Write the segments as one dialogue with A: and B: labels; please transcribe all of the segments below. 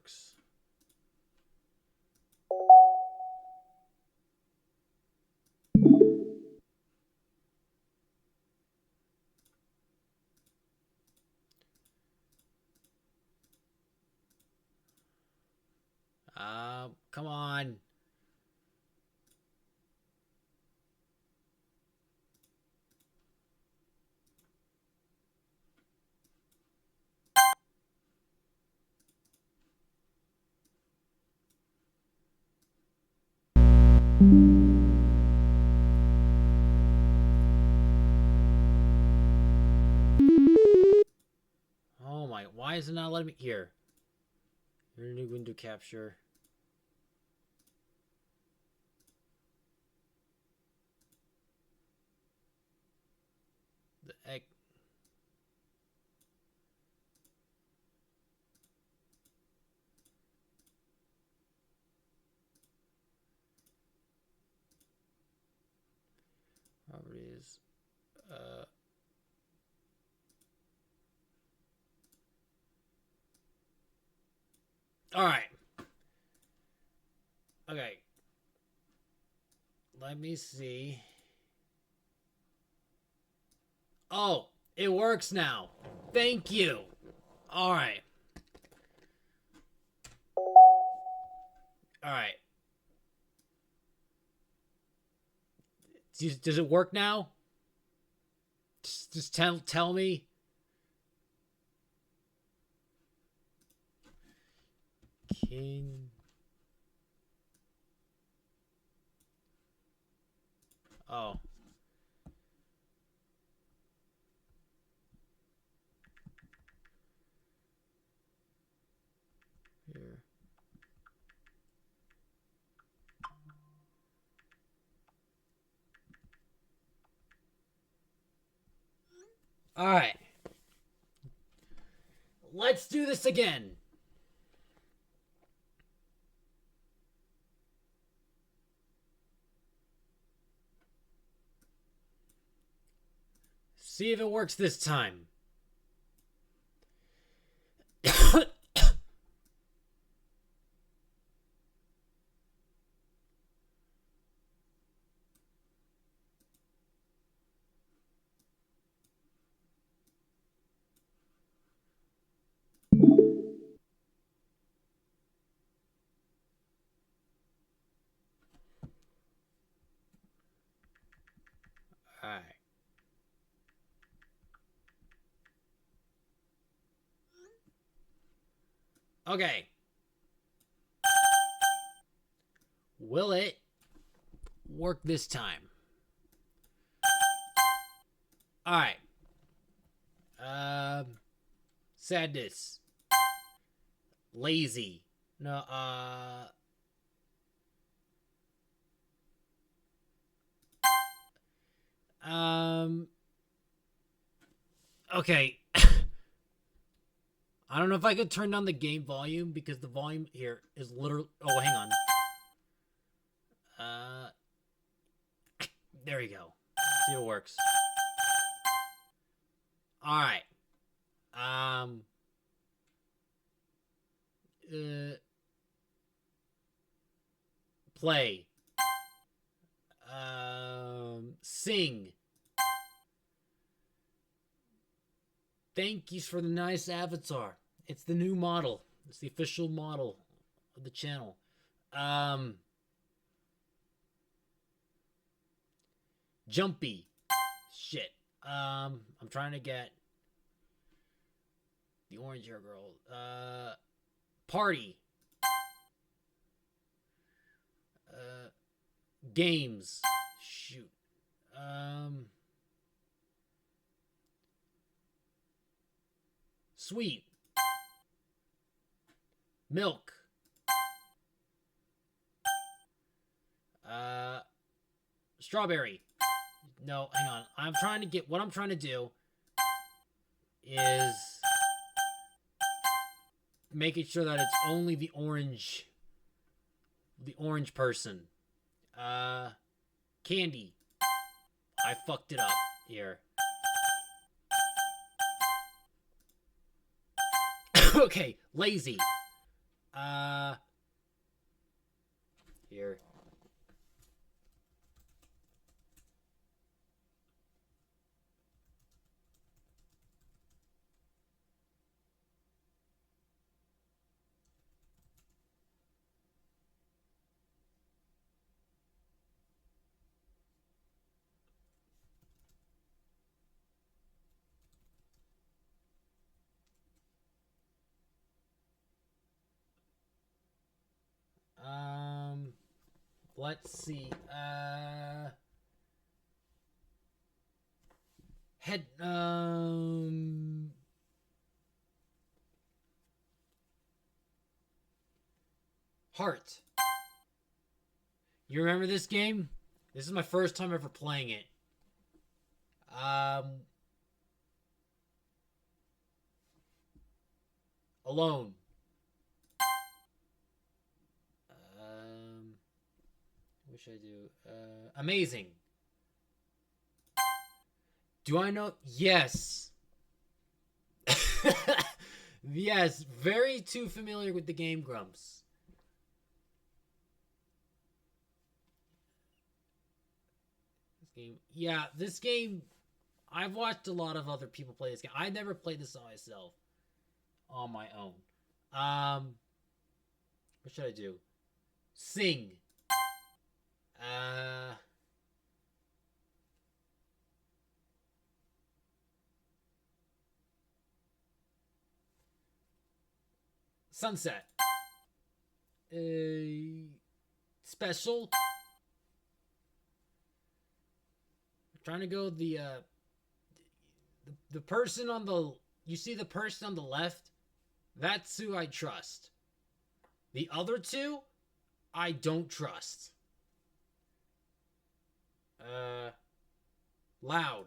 A: works. Come on. Oh my, why is it not letting me here? Your new window capture. The egg. Properties. All right. Okay. Let me see. Oh, it works now. Thank you. All right. All right. Does it work now? Just tell me. King. Oh. Here. All right. Let's do this again. See if it works this time. All right. Okay. Will it work this time? All right. Sadness. Lazy. No, okay. I don't know if I could turn down the game volume because the volume here is literally. Oh, hang on. There you go. See if it works. All right. Play. Sing. Thank yous for the nice avatar. It's the new model. It's the official model of the channel. Jumpy. Shit. I'm trying to get the orange hair girl. Party. Games. Shoot. Sweet. Milk. Strawberry. No, hang on. What I'm trying to do is making sure that it's only the orange person. Candy. I fucked it up here. Okay, lazy. Uh, here. Um, let's see. Head. Heart. You remember this game? This is my first time ever playing it. Um, Alone. What should I do? Amazing. Do I know? Yes. Yes, very too familiar with the Game Grumps. This game, yeah, this game. I've watched a lot of other people play this game. I never played this on myself, on my own. What should I do? Sing. Uh, Sunset. Special. I'm trying to go the person on the, you see the person on the left? That's who I trust. The other two, I don't trust. Loud.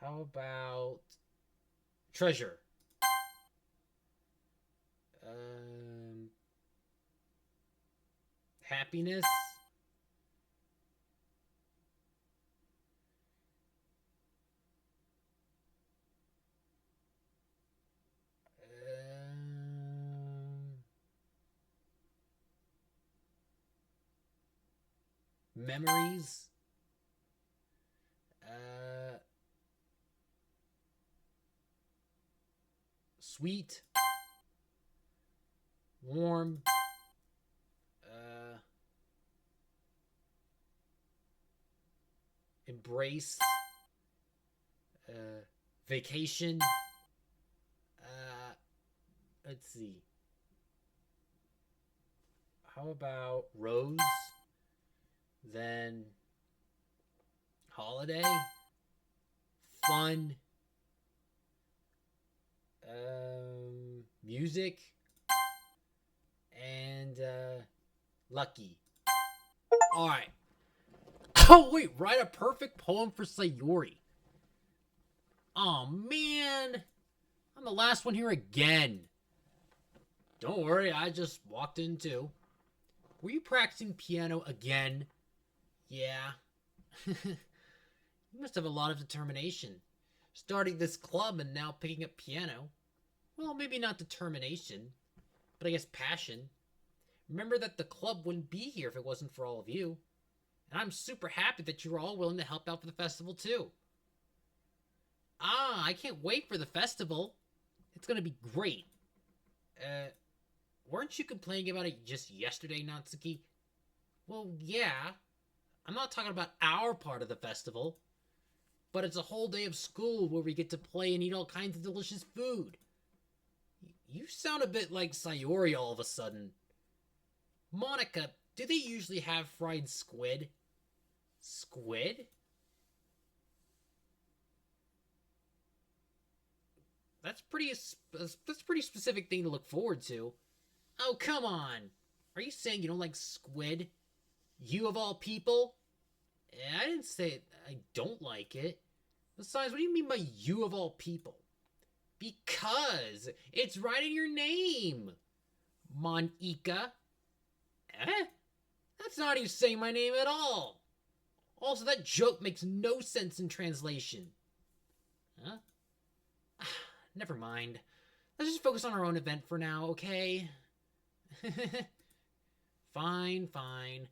A: How about treasure? Happiness. Memories. Sweet. Warm. Embrace. Vacation. Let's see. How about rose? Then holiday. Fun. Music. And lucky. All right. Oh wait, write a perfect poem for Sayori. Oh man, I'm the last one here again. Don't worry, I just walked in too. Were you practicing piano again? Yeah. You must have a lot of determination. Starting this club and now picking up piano. Well, maybe not determination, but I guess passion. Remember that the club wouldn't be here if it wasn't for all of you. And I'm super happy that you're all willing to help out for the festival too. Ah, I can't wait for the festival. It's gonna be great. Weren't you complaining about it just yesterday, Natsuki? Well, yeah. I'm not talking about our part of the festival. But it's a whole day of school where we get to play and eat all kinds of delicious food. You sound a bit like Sayori all of a sudden. Monica, do they usually have fried squid? Squid? That's pretty specific thing to look forward to. Oh, come on. Are you saying you don't like squid? You of all people? I didn't say I don't like it. Besides, what do you mean by you of all people? Because it's right in your name. Monica. Eh? That's not how you say my name at all. Also, that joke makes no sense in translation. Huh? Never mind. Let's just focus on our own event for now, okay? Fine, fine.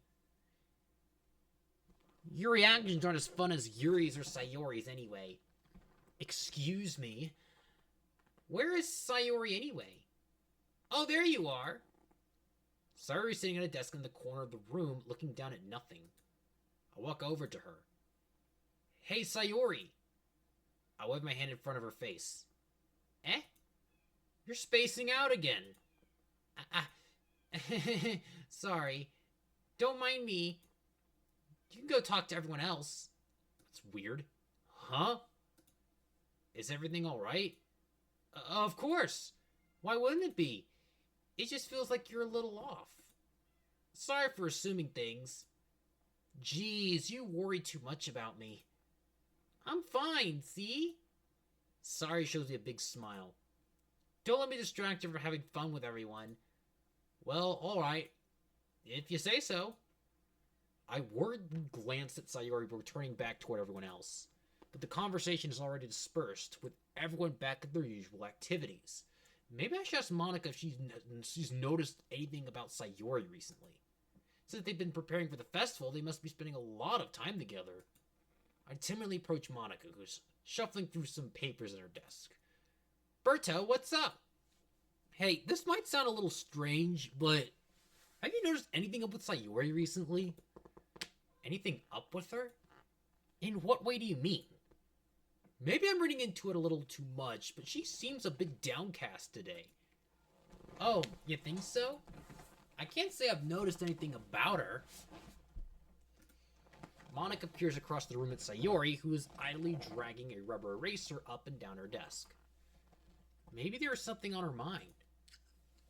A: Your reactions aren't as fun as Yuri's or Sayori's anyway. Excuse me? Where is Sayori anyway? Oh, there you are! Sayori's sitting at a desk in the corner of the room, looking down at nothing. I walk over to her. Hey, Sayori! I wave my hand in front of her face. Eh? You're spacing out again. Sorry. Don't mind me. You can go talk to everyone else. That's weird. Huh? Is everything alright? Of course. Why wouldn't it be? It just feels like you're a little off. Sorry for assuming things. Jeez, you worry too much about me. I'm fine, see? Sorry shows me a big smile. Don't let me distract you from having fun with everyone. Well, alright. If you say so. I worriedly glanced at Sayori, returning back toward everyone else. But the conversation is already dispersed, with everyone back at their usual activities. Maybe I should ask Monica if she's noticed anything about Sayori recently. Since they've been preparing for the festival, they must be spending a lot of time together. I timidly approach Monica, who's shuffling through some papers at her desk. Berto, what's up? Hey, this might sound a little strange, but have you noticed anything up with Sayori recently? Anything up with her? In what way do you mean? Maybe I'm reading into it a little too much, but she seems a bit downcast today. Oh, you think so? I can't say I've noticed anything about her. Monica peers across the room at Sayori, who is idly dragging a rubber eraser up and down her desk. Maybe there is something on her mind.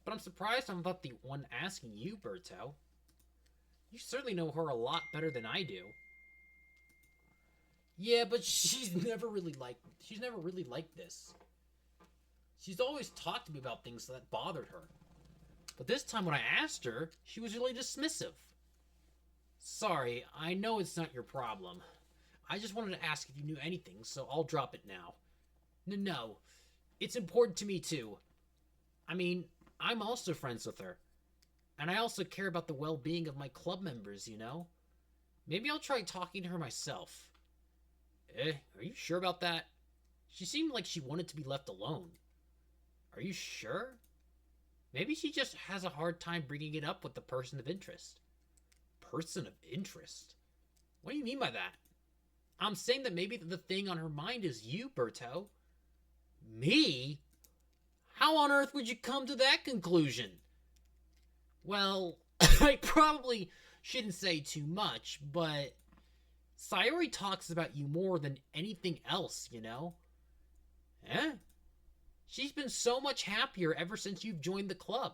A: But I'm surprised I'm not the one asking you, Berto. You certainly know her a lot better than I do. Yeah, but she's never really like this. She's always talked to me about things that bothered her. But this time when I asked her, she was really dismissive. Sorry, I know it's not your problem. I just wanted to ask if you knew anything, so I'll drop it now. No, it's important to me too. I mean, I'm also friends with her. And I also care about the well-being of my club members, you know? Maybe I'll try talking to her myself. Are you sure about that? She seemed like she wanted to be left alone. Are you sure? Maybe she just has a hard time bringing it up with the person of interest. Person of interest? What do you mean by that? I'm saying that maybe the thing on her mind is you, Berto. Me? How on earth would you come to that conclusion? Well, I probably shouldn't say too much, but Sayori talks about you more than anything else, you know? Eh? She's been so much happier ever since you've joined the club.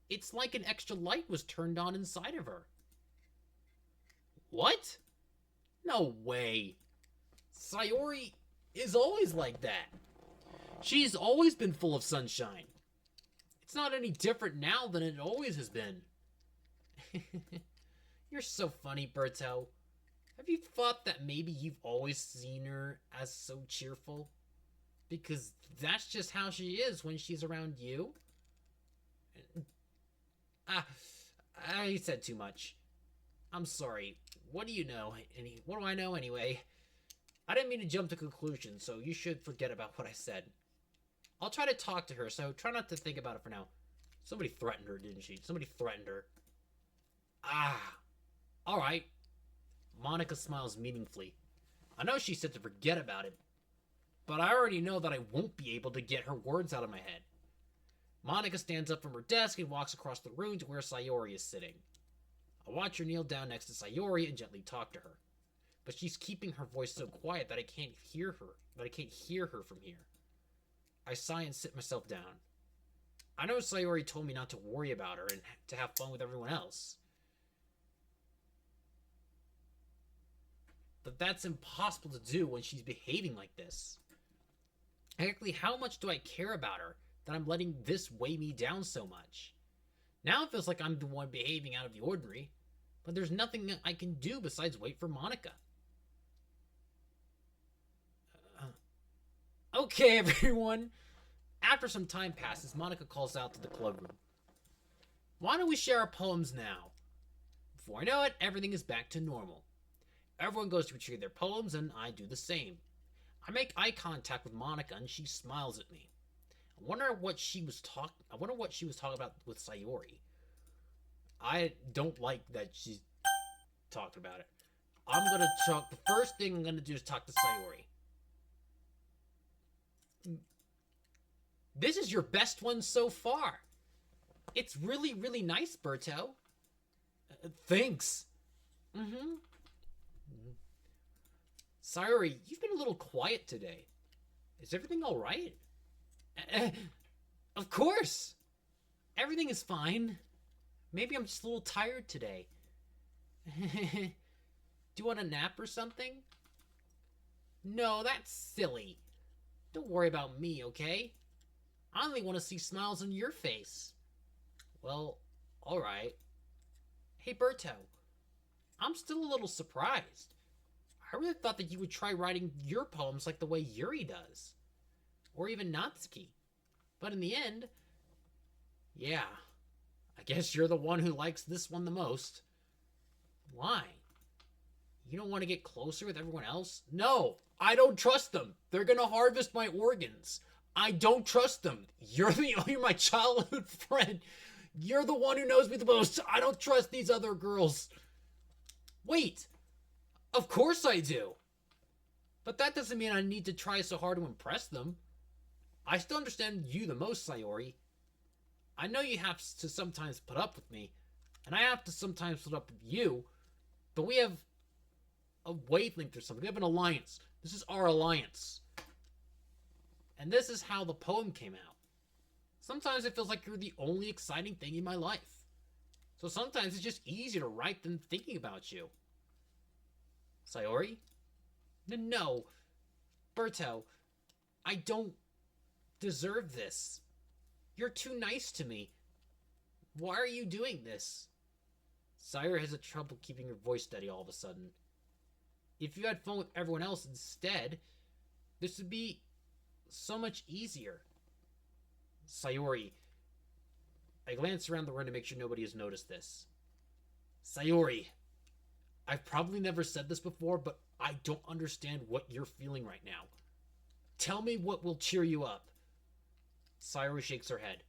A: It's like an extra light was turned on inside of her. What? No way. Sayori is always like that. She's always been full of sunshine. It's not any different now than it always has been. You're so funny, Berto. Have you thought that maybe you've always seen her as so cheerful? Because that's just how she is when she's around you. I said too much. I'm sorry. What do you know? What do I know anyway? I didn't mean to jump to conclusions, so you should forget about what I said. I'll try to talk to her, so try not to think about it for now. Somebody threatened her, didn't she? Somebody threatened her. Alright. Monica smiles meaningfully. I know she said to forget about it, but I already know that I won't be able to get her words out of my head. Monica stands up from her desk and walks across the room to where Sayori is sitting. I watch her kneel down next to Sayori and gently talk to her. But she's keeping her voice so quiet that I can't hear her from here. I sigh and sit myself down. I know Sayori told me not to worry about her and to have fun with everyone else. But that's impossible to do when she's behaving like this. Exactly how much do I care about her that I'm letting this weigh me down so much? Now it feels like I'm the one behaving out of the ordinary, but there's nothing I can do besides wait for Monica. Okay, everyone. After some time passes, Monica calls out to the club room. Why don't we share our poems now? Before I know it, everything is back to normal. Everyone goes to retrieve their poems, and I do the same. I make eye contact with Monica, and she smiles at me. I wonder what she was talking about with Sayori. I don't like that she's talking about it. The first thing I'm gonna do is talk to Sayori. This is your best one so far. It's really, really nice, Berto. Thanks. Mm-hmm. Sayori, you've been a little quiet today. Is everything alright? Of course. Everything is fine. Maybe I'm just a little tired today. Do you want a nap or something? No, that's silly. Don't worry about me, okay? I only want to see smiles on your face. Well, alright. Hey, Berto. I'm still a little surprised. I really thought that you would try writing your poems like the way Yuri does. Or even Natsuki. But in the end, yeah, I guess you're the one who likes this one the most. Why? You don't want to get closer with everyone else? No, I don't trust them. They're gonna harvest my organs. I don't trust them. You're my childhood friend. You're the one who knows me the most. I don't trust these other girls. Wait, of course I do. But that doesn't mean I need to try so hard to impress them. I still understand you the most, Sayori. I know you have to sometimes put up with me, and I have to sometimes put up with you, but we have a wavelength or something. We have an alliance. This is our alliance. And this is how the poem came out. Sometimes it feels like you're the only exciting thing in my life. So sometimes it's just easier to write than thinking about you. Sayori? No. Berto, I don't deserve this. You're too nice to me. Why are you doing this? Sayori has trouble keeping her voice steady all of a sudden. If you had fun with everyone else instead, this would be so much easier. Sayori. I glance around the room to make sure nobody has noticed this. Sayori. I've probably never said this before, but I don't understand what you're feeling right now. Tell me what will cheer you up. Sayori shakes her head.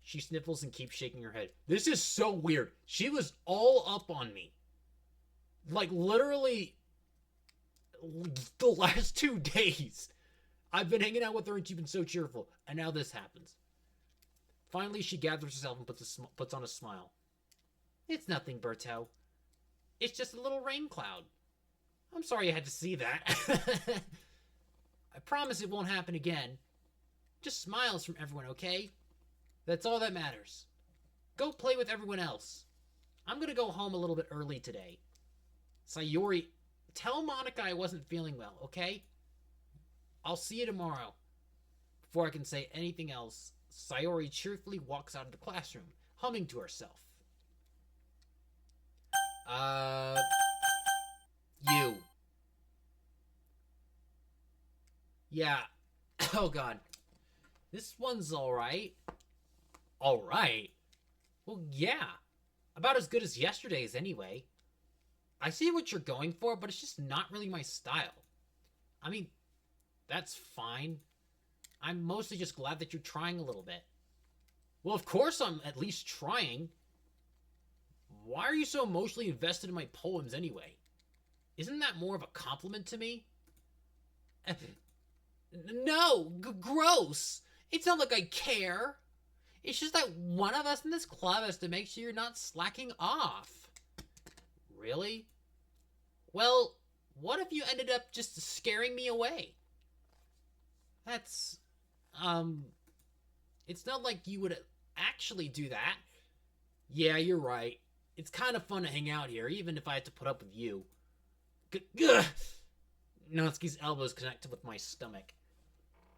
A: She sniffles and keeps shaking her head. This is so weird. She was all up on me. Like, literally, the last 2 days. I've been hanging out with her and she's been so cheerful. And now this happens. Finally, she gathers herself and puts on a smile. It's nothing, Berto. It's just a little rain cloud. I'm sorry you had to see that. I promise it won't happen again. Just smiles from everyone, okay? That's all that matters. Go play with everyone else. I'm gonna go home a little bit early today. Sayori, tell Monica I wasn't feeling well, okay? I'll see you tomorrow. Before I can say anything else, Sayori cheerfully walks out of the classroom, humming to herself. You. Yeah. Oh, God. This one's alright. Alright? Well, yeah. About as good as yesterday's, anyway. I see what you're going for, but it's just not really my style. I mean, that's fine. I'm mostly just glad that you're trying a little bit. Well, of course I'm at least trying. Why are you so emotionally invested in my poems anyway? Isn't that more of a compliment to me? No, gross. It's not like I care. It's just that one of us in this club has to make sure you're not slacking off. Really? Well, what if you ended up just scaring me away? That's, it's not like you would actually do that. Yeah, you're right. It's kind of fun to hang out here, even if I had to put up with you. Gah! Natsuki's elbows connected with my stomach.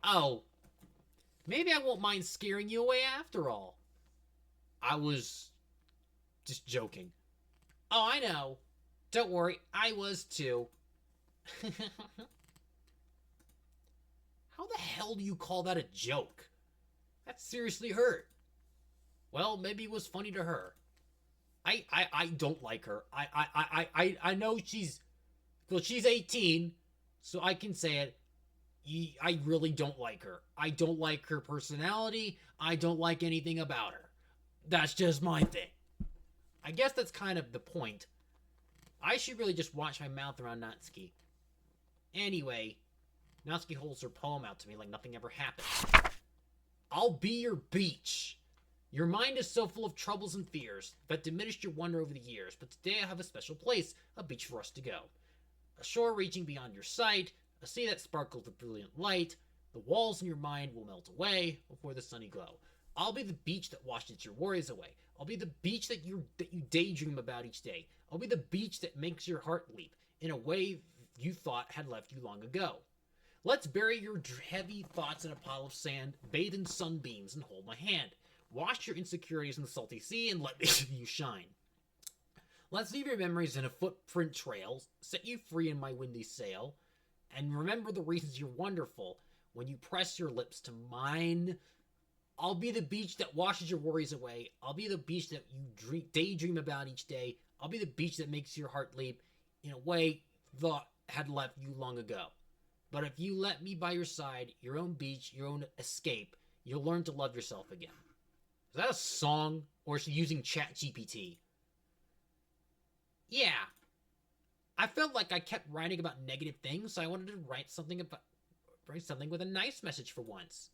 A: Oh, maybe I won't mind scaring you away after all. I was just joking. Oh, I know. Don't worry, I was too. How How the hell do you call that a joke? That seriously hurt. Well, maybe it was funny to her. I don't like her. I know she's 18, so I can say it. I really don't like her. I don't like her personality. I don't like anything about her. That's just my thing. I guess that's kind of the point. I should really just watch my mouth around Natsuki. Anyway, Natsuki holds her poem out to me like nothing ever happened. I'll be your beach. Your mind is so full of troubles and fears that diminished your wonder over the years, but today I have a special place, a beach for us to go. A shore reaching beyond your sight, a sea that sparkles with brilliant light. The walls in your mind will melt away before the sunny glow. I'll be the beach that washes your worries away. I'll be the beach that you daydream about each day. I'll be the beach that makes your heart leap in a way you thought had left you long ago. Let's bury your heavy thoughts in a pile of sand, bathe in sunbeams, and hold my hand. Wash your insecurities in the salty sea and let you shine. Let's leave your memories in a footprint trail, set you free in my windy sail, and remember the reasons you're wonderful when you press your lips to mine. I'll be the beach that washes your worries away. I'll be the beach that you daydream about each day. I'll be the beach that makes your heart leap in a way thought had left you long ago. But if you let me by your side, your own beach, your own escape, you'll learn to love yourself again. Is that a song, or is she using ChatGPT? Yeah. I felt like I kept writing about negative things, so I wanted to write something with a nice message for once.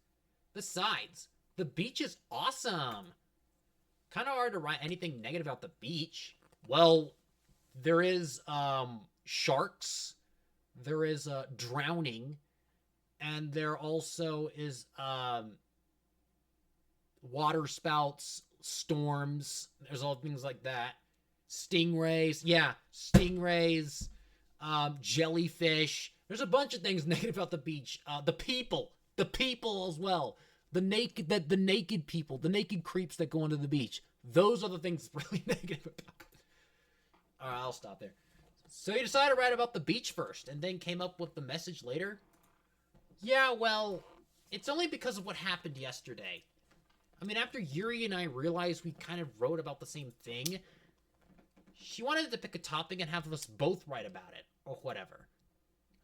A: Besides, the beach is awesome. Kind of hard to write anything negative about the beach. Well, there is sharks, there is drowning, and there also is water spouts, storms. There's all things like that. Stingrays, jellyfish. There's a bunch of things negative about the beach. The people as well. The naked people, the naked creeps that go onto the beach. Those are the things really negative about it. All right, I'll stop there. So you decided to write about the beach first, and then came up with the message later? Yeah, well, it's only because of what happened yesterday. I mean, after Yuri and I realized we kind of wrote about the same thing, she wanted to pick a topic and have us both write about it, or whatever.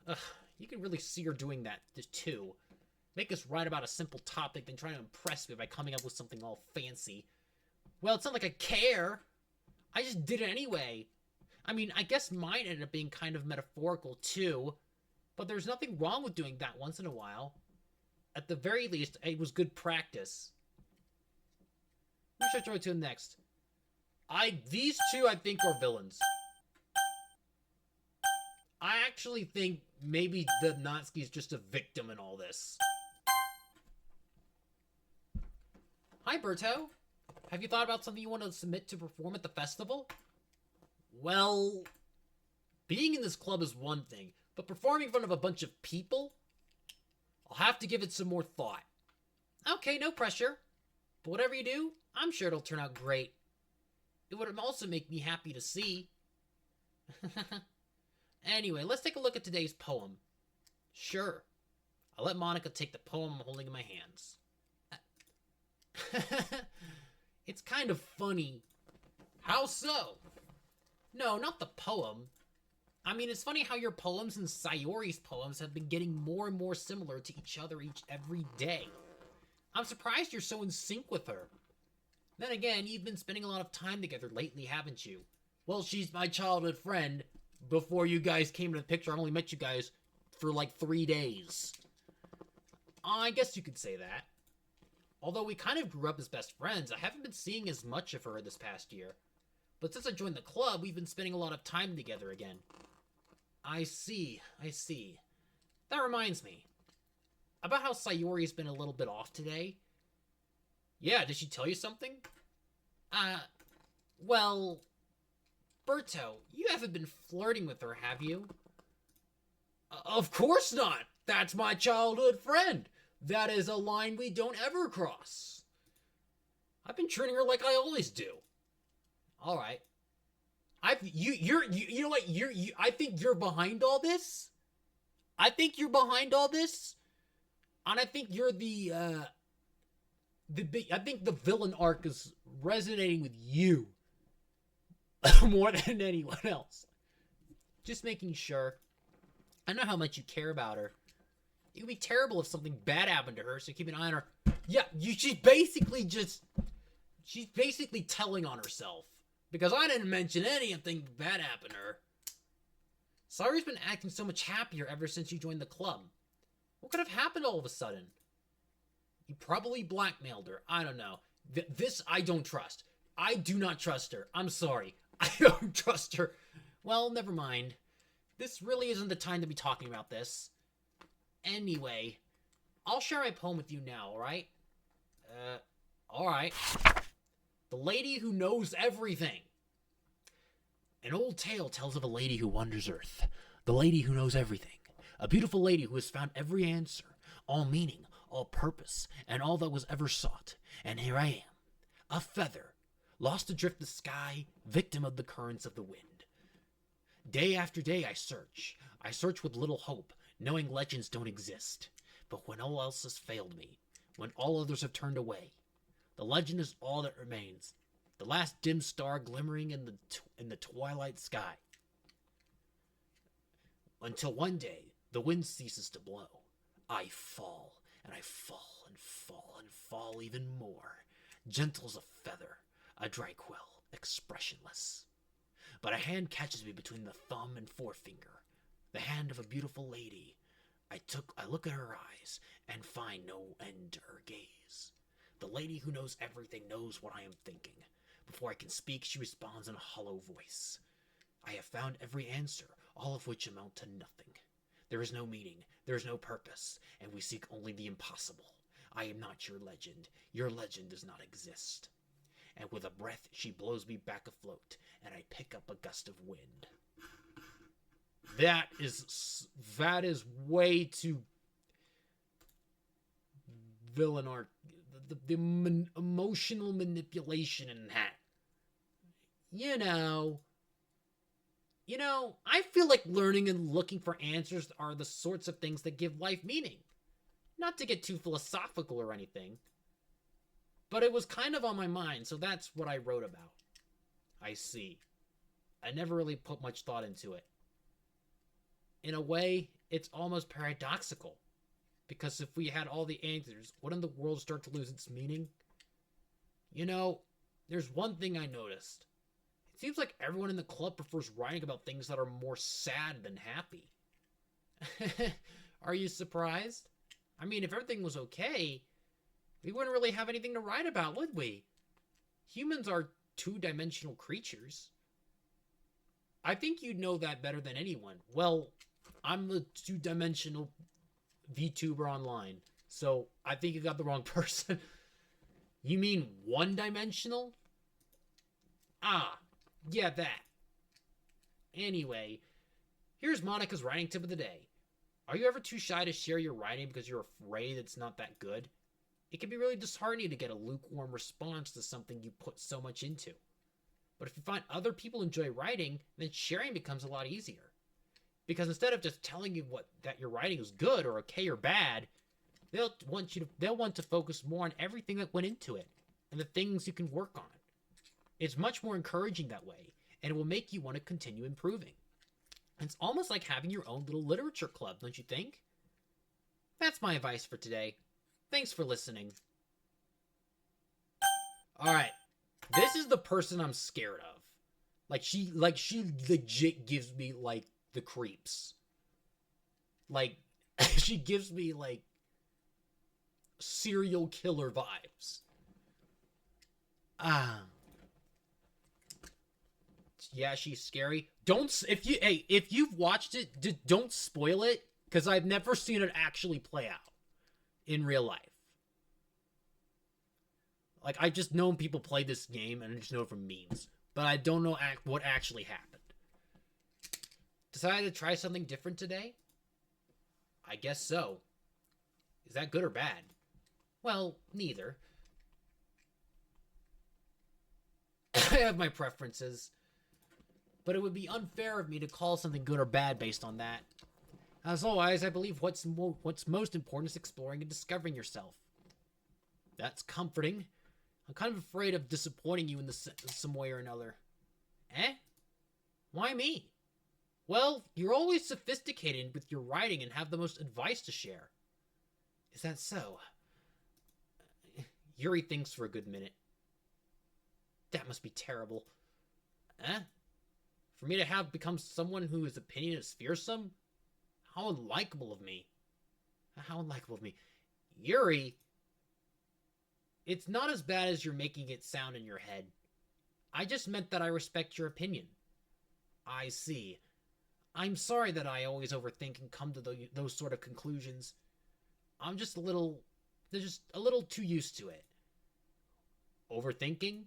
A: Ugh, you can really see her doing that, too. Make us write about a simple topic, then try to impress me by coming up with something all fancy. Well, it's not like I care. I just did it anyway. I mean, I guess mine ended up being kind of metaphorical, too. But there's nothing wrong with doing that once in a while. At the very least, it was good practice. Who should I throw to next? These two, I think, are villains. I actually think maybe the Natsuki's just a victim in all this. Hi, Berto. Have you thought about something you want to submit to perform at the festival? Well, being in this club is one thing, but performing in front of a bunch of people? I'll have to give it some more thought. Okay, no pressure. But whatever you do, I'm sure it'll turn out great. It would also make me happy to see. Anyway, let's take a look at today's poem. Sure. I'll let Monica take the poem I'm holding in my hands. It's kind of funny. How so? No, not the poem. I mean, it's funny how your poems and Sayori's poems have been getting more and more similar to each other every day. I'm surprised you're so in sync with her. Then again, you've been spending a lot of time together lately, haven't you? Well, she's my childhood friend. Before you guys came to the picture, I only met you guys for like 3 days. I guess you could say that. Although we kind of grew up as best friends, I haven't been seeing as much of her this past year. But since I joined the club, we've been spending a lot of time together again. I see. That reminds me. About how Sayori's been a little bit off today. Yeah, did she tell you something? Well, Berto, you haven't been flirting with her, have you? Of course not! That's my childhood friend! That is a line we don't ever cross. I've been treating her like I always do. Alright. You know what? I think you're behind all this. And I think you're I think the villain arc is resonating with you more than anyone else. Just making sure. I know how much you care about her. It would be terrible if something bad happened to her, so keep an eye on her. Yeah, she's basically telling on herself. Because I didn't mention anything bad happened to her. Sayori's been acting so much happier ever since you joined the club. What could have happened all of a sudden? You probably blackmailed her. I don't know. This I don't trust. I do not trust her. I'm sorry. I don't trust her. Well, never mind. This really isn't the time to be talking about this. Anyway, I'll share my poem with you now, alright? Alright. The Lady Who Knows Everything. An old tale tells of a lady who wanders Earth. The lady who knows everything. A beautiful lady who has found every answer, all meaning, all purpose, and all that was ever sought. And here I am, a feather, lost adrift the sky, victim of the currents of the wind. Day after day I search with little hope, knowing legends don't exist. But when all else has failed me, when all others have turned away, the legend is all that remains, the last dim star glimmering in the twilight sky. Until one day, the wind ceases to blow. I fall, and I fall, and fall, and fall even more, gentle as a feather, a dry quill, expressionless. But a hand catches me between the thumb and forefinger, the hand of a beautiful lady. I look at her eyes and find no end to her gaze. The lady who knows everything knows what I am thinking. Before I can speak, she responds in a hollow voice. I have found every answer, all of which amount to nothing. There is no meaning, there is no purpose, and we seek only the impossible. I am not your legend. Your legend does not exist. And with a breath, she blows me back afloat, and I pick up a gust of wind. That is way too villain arc. The emotional manipulation in that. You know, I feel like learning and looking for answers are the sorts of things that give life meaning. Not to get too philosophical or anything, but it was kind of on my mind, so that's what I wrote about. I see. I never really put much thought into it. In a way, it's almost paradoxical. Because if we had all the answers, wouldn't the world start to lose its meaning? There's one thing I noticed. It seems like everyone in the club prefers writing about things that are more sad than happy. Are you surprised? I mean, if everything was okay, we wouldn't really have anything to write about, would we? Humans are two-dimensional creatures. I think you'd know that better than anyone. Well, I'm the two-dimensional VTuber online, so I think you got the wrong person. You mean one-dimensional? Ah, yeah, that. Anyway, here's Monica's writing tip of the day. Are you ever too shy to share your writing because you're afraid it's not that good? It can be really disheartening to get a lukewarm response to something you put so much into. But if you find other people enjoy writing, then sharing becomes a lot easier. Because instead of just telling you that your writing is good or okay or bad, they'll want to focus more on everything that went into it and the things you can work on. It's much more encouraging that way, and it will make you want to continue improving. It's almost like having your own little literature club, don't you think? That's my advice for today. Thanks for listening. Alright. This is the person I'm scared of. She legit gives me, the creeps. She gives me, serial killer vibes. Yeah, she's scary. If you've watched it, don't spoil it, because I've never seen it actually play out in real life. I just know people play this game, and I just know it from memes, but I don't know what actually happened. Decided to try something different today? I guess so. Is that good or bad? Well, neither. I have my preferences, but it would be unfair of me to call something good or bad based on that. As always, I believe what's most important is exploring and discovering yourself. That's comforting. I'm kind of afraid of disappointing you in some way or another. Eh? Why me? Well, you're always sophisticated with your writing and have the most advice to share. Is that so? Yuri thinks for a good minute. That must be terrible. Eh? For me to have become someone whose opinion is fearsome? How unlikable of me. How unlikable of me. Yuri, it's not as bad as you're making it sound in your head. I just meant that I respect your opinion. I see. I'm sorry that I always overthink and come to those sort of conclusions. I'm just a little too used to it. Overthinking?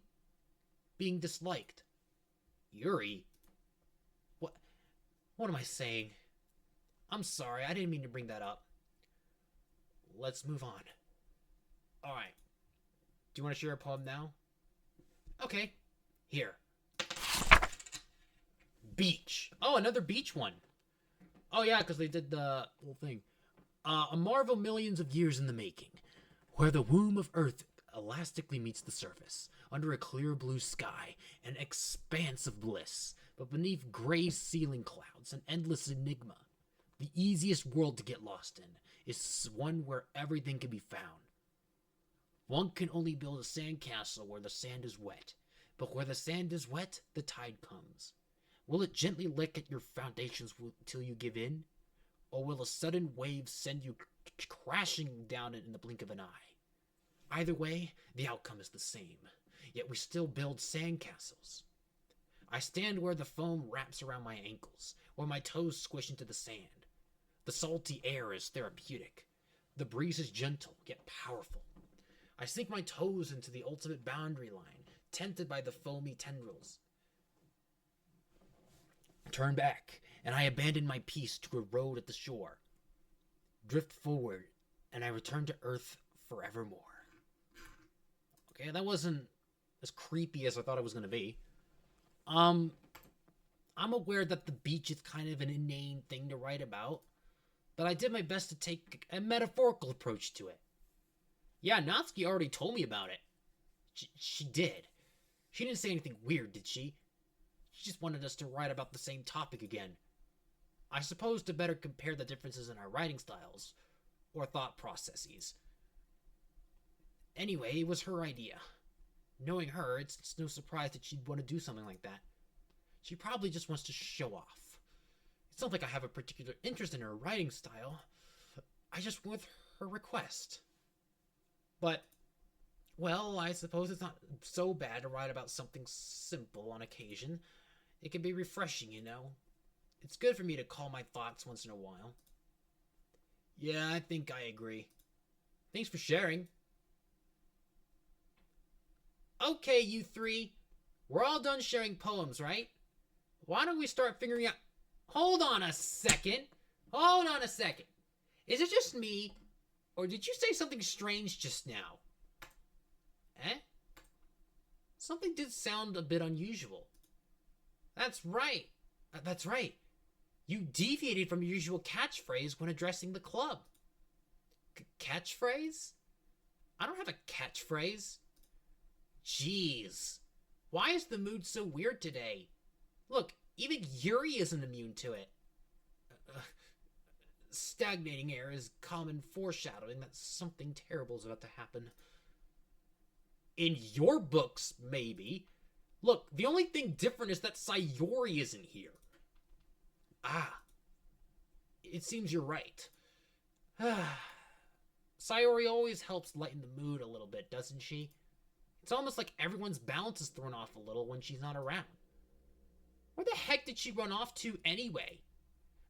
A: Being disliked. Yuri? What am I saying? I'm sorry, I didn't mean to bring that up. Let's move on. Alright. Do you want to share a poem now? Okay. Here. Beach. Oh, another beach one. Oh yeah, because they did the whole thing. A marvel millions of years in the making, where the womb of Earth elastically meets the surface, under a clear blue sky, an expanse of bliss, but beneath gray ceiling clouds, an endless enigma. The easiest world to get lost in is one where everything can be found. One can only build a sandcastle where the sand is wet, but where the sand is wet, the tide comes. Will it gently lick at your foundations till you give in? Or will a sudden wave send you crashing down in the blink of an eye? Either way, the outcome is the same, yet we still build sandcastles. I stand where the foam wraps around my ankles, where my toes squish into the sand. The salty air is therapeutic. The breeze is gentle, yet powerful. I sink my toes into the ultimate boundary line, tempted by the foamy tendrils. Turn back, and I abandon my peace to erode at the shore. Drift forward, and I return to Earth forevermore. Okay, that wasn't as creepy as I thought it was going to be. I'm aware that the beach is kind of an inane thing to write about, but I did my best to take a metaphorical approach to it. Yeah, Natsuki already told me about it. She did. She didn't say anything weird, did she? She just wanted us to write about the same topic again. I suppose to better compare the differences in our writing styles, or thought processes. Anyway, it was her idea. Knowing her, it's no surprise that she'd want to do something like that. She probably just wants to show off. It's not like I have a particular interest in her writing style. I just went with her request. But, well, I suppose it's not so bad to write about something simple on occasion. It can be refreshing, you know. It's good for me to call my thoughts once in a while. Yeah, I think I agree. Thanks for sharing. Okay, you three. We're all done sharing poems, right? Why don't we start figuring out... Hold on a second. Is it just me? Or did you say something strange just now? Eh? Something did sound a bit unusual. That's right. You deviated from your usual catchphrase when addressing the club. Catchphrase? I don't have a catchphrase. Jeez. Why is the mood so weird today? Look, even Yuri isn't immune to it. Stagnating air is common foreshadowing that something terrible is about to happen. In your books, maybe. Look, the only thing different is that Sayori isn't here. Ah. It seems you're right. Sayori always helps lighten the mood a little bit, doesn't she? It's almost like everyone's balance is thrown off a little when she's not around. Where the heck did she run off to anyway?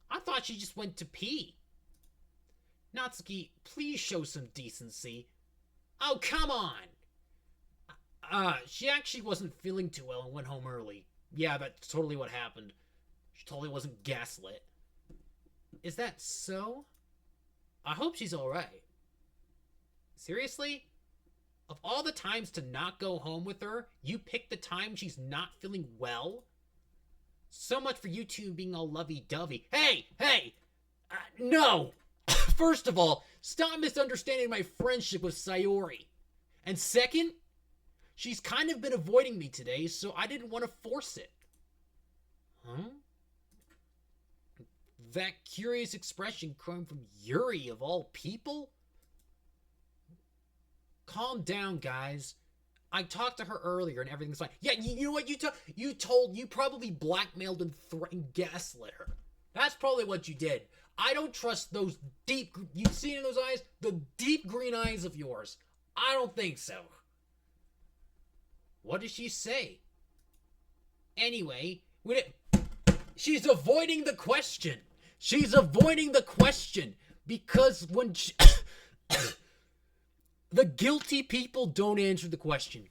A: I thought she just went to pee. Natsuki, please show some decency. Oh, come on! She actually wasn't feeling too well and went home early. Yeah, that's totally what happened. She totally wasn't gaslit. Is that so? I hope she's alright. Seriously? Of all the times to not go home with her, you picked the time she's not feeling well? So much for you two being all lovey-dovey. Hey! No! First of all, stop misunderstanding my friendship with Sayori. And second, she's kind of been avoiding me today, so I didn't want to force it. Huh? That curious expression coming from Yuri of all people? Calm down, guys. I talked to her earlier and everything's fine. Yeah, you know what? You probably blackmailed and threatened, gaslit her. That's probably what you did. I don't trust those deep, you see in those eyes? The deep green eyes of yours. I don't think so. What did she say? Anyway, she's avoiding the question. She's avoiding the question because when she, the guilty people don't answer the question.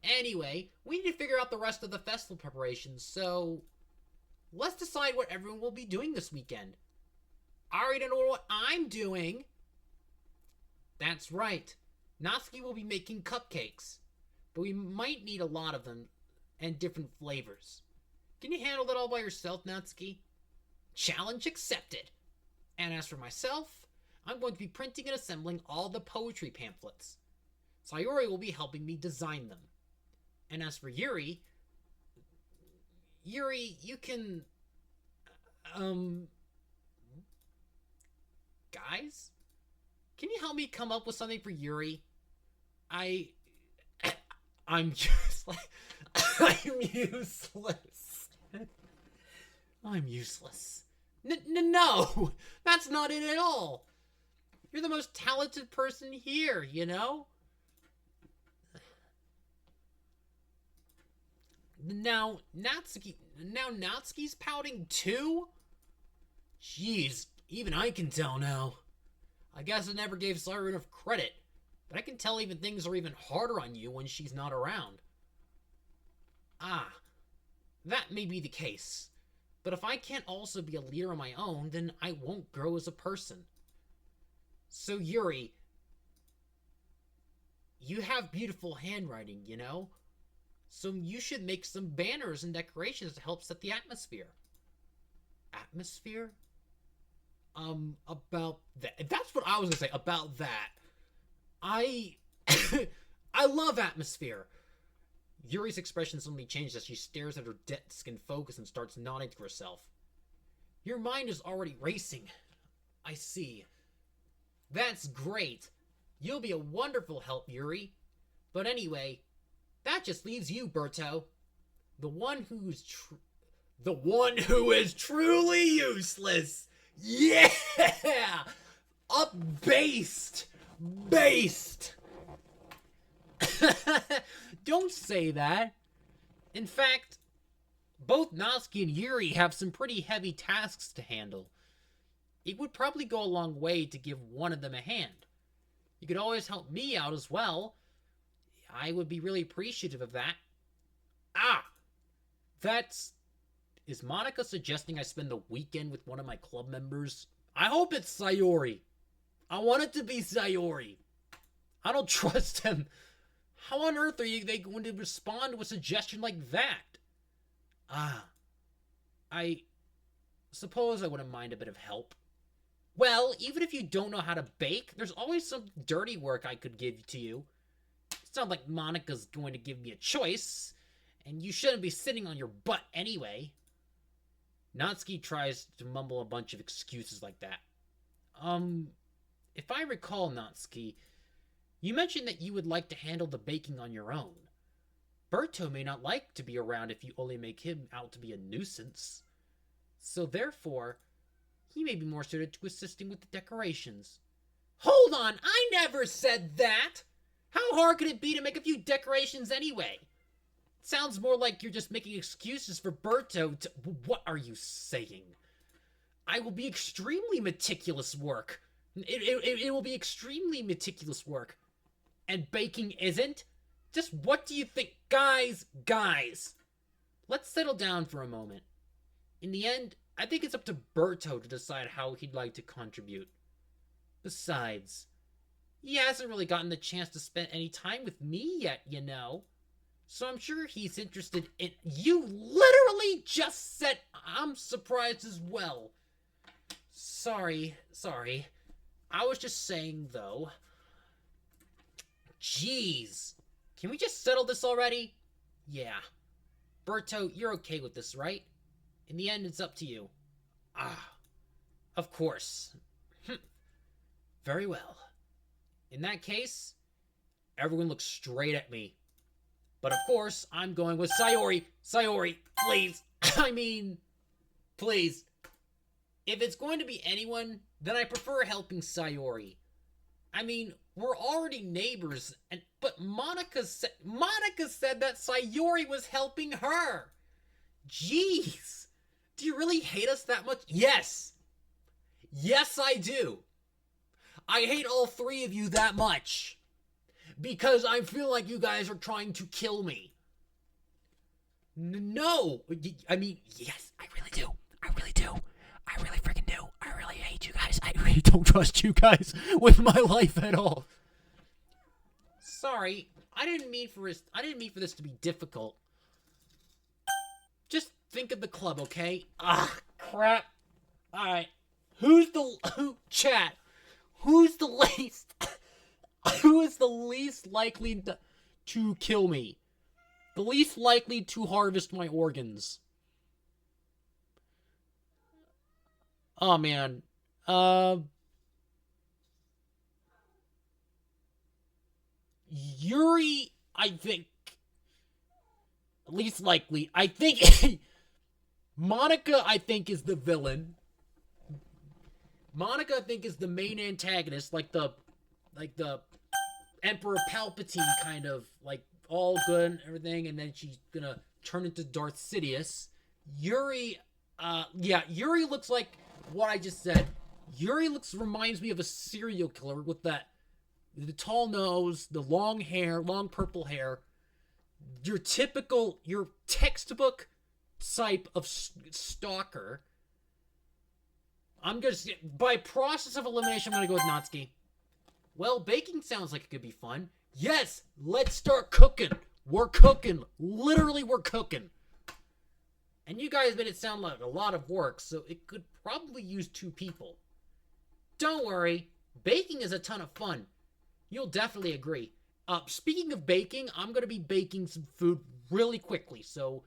A: Anyway, we need to figure out the rest of the festival preparations, so let's decide what everyone will be doing this weekend. I already know what I'm doing. That's right. Natsuki will be making cupcakes, but we might need a lot of them and different flavors. Can you handle that all by yourself, Natsuki? Challenge accepted. And as for myself, I'm going to be printing and assembling all the poetry pamphlets. Sayori will be helping me design them. And as for Yuri, you can... Guys? Can you help me come up with something for Yuri? I'm useless. I'm useless. I'm useless. No! That's not it at all! You're the most talented person here, you know? Now Natsuki's pouting too? Jeez, even I can tell now. I guess I never gave Sayori enough credit, but I can tell even things are even harder on you when she's not around. Ah, that may be the case. But if I can't also be a leader on my own, then I won't grow as a person. So Yuri, you have beautiful handwriting, you know? So you should make some banners and decorations to help set the atmosphere. Atmosphere? About that. That's what I was gonna say, about that. I love atmosphere. Yuri's expression suddenly changes as she stares at her desk in focus and starts nodding to herself. Your mind is already racing. I see. That's great. You'll be a wonderful help, Yuri. But anyway, that just leaves you, Berto. The one who is truly useless. Yeah! Based. Don't say that. In fact, both Natsuki and Yuri have some pretty heavy tasks to handle. It would probably go a long way to give one of them a hand. You could always help me out as well. I would be really appreciative of that. Is Monica suggesting I spend the weekend with one of my club members? I hope it's Sayori. I want it to be Sayori. I don't trust him. How on earth are they going to respond to a suggestion like that? I suppose I wouldn't mind a bit of help. Well, even if you don't know how to bake, there's always some dirty work I could give to you. It's not like Monica's going to give me a choice, and you shouldn't be sitting on your butt anyway. Natsuki tries to mumble a bunch of excuses like that. If I recall, Natsuki, you mentioned that you would like to handle the baking on your own. Berto may not like to be around if you only make him out to be a nuisance. So therefore, he may be more suited to assisting with the decorations. Hold on, I never said that! How hard could it be to make a few decorations anyway? It sounds more like you're just making excuses for Berto to... What are you saying? I will be extremely meticulous work. It will be extremely meticulous work. And baking isn't? Just what do you think? Guys, let's settle down for a moment. In the end, I think it's up to Berto to decide how he'd like to contribute. Besides, he hasn't really gotten the chance to spend any time with me yet, you know. So I'm sure he's interested in... You literally just said I'm surprised as well. Sorry. I was just saying, though. Jeez. Can we just settle this already? Yeah. Berto, you're okay with this, right? In the end, it's up to you. Ah, of course. Very well. In that case, everyone looks straight at me. But of course, I'm going with Sayori. Sayori, please. I mean, please. If it's going to be anyone, then I prefer helping Sayori. I mean, we're already neighbors, but Monica said that Sayori was helping her. Jeez. Do you really hate us that much? Yes. Yes, I do. I hate all three of you that much. Because I feel like you guys are trying to kill me. No. I mean, yes, I really do. I really do. I really freaking do. I really hate you guys. I really don't trust you guys with my life at all. Sorry, I didn't mean for this to be difficult. Just think of the club, okay? Ah, crap. All right. Chat? Who's the least? Who is the least likely to kill me? The least likely to harvest my organs? Oh, man. Yuri, I think. Least likely. I think. Monica, I think, is the villain. Monica, I think, is the main antagonist. Like the Emperor Palpatine kind of. Like, all good and everything. And then she's gonna turn into Darth Sidious. Yuri, Yuri looks like what I just said. Yuri reminds me of a serial killer with the tall nose, the long hair, long purple hair. Your textbook type of stalker. By process of elimination, I'm gonna go with Natsuki. Well, baking sounds like it could be fun. Yes, let's start cooking. We're cooking. Literally, we're cooking. And you guys made it sound like a lot of work, so it could probably use 2 people. Don't worry, baking is a ton of fun. You'll definitely agree. Speaking of baking, I'm going to be baking some food really quickly, so,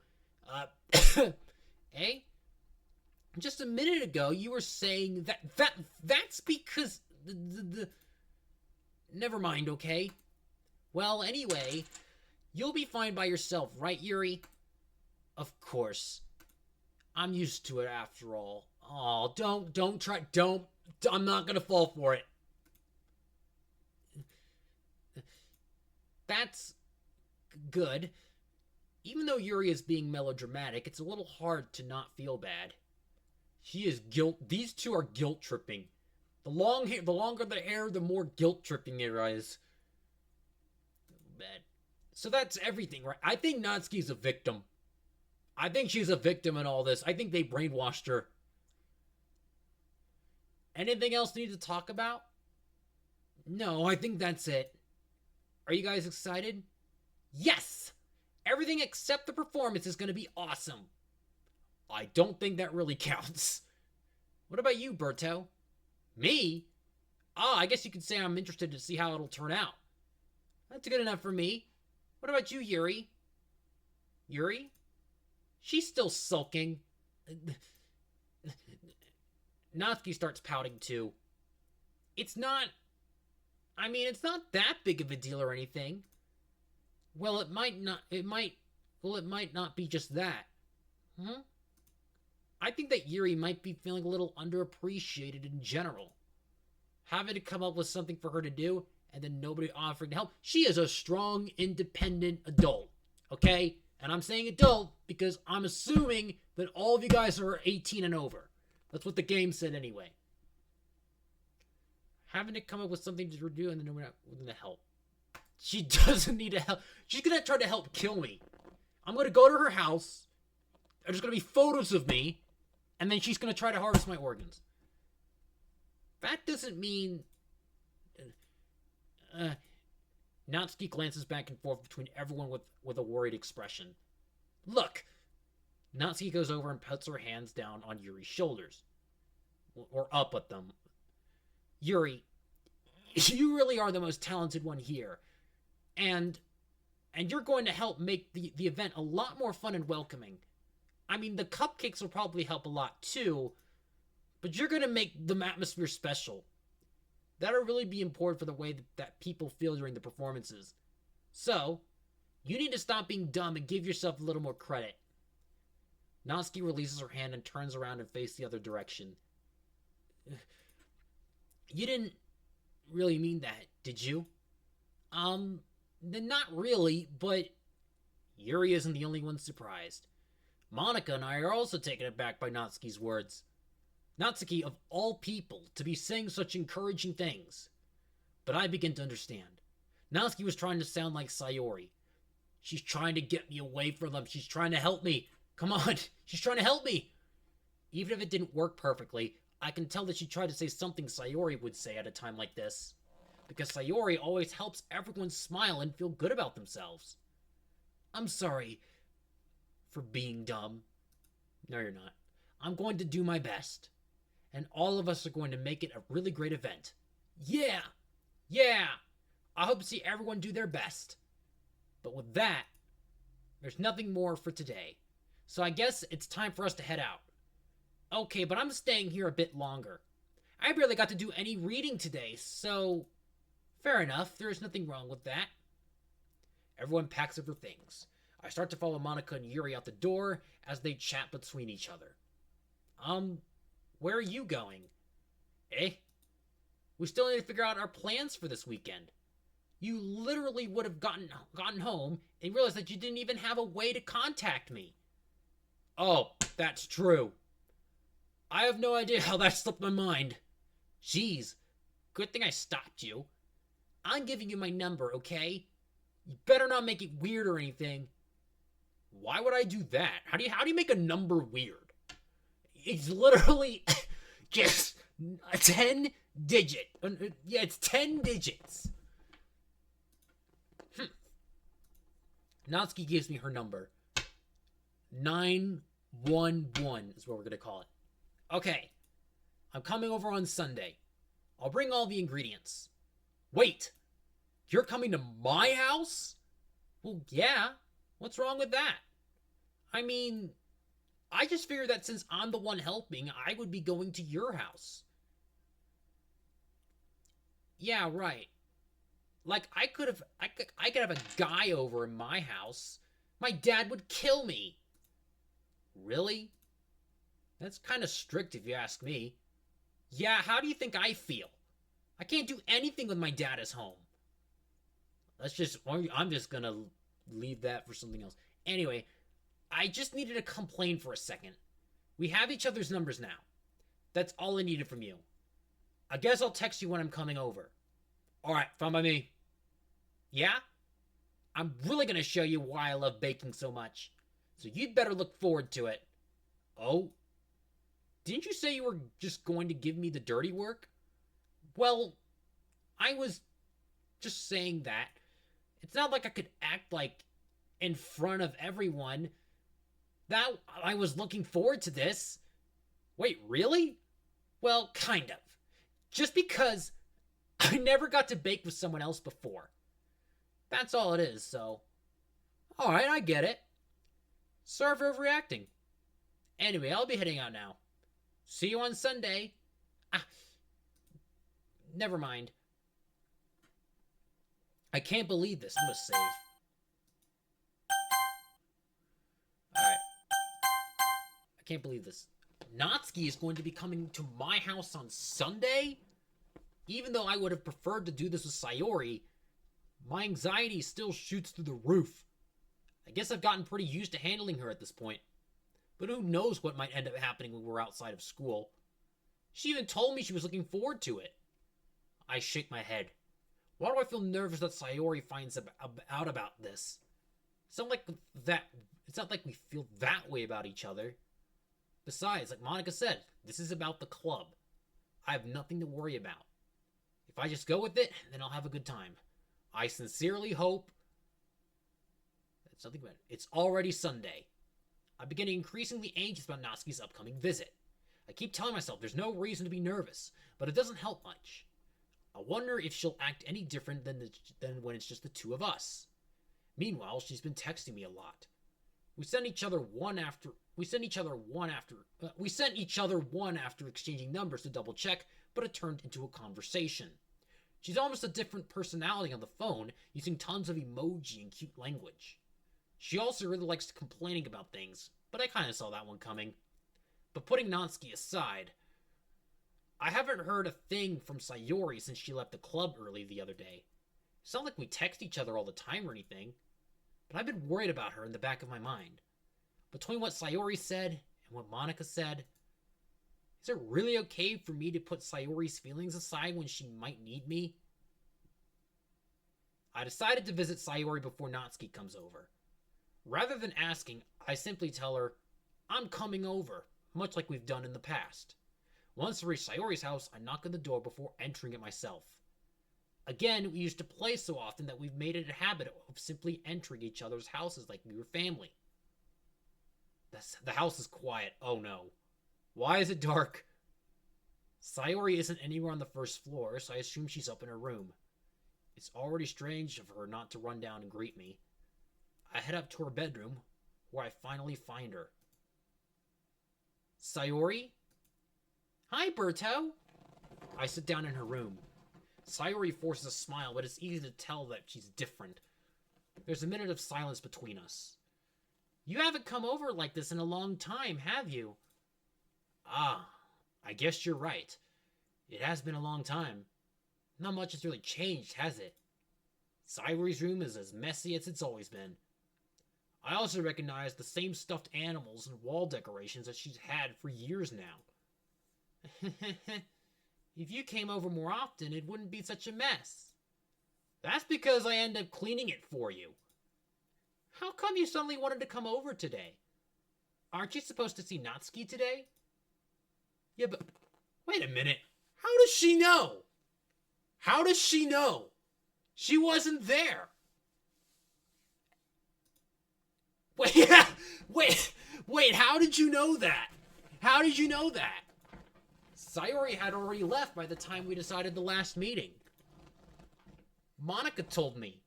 A: hey? Just a minute ago, you were saying that's because Never mind, okay? Well, anyway, you'll be fine by yourself, right, Yuri? Of course. I'm used to it after all. Oh, I'm not gonna fall for it. That's good. Even though Yuri is being melodramatic, it's a little hard to not feel bad. These two are guilt tripping. The longer the hair, the more guilt tripping there is. Bad. So that's everything, right? I think Natsuki's a victim. I think she's a victim in all this. I think they brainwashed her. Anything else we need to talk about? No, I think that's it. Are you guys excited? Yes! Everything except the performance is going to be awesome. I don't think that really counts. What about you, Berto? Me? I guess you could say I'm interested to see how it'll turn out. That's good enough for me. What about you, Yuri? Yuri? She's still sulking. Natsuki starts pouting too. It's not that big of a deal or anything. Well, it might not be just that. Huh? I think that Yuri might be feeling a little underappreciated in general. Having to come up with something for her to do, and then nobody offering to help. She is a strong, independent adult. Okay? And I'm saying adult because I'm assuming that all of you guys are 18 and over. That's what the game said anyway. Having to come up with something to do, and then nobody willing to help. She doesn't need to help. She's going to try to help kill me. I'm going to go to her house. There's going to be photos of me. And then she's going to try to harvest my organs. That doesn't mean... Natsuki glances back and forth between everyone with a worried expression. Look! Natsuki goes over and puts her hands down on Yuri's shoulders. or up with them. Yuri, you really are the most talented one here. And you're going to help make the event a lot more fun and welcoming. I mean, the cupcakes will probably help a lot too, but you're going to make the atmosphere special. That'll really be important for the way that people feel during the performances. So, you need to stop being dumb and give yourself a little more credit. Natsuki releases her hand and turns around and faces the other direction. You didn't really mean that, did you? Not really, but Yuri isn't the only one surprised. Monica and I are also taken aback by Natsuki's words. Natsuki, of all people, to be saying such encouraging things. But I begin to understand. Natsuki was trying to sound like Sayori. She's trying to get me away from them. She's trying to help me. Come on, she's trying to help me. Even if it didn't work perfectly, I can tell that she tried to say something Sayori would say at a time like this. Because Sayori always helps everyone smile and feel good about themselves. I'm sorry for being dumb. No, you're not. I'm going to do my best. And all of us are going to make it a really great event. Yeah! Yeah! I hope to see everyone do their best. But with that, there's nothing more for today. So I guess it's time for us to head out. Okay, but I'm staying here a bit longer. I barely got to do any reading today, so fair enough, there is nothing wrong with that. Everyone packs up their things. I start to follow Monica and Yuri out the door as they chat between each other. Where are you going? Eh? We still need to figure out our plans for this weekend. You literally would have gotten home and realized that you didn't even have a way to contact me. Oh, that's true. I have no idea how that slipped my mind. Jeez, good thing I stopped you. I'm giving you my number, okay? You better not make it weird or anything. Why would I do that? How do you make a number weird? It's literally just a 10 digit. Yeah, it's 10 digits. Natsuki gives me her number. 911 is what we're going to call it. Okay, I'm coming over on Sunday. I'll bring all the ingredients. Wait, you're coming to my house? Well, yeah. What's wrong with that? I mean, I just figured that since I'm the one helping, I would be going to your house. Yeah, right. Like, I could have a guy over in my house. My dad would kill me. Really? That's kind of strict if you ask me. Yeah, how do you think I feel? I can't do anything when my dad is home. I'm just gonna leave that for something else. Anyway, I just needed to complain for a second. We have each other's numbers now. That's all I needed from you. I guess I'll text you when I'm coming over. Alright, fine by me. Yeah? I'm really gonna show you why I love baking so much. So you'd better look forward to it. Oh? Didn't you say you were just going to give me the dirty work? Well, I was just saying that. It's not like I could act like in front of everyone that I was looking forward to this. Wait, really? Well, kind of. Just because I never got to bake with someone else before. That's all it is, so. Alright, I get it. Sorry for overreacting. Anyway, I'll be heading out now. See you on Sunday. Never mind. I can't believe this. I'm gonna save. Alright. I can't believe this. Natsuki is going to be coming to my house on Sunday? Even though I would have preferred to do this with Sayori, my anxiety still shoots through the roof. I guess I've gotten pretty used to handling her at this point. But who knows what might end up happening when we're outside of school. She even told me she was looking forward to it. I shake my head. Why do I feel nervous that Sayori finds out about this? It's not like we feel that way about each other. Besides, like Monica said, this is about the club. I have nothing to worry about. If I just go with it, then I'll have a good time. I sincerely hope. That's nothing about it. It's already Sunday. I'm beginning increasingly anxious about Natsuki's upcoming visit. I keep telling myself there's no reason to be nervous, but it doesn't help much. I wonder if she'll act any different than when it's just the two of us. Meanwhile, she's been texting me a lot. We sent each other one after exchanging numbers to double check, but it turned into a conversation. She's almost a different personality on the phone, using tons of emoji and cute language. She also really likes complaining about things, but I kind of saw that one coming. But putting Natsuki aside, I haven't heard a thing from Sayori since she left the club early the other day. It's not like we text each other all the time or anything, but I've been worried about her in the back of my mind. Between what Sayori said and what Monica said, is it really okay for me to put Sayori's feelings aside when she might need me? I decided to visit Sayori before Natsuki comes over. Rather than asking, I simply tell her, I'm coming over, much like we've done in the past. Once I reach Sayori's house, I knock on the door before entering it myself. Again, we used to play so often that we've made it a habit of simply entering each other's houses like we were family. The house is quiet. Oh no. Why is it dark? Sayori isn't anywhere on the first floor, so I assume she's up in her room. It's already strange of her not to run down and greet me. I head up to her bedroom, where I finally find her. Sayori? Hi, Berto. I sit down in her room. Sayori forces a smile, but it's easy to tell that she's different. There's a minute of silence between us. You haven't come over like this in a long time, have you? Ah, I guess you're right. It has been a long time. Not much has really changed, has it? Sayori's room is as messy as it's always been. I also recognize the same stuffed animals and wall decorations that she's had for years now. If you came over more often, it wouldn't be such a mess. That's because I end up cleaning it for you. How come you suddenly wanted to come over today? Aren't you supposed to see Natsuki today? Yeah, but wait a minute. How does she know? How does she know? She wasn't there. Wait, how did you know that? How did you know that? Sayori had already left by the time we decided the last meeting. Monica told me.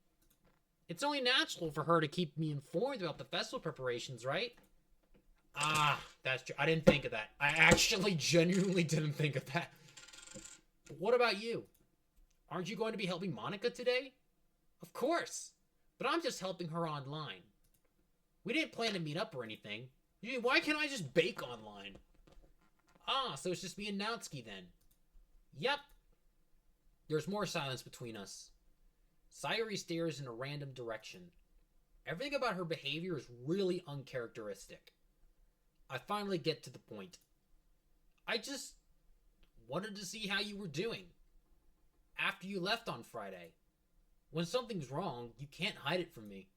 A: It's only natural for her to keep me informed about the festival preparations, right? Ah, that's true. I didn't think of that. I actually genuinely didn't think of that. But what about you? Aren't you going to be helping Monica today? Of course. But I'm just helping her online. We didn't plan to meet up or anything. Why can't I just bake online? Ah, so it's just me and Natsuki then. Yep. There's more silence between us. Sayori stares in a random direction. Everything about her behavior is really uncharacteristic. I finally get to the point. I just wanted to see how you were doing. After you left on Friday. When something's wrong, you can't hide it from me.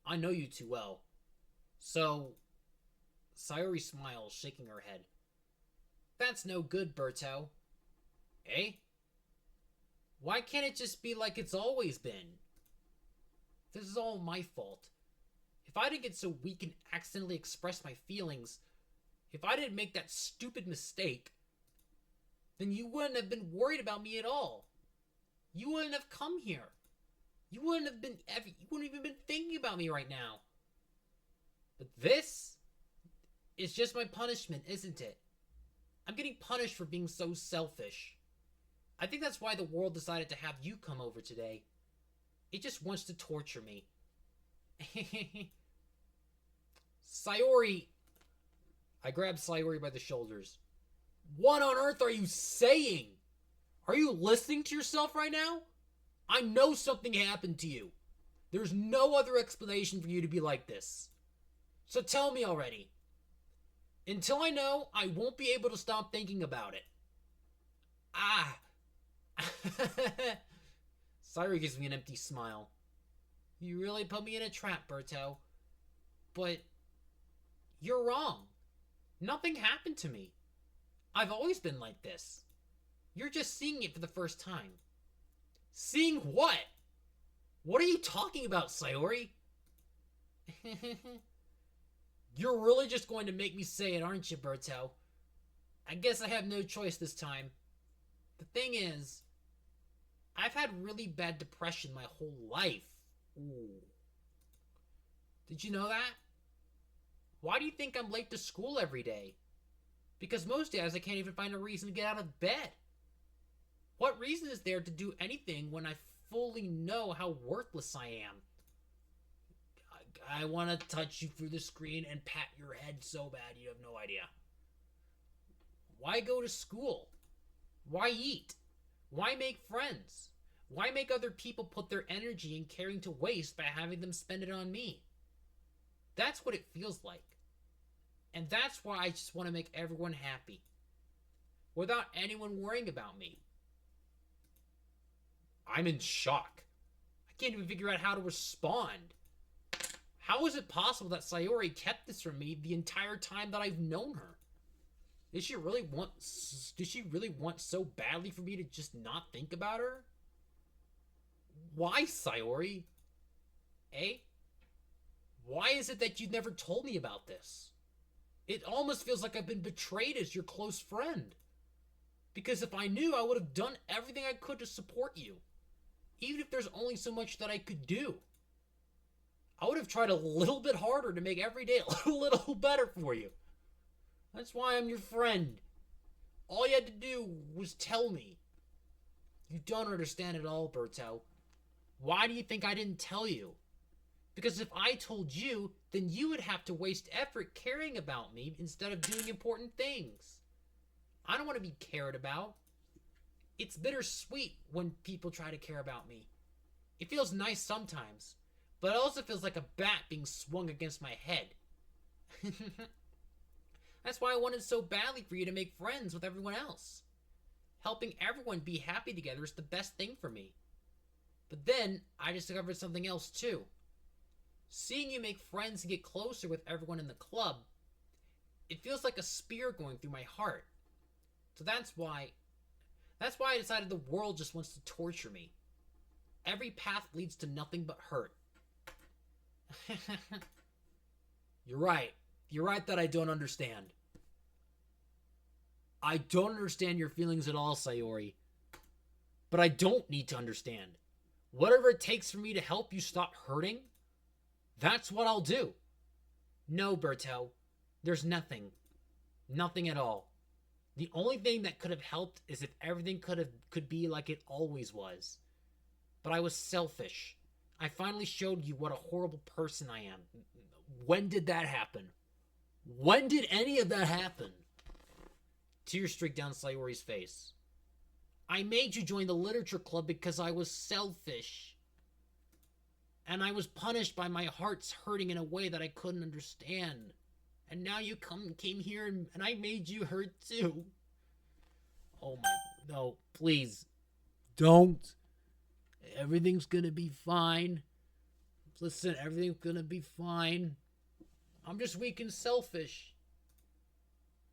A: I know you too well. So, Sayori smiles, shaking her head. That's no good, Berto. Eh? Why can't it just be like it's always been? This is all my fault. If I didn't get so weak and accidentally express my feelings, if I didn't make that stupid mistake, then you wouldn't have been worried about me at all. You wouldn't have come here. You wouldn't even been thinking about me right now. But this is just my punishment, isn't it? I'm getting punished for being so selfish. I think that's why the world decided to have you come over today. It just wants to torture me. Sayori. I grab Sayori by the shoulders. What on earth are you saying? Are you listening to yourself right now? I know something happened to you. There's no other explanation for you to be like this. So tell me already. Until I know, I won't be able to stop thinking about it. Ah. Sayori gives me an empty smile. You really put me in a trap, Berto. But you're wrong. Nothing happened to me. I've always been like this. You're just seeing it for the first time. Seeing what? What are you talking about, Sayori? You're really just going to make me say it, aren't you, Berto? I guess I have no choice this time. The thing is, I've had really bad depression my whole life. Ooh. Did you know that? Why do you think I'm late to school every day? Because most days I can't even find a reason to get out of bed. What reason is there to do anything when I fully know how worthless I am? I want to touch you through the screen and pat your head so bad you have no idea. Why go to school? Why eat? Why make friends? Why make other people put their energy and caring to waste by having them spend it on me? That's what it feels like. And that's why I just want to make everyone happy. Without anyone worrying about me. I'm in shock. I can't even figure out how to respond. How is it possible that Sayori kept this from me the entire time that I've known her? Did she really want so badly for me to just not think about her? Why, Sayori? Eh? Why is it that you never told me about this? It almost feels like I've been betrayed as your close friend. Because if I knew, I would have done everything I could to support you. Even if there's only so much that I could do. I would have tried a little bit harder to make every day a little better for you. That's why I'm your friend. All you had to do was tell me. You don't understand at all, Berto. Why do you think I didn't tell you? Because if I told you, then you would have to waste effort caring about me instead of doing important things. I don't want to be cared about. It's bittersweet when people try to care about me. It feels nice sometimes, but it also feels like a bat being swung against my head. That's why I wanted so badly for you to make friends with everyone else. Helping everyone be happy together is the best thing for me. But then, I discovered something else too. Seeing you make friends and get closer with everyone in the club, it feels like a spear going through my heart. So that's why I decided the world just wants to torture me. Every path leads to nothing but hurt. You're right. You're right that I don't understand. I don't understand your feelings at all, Sayori. But I don't need to understand. Whatever it takes for me to help you stop hurting, that's what I'll do. No, Berto. There's nothing. Nothing at all. The only thing that could have helped is if everything could be like it always was. But I was selfish. I finally showed you what a horrible person I am. When did that happen? When did any of that happen? Tears streaked down Sayori's face. I made you join the literature club because I was selfish. And I was punished by my heart's hurting in a way that I couldn't understand. And now you came here and I made you hurt too. Oh my, no, please. Don't. Everything's gonna be fine. Listen, everything's gonna be fine. I'm just weak and selfish.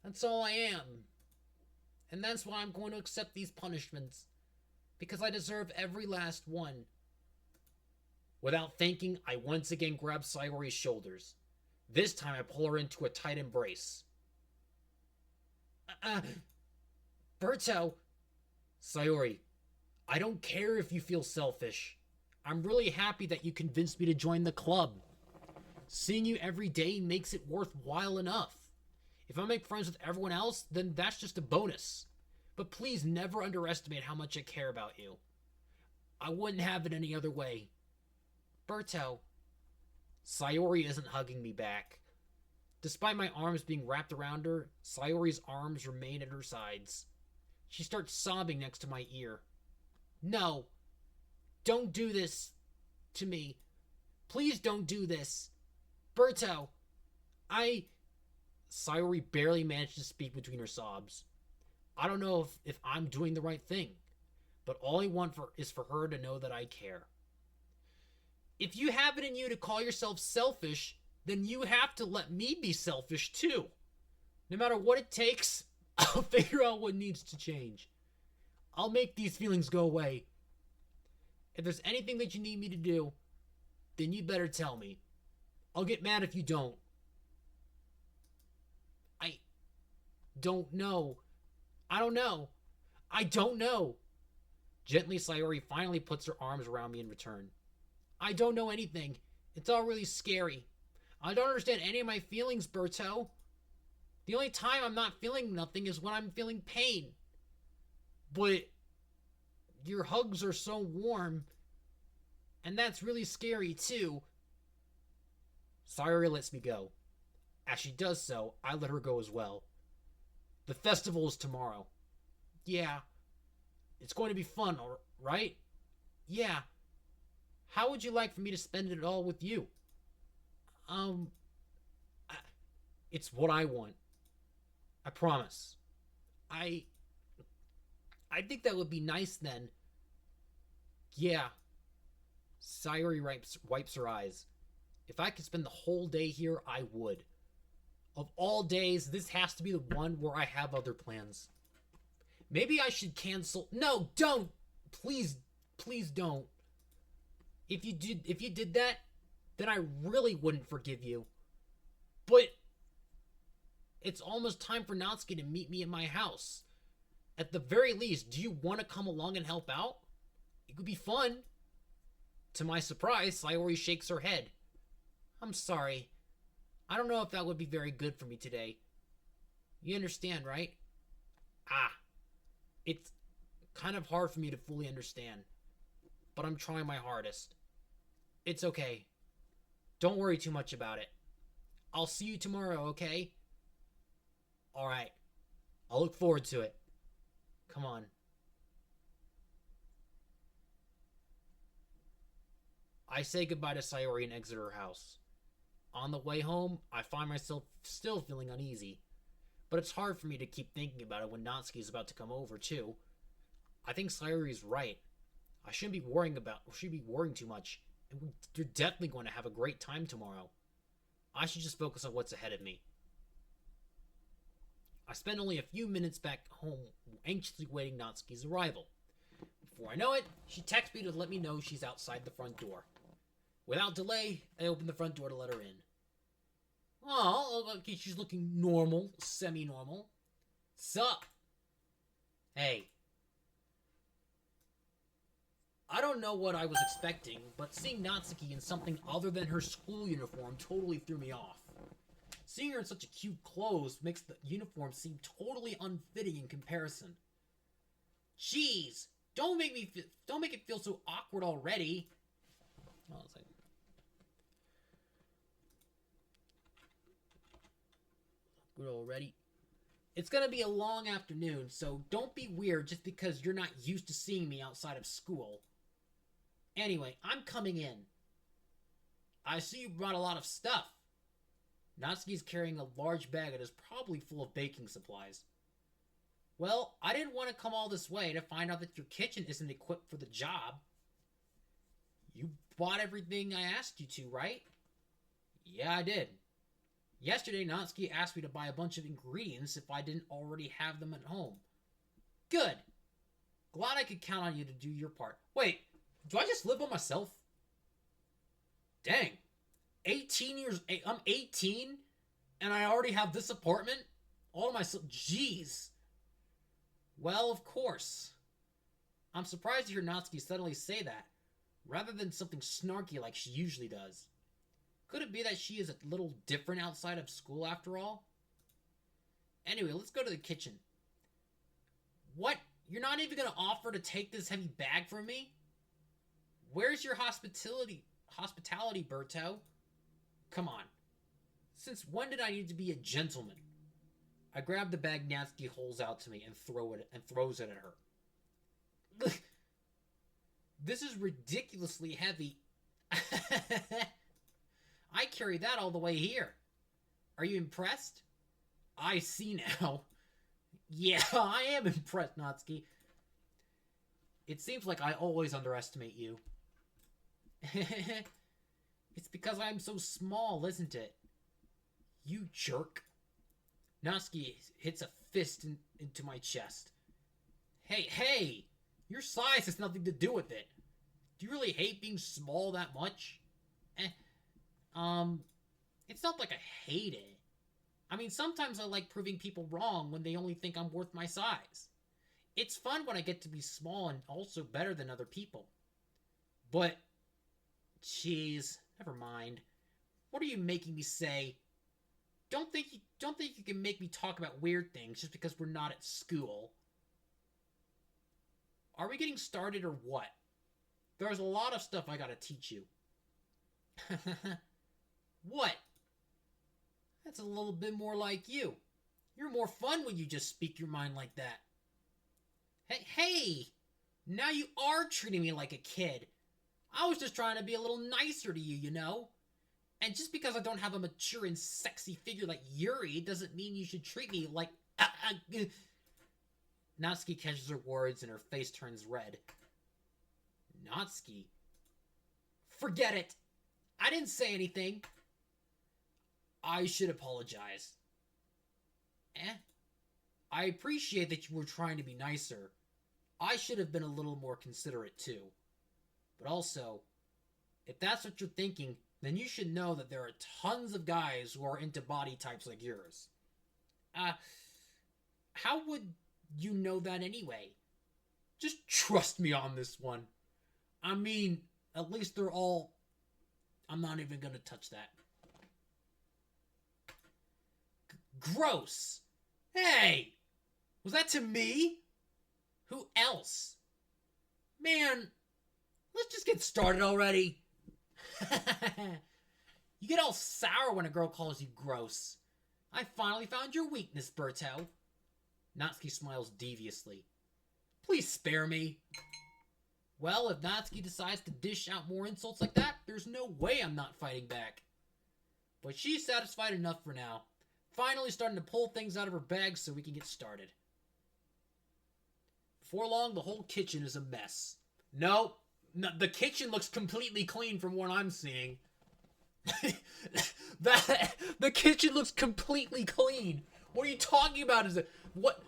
A: That's all I am. And that's why I'm going to accept these punishments. Because I deserve every last one. Without thinking, I once again grab Sayori's shoulders. This time I pull her into a tight embrace. Berto! Sayori, I don't care if you feel selfish. I'm really happy that you convinced me to join the club. Seeing you every day makes it worthwhile enough. If I make friends with everyone else, then that's just a bonus. But please never underestimate how much I care about you. I wouldn't have it any other way. Berto. Sayori isn't hugging me back. Despite my arms being wrapped around her, Sayori's arms remain at her sides. She starts sobbing next to my ear. No. Don't do this to me. Please don't do this. Berto. Sayori barely managed to speak between her sobs. I don't know if I'm doing the right thing, but all I want is for her to know that I care. If you have it in you to call yourself selfish, then you have to let me be selfish too. No matter what it takes, I'll figure out what needs to change. I'll make these feelings go away. If there's anything that you need me to do, then you better tell me. I'll get mad if you don't. I don't know. I don't know. I don't know. Gently, Sayori finally puts her arms around me in return. I don't know anything. It's all really scary. I don't understand any of my feelings, Berto. The only time I'm not feeling nothing is when I'm feeling pain. But your hugs are so warm, and that's really scary too. Sayori lets me go. As she does so, I let her go as well. The festival is tomorrow. Yeah, it's going to be fun, right? Yeah. How would you like for me to spend it all with you? Um, it's what I want. I promise. I I think that would be nice then. Yeah. Sayori wipes her eyes. If I could spend the whole day here, I would. Of all days, this has to be the one where I have other plans. Maybe I should cancel. No, don't. Please, please don't. If you did that, then I really wouldn't forgive you. But it's almost time for Natsuki to meet me at my house. At the very least, do you want to come along and help out? It could be fun. To my surprise, Sayori shakes her head. I'm sorry. I don't know if that would be very good for me today. You understand, right? It's kind of hard for me to fully understand, but I'm trying my hardest. It's okay. Don't worry too much about it. I'll see you tomorrow, okay? Alright. I'll look forward to it. Come on. I say goodbye to Sayori and exit her house. On the way home, I find myself still feeling uneasy. But it's hard for me to keep thinking about it when Natsuki is about to come over, too. I think Sayori's right. I shouldn't be worrying too much. And you're definitely going to have a great time tomorrow. I should just focus on what's ahead of me. I spend only a few minutes back home, anxiously waiting Natsuki's arrival. Before I know it, she texts me to let me know she's outside the front door. Without delay, I open the front door to let her in. Oh, okay, she's looking normal, semi-normal. Sup? Hey. I don't know what I was expecting, but seeing Natsuki in something other than her school uniform totally threw me off. Seeing her in such cute clothes makes the uniform seem totally unfitting in comparison. Jeez, don't make it feel so awkward already. Oh, it's like, awkward already. It's gonna be a long afternoon, so don't be weird just because you're not used to seeing me outside of school. Anyway, I'm coming in. I see you brought a lot of stuff. Natsuki's carrying a large bag that is probably full of baking supplies. Well, I didn't want to come all this way to find out that your kitchen isn't equipped for the job. You bought everything I asked you to, right? Yeah, I did. Yesterday, Natsuki asked me to buy a bunch of ingredients if I didn't already have them at home. Good. Glad I could count on you to do your part. Wait, do I just live by myself? Dang. I'm 18 and I already have this apartment all to myself. Jeez. Well, of course. I'm surprised to hear Natsuki suddenly say that, rather than something snarky like she usually does. Could it be that she is a little different outside of school after all? Anyway, let's go to the kitchen. What? You're not even going to offer to take this heavy bag from me? Where's your hospitality, Berto? Come on. Since when did I need to be a gentleman? I grab the bag Natsuki holds out to me and throws it at her. This is ridiculously heavy. I carry that all the way here. Are you impressed? I see now. Yeah, I am impressed, Natsuki. It seems like I always underestimate you. It's because I'm so small, isn't it? You jerk. Natsuki hits a fist into my chest. Hey! Your size has nothing to do with it. Do you really hate being small that much? It's not like I hate it. I mean, sometimes I like proving people wrong when they only think I'm worth my size. It's fun when I get to be small and also better than other people. But, jeez, never mind. What are you making me say? Don't think you can make me talk about weird things just because we're not at school. Are we getting started or what? There's a lot of stuff I gotta teach you. What? That's a little bit more like you. You're more fun when you just speak your mind like that. Hey! Now you are treating me like a kid. I was just trying to be a little nicer to you, you know? And just because I don't have a mature and sexy figure like Yuri doesn't mean you should treat me like... Natsuki catches her words and her face turns red. Natsuki? Forget it! I didn't say anything. I should apologize. I appreciate that you were trying to be nicer. I should have been a little more considerate too. But also, if that's what you're thinking, then you should know that there are tons of guys who are into body types like yours. How would you know that anyway? Just trust me on this one. I mean, at least they're all... I'm not even gonna touch that. Gross! Hey! Was that to me? Who else? Man, let's just get started already. You get all sour when a girl calls you gross. I finally found your weakness, Berto. Natsuki smiles deviously. Please spare me. Well, if Natsuki decides to dish out more insults like that, there's no way I'm not fighting back. But she's satisfied enough for now. Finally starting to pull things out of her bag so we can get started. Before long, the whole kitchen is a mess. No, the kitchen looks completely clean from what I'm seeing. The kitchen looks completely clean. What are you talking about? Is it what?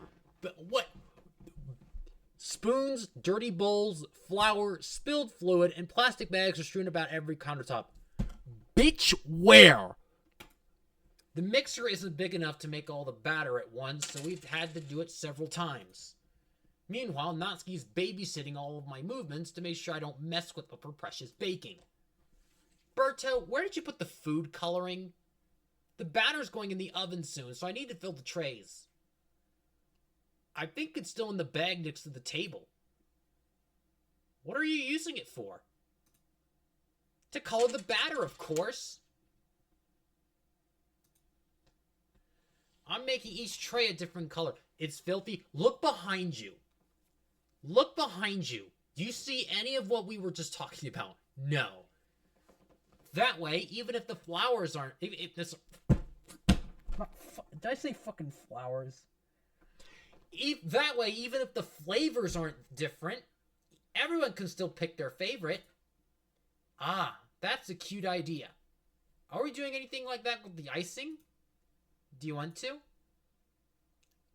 A: Spoons, dirty bowls, flour, spilled fluid, and plastic bags are strewn about every countertop. Bitch, where? The mixer isn't big enough to make all the batter at once, so we've had to do it several times. Meanwhile, Natsuki's babysitting all of my movements to make sure I don't mess with her precious baking. Berto, where did you put the food coloring? The batter's going in the oven soon, so I need to fill the trays. I think it's still in the bag next to the table. What are you using it for? To color the batter, of course. I'm making each tray a different color. It's filthy. Look behind you. Look behind you. Do you see any of what we were just talking about? No. That way, even if the flowers aren't... If this... Did I say fucking flowers? That way, even if the flavors aren't different, everyone can still pick their favorite. Ah, that's a cute idea. Are we doing anything like that with the icing? Do you want to?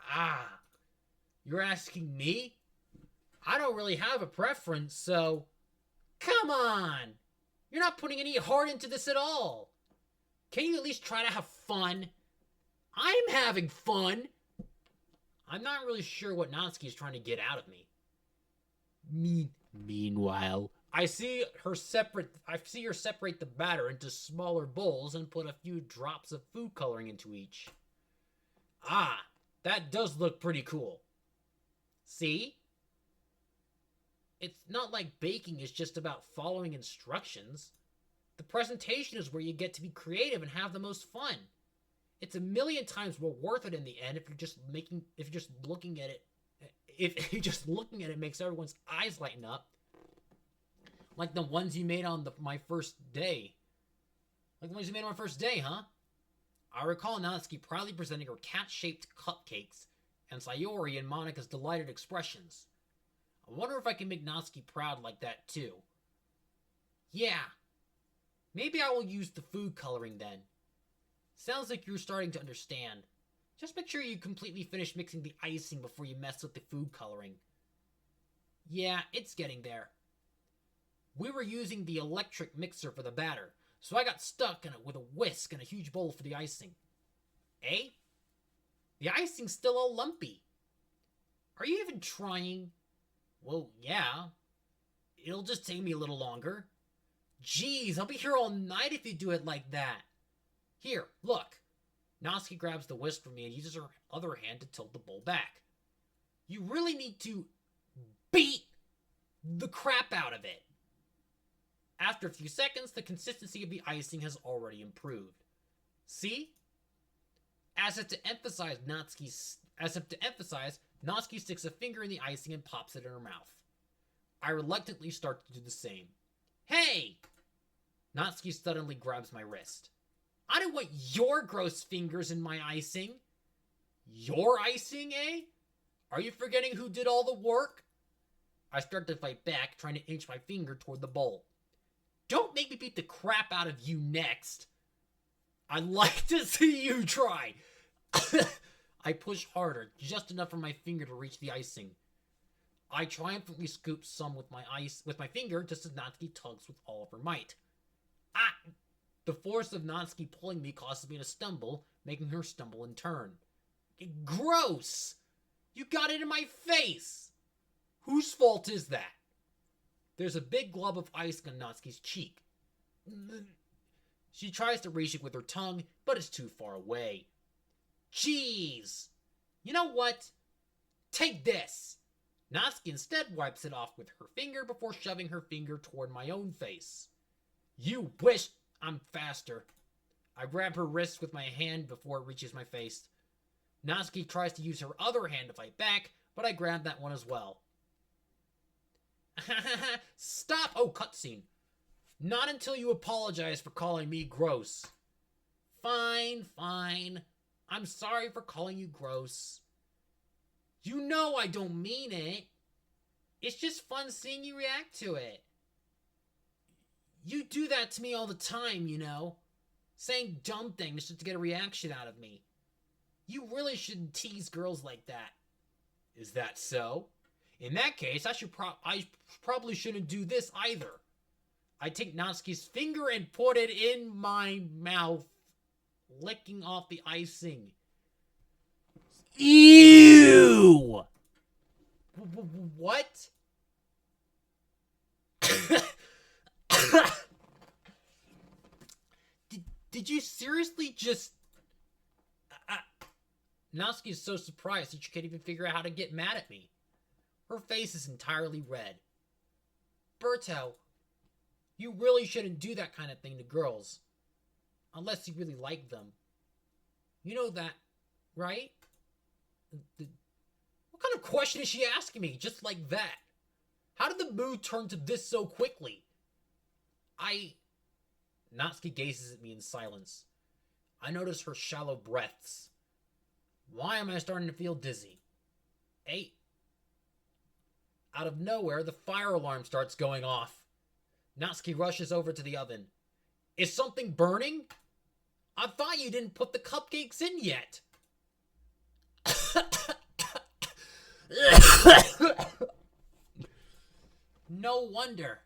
A: Ah, you're asking me? I don't really have a preference, so... Come on! You're not putting any heart into this at all. Can you at least try to have fun? I'm having fun! I'm not really sure what Natsuki is trying to get out of me. Meanwhile, I see her separate the batter into smaller bowls and put a few drops of food coloring into each. Ah, that does look pretty cool. See? It's not like baking is just about following instructions. The presentation is where you get to be creative and have the most fun. It's a million times more worth it in the end if you're just looking at it makes everyone's eyes lighten up. Like the ones you made on my first day. Like the ones you made on my first day, huh? I recall Natsuki proudly presenting her cat-shaped cupcakes and Sayori and Monika's delighted expressions. I wonder if I can make Natsuki proud like that too. Yeah. Maybe I will use the food coloring then. Sounds like you're starting to understand. Just make sure you completely finish mixing the icing before you mess with the food coloring. Yeah, it's getting there. We were using the electric mixer for the batter, so I got stuck in it with a whisk and a huge bowl for the icing. Eh? The icing's still all lumpy. Are you even trying? Well, yeah. It'll just take me a little longer. Jeez, I'll be here all night if you do it like that. Here, look. Natsuki grabs the whisk from me and uses her other hand to tilt the bowl back. You really need to beat the crap out of it. After a few seconds, the consistency of the icing has already improved. See? As if to emphasize, Natsuki sticks a finger in the icing and pops it in her mouth. I reluctantly start to do the same. Hey! Natsuki suddenly grabs my wrist. I don't want your gross fingers in my icing. Your icing, eh? Are you forgetting who did all the work? I start to fight back, trying to inch my finger toward the bowl. Don't make me beat the crap out of you next. I'd like to see you try. I push harder, just enough for my finger to reach the icing. I triumphantly scoop some with my finger, just as Natsuki tugs with all of her might. Ah! The force of Natsuki pulling me causes me to stumble, making her stumble in turn. Gross! You got it in my face! Whose fault is that? There's a big glob of ice on Natsuki's cheek. She tries to reach it with her tongue, but it's too far away. Jeez! You know what? Take this! Natsuki instead wipes it off with her finger before shoving her finger toward my own face. You wish I'm faster. I grab her wrist with my hand before it reaches my face. Natsuki tries to use her other hand to fight back, but I grab that one as well. Stop! Oh, cutscene. Not until you apologize for calling me gross. Fine. I'm sorry for calling you gross. You know I don't mean it. It's just fun seeing you react to it. You do that to me all the time, you know. Saying dumb things just to get a reaction out of me. You really shouldn't tease girls like that. Is that so? In that case, I probably shouldn't do this either. I take Natsuki's finger and put it in my mouth, licking off the icing. Ew! What? Did you seriously just... Natsuki is so surprised that she can't even figure out how to get mad at me. Her face is entirely red. Berto, you really shouldn't do that kind of thing to girls. Unless you really like them. You know that, right? What kind of question is she asking me, just like that? How did the mood turn to this so quickly? Natsuki gazes at me in silence. I notice her shallow breaths. Why am I starting to feel dizzy? Out of nowhere, the fire alarm starts going off. Natsuki rushes over to the oven. Is something burning? I thought you didn't put the cupcakes in yet. No wonder.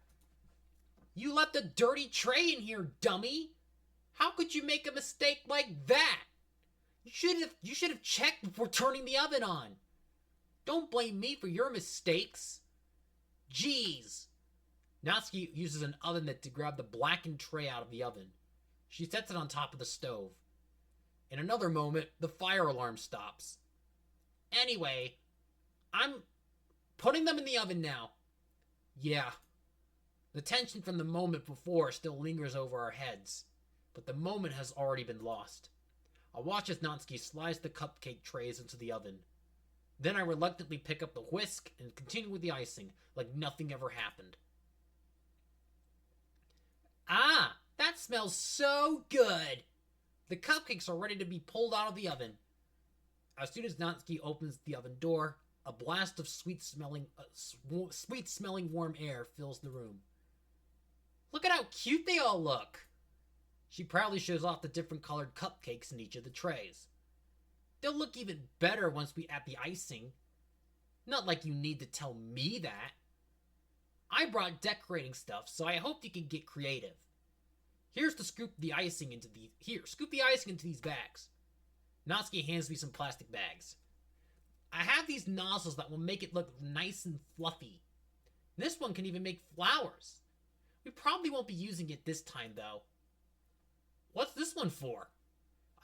A: You left a dirty tray in here, dummy. How could you make a mistake like that? You should have checked before turning the oven on. Don't blame me for your mistakes. Jeez. Natsuki uses an oven mitt to grab the blackened tray out of the oven. She sets it on top of the stove. In another moment, the fire alarm stops. Anyway, I'm putting them in the oven now. Yeah. The tension from the moment before still lingers over our heads, but the moment has already been lost. I watch as Natsuki slides the cupcake trays into the oven. Then I reluctantly pick up the whisk and continue with the icing, like nothing ever happened. Ah, that smells so good! The cupcakes are ready to be pulled out of the oven. As soon as Natsuki opens the oven door, a blast of sweet-smelling warm air fills the room. Look at how cute they all look! She proudly shows off the different colored cupcakes in each of the trays. They'll look even better once we add the icing. Not like you need to tell me that. I brought decorating stuff, so I hope you can get creative. Scoop the icing into these bags. Natsuki hands me some plastic bags. I have these nozzles that will make it look nice and fluffy. This one can even make flowers. We probably won't be using it this time, though. What's this one for?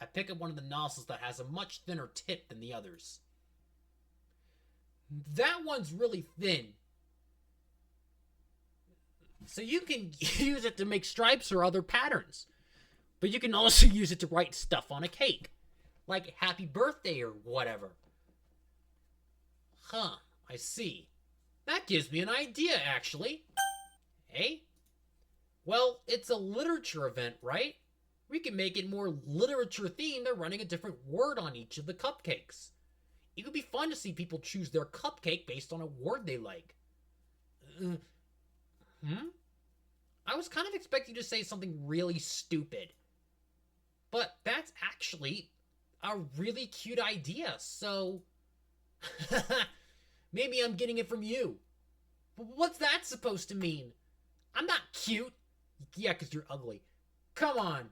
A: I pick up one of the nozzles that has a much thinner tip than the others. That one's really thin. So you can use it to make stripes or other patterns. But you can also use it to write stuff on a cake. Like happy birthday or whatever. Huh, I see. That gives me an idea, actually. Hey? Well, it's a literature event, right? We can make it more literature themed by running a different word on each of the cupcakes. It would be fun to see people choose their cupcake based on a word they like. I was kind of expecting you to say something really stupid. But that's actually a really cute idea, so... Maybe I'm getting it from you. But what's that supposed to mean? I'm not cute. Yeah, because you're ugly. Come on.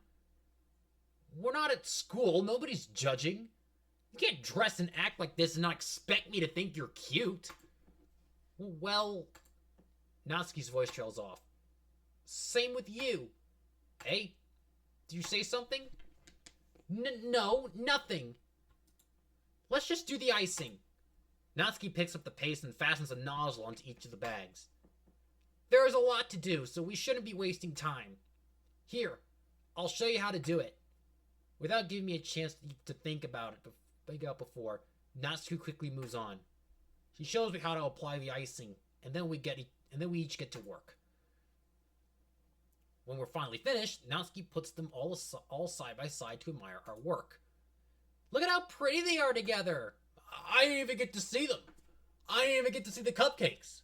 A: We're not at school. Nobody's judging. You can't dress and act like this and not expect me to think you're cute. Well, Natsuki's voice trails off. Same with you. Hey, did you say something? No, nothing. Let's just do the icing. Natsuki picks up the paste and fastens a nozzle onto each of the bags. There is a lot to do, so we shouldn't be wasting time. Here, I'll show you how to do it. Without giving me a chance to think about it before, Natsuki quickly moves on. She shows me how to apply the icing, and then we each get to work. When we're finally finished, Natsuki puts them all side by side to admire our work. Look at how pretty they are together! I didn't even get to see them. I didn't even get to see the cupcakes.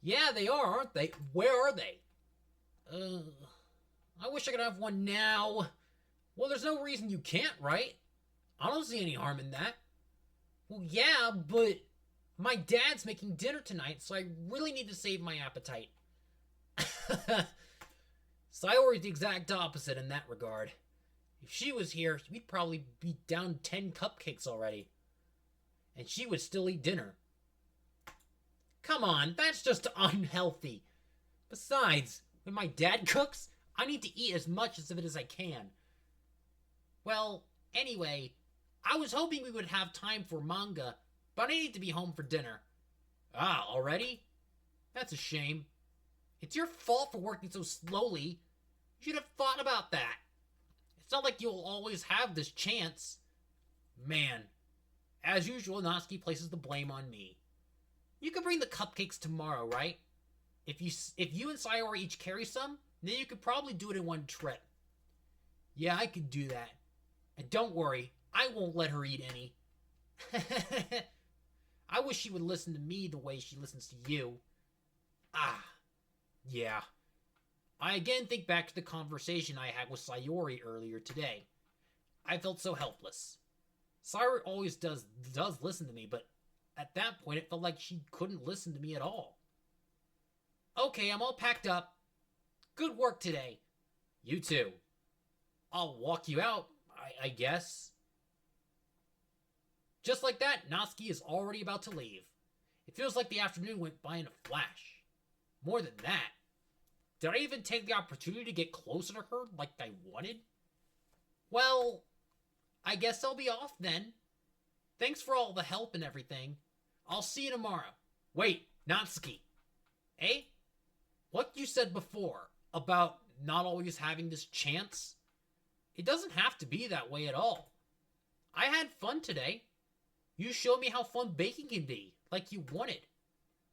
A: Yeah, they are, aren't they? Where are they? I wish I could have one now. Well, there's no reason you can't, right? I don't see any harm in that. Well, yeah, but my dad's making dinner tonight, so I really need to save my appetite. Sayori's the exact opposite in that regard. If she was here, we'd probably be down 10 cupcakes already. And she would still eat dinner. Come on, that's just unhealthy. Besides, when my dad cooks, I need to eat as much of it as I can. Well, anyway, I was hoping we would have time for manga, but I need to be home for dinner. Ah, already? That's a shame. It's your fault for working so slowly. You should have thought about that. It's not like you'll always have this chance. Man. As usual, Natsuki places the blame on me. You could bring the cupcakes tomorrow, right? If you and Sayori each carry some, then you could probably do it in one trip. Yeah, I could do that. And don't worry, I won't let her eat any. I wish she would listen to me the way she listens to you. Ah, yeah. I again think back to the conversation I had with Sayori earlier today. I felt so helpless. Sayori always does listen to me, but at that point it felt like she couldn't listen to me at all. Okay, I'm all packed up. Good work today. You too. I'll walk you out, I guess. Just like that, Natsuki is already about to leave. It feels like the afternoon went by in a flash. More than that, did I even take the opportunity to get closer to her like I wanted? Well, I guess I'll be off then. Thanks for all the help and everything. I'll see you tomorrow. Wait, Natsuki. Eh? What you said before about not always having this chance? It doesn't have to be that way at all. I had fun today. You showed me how fun baking can be, like you wanted.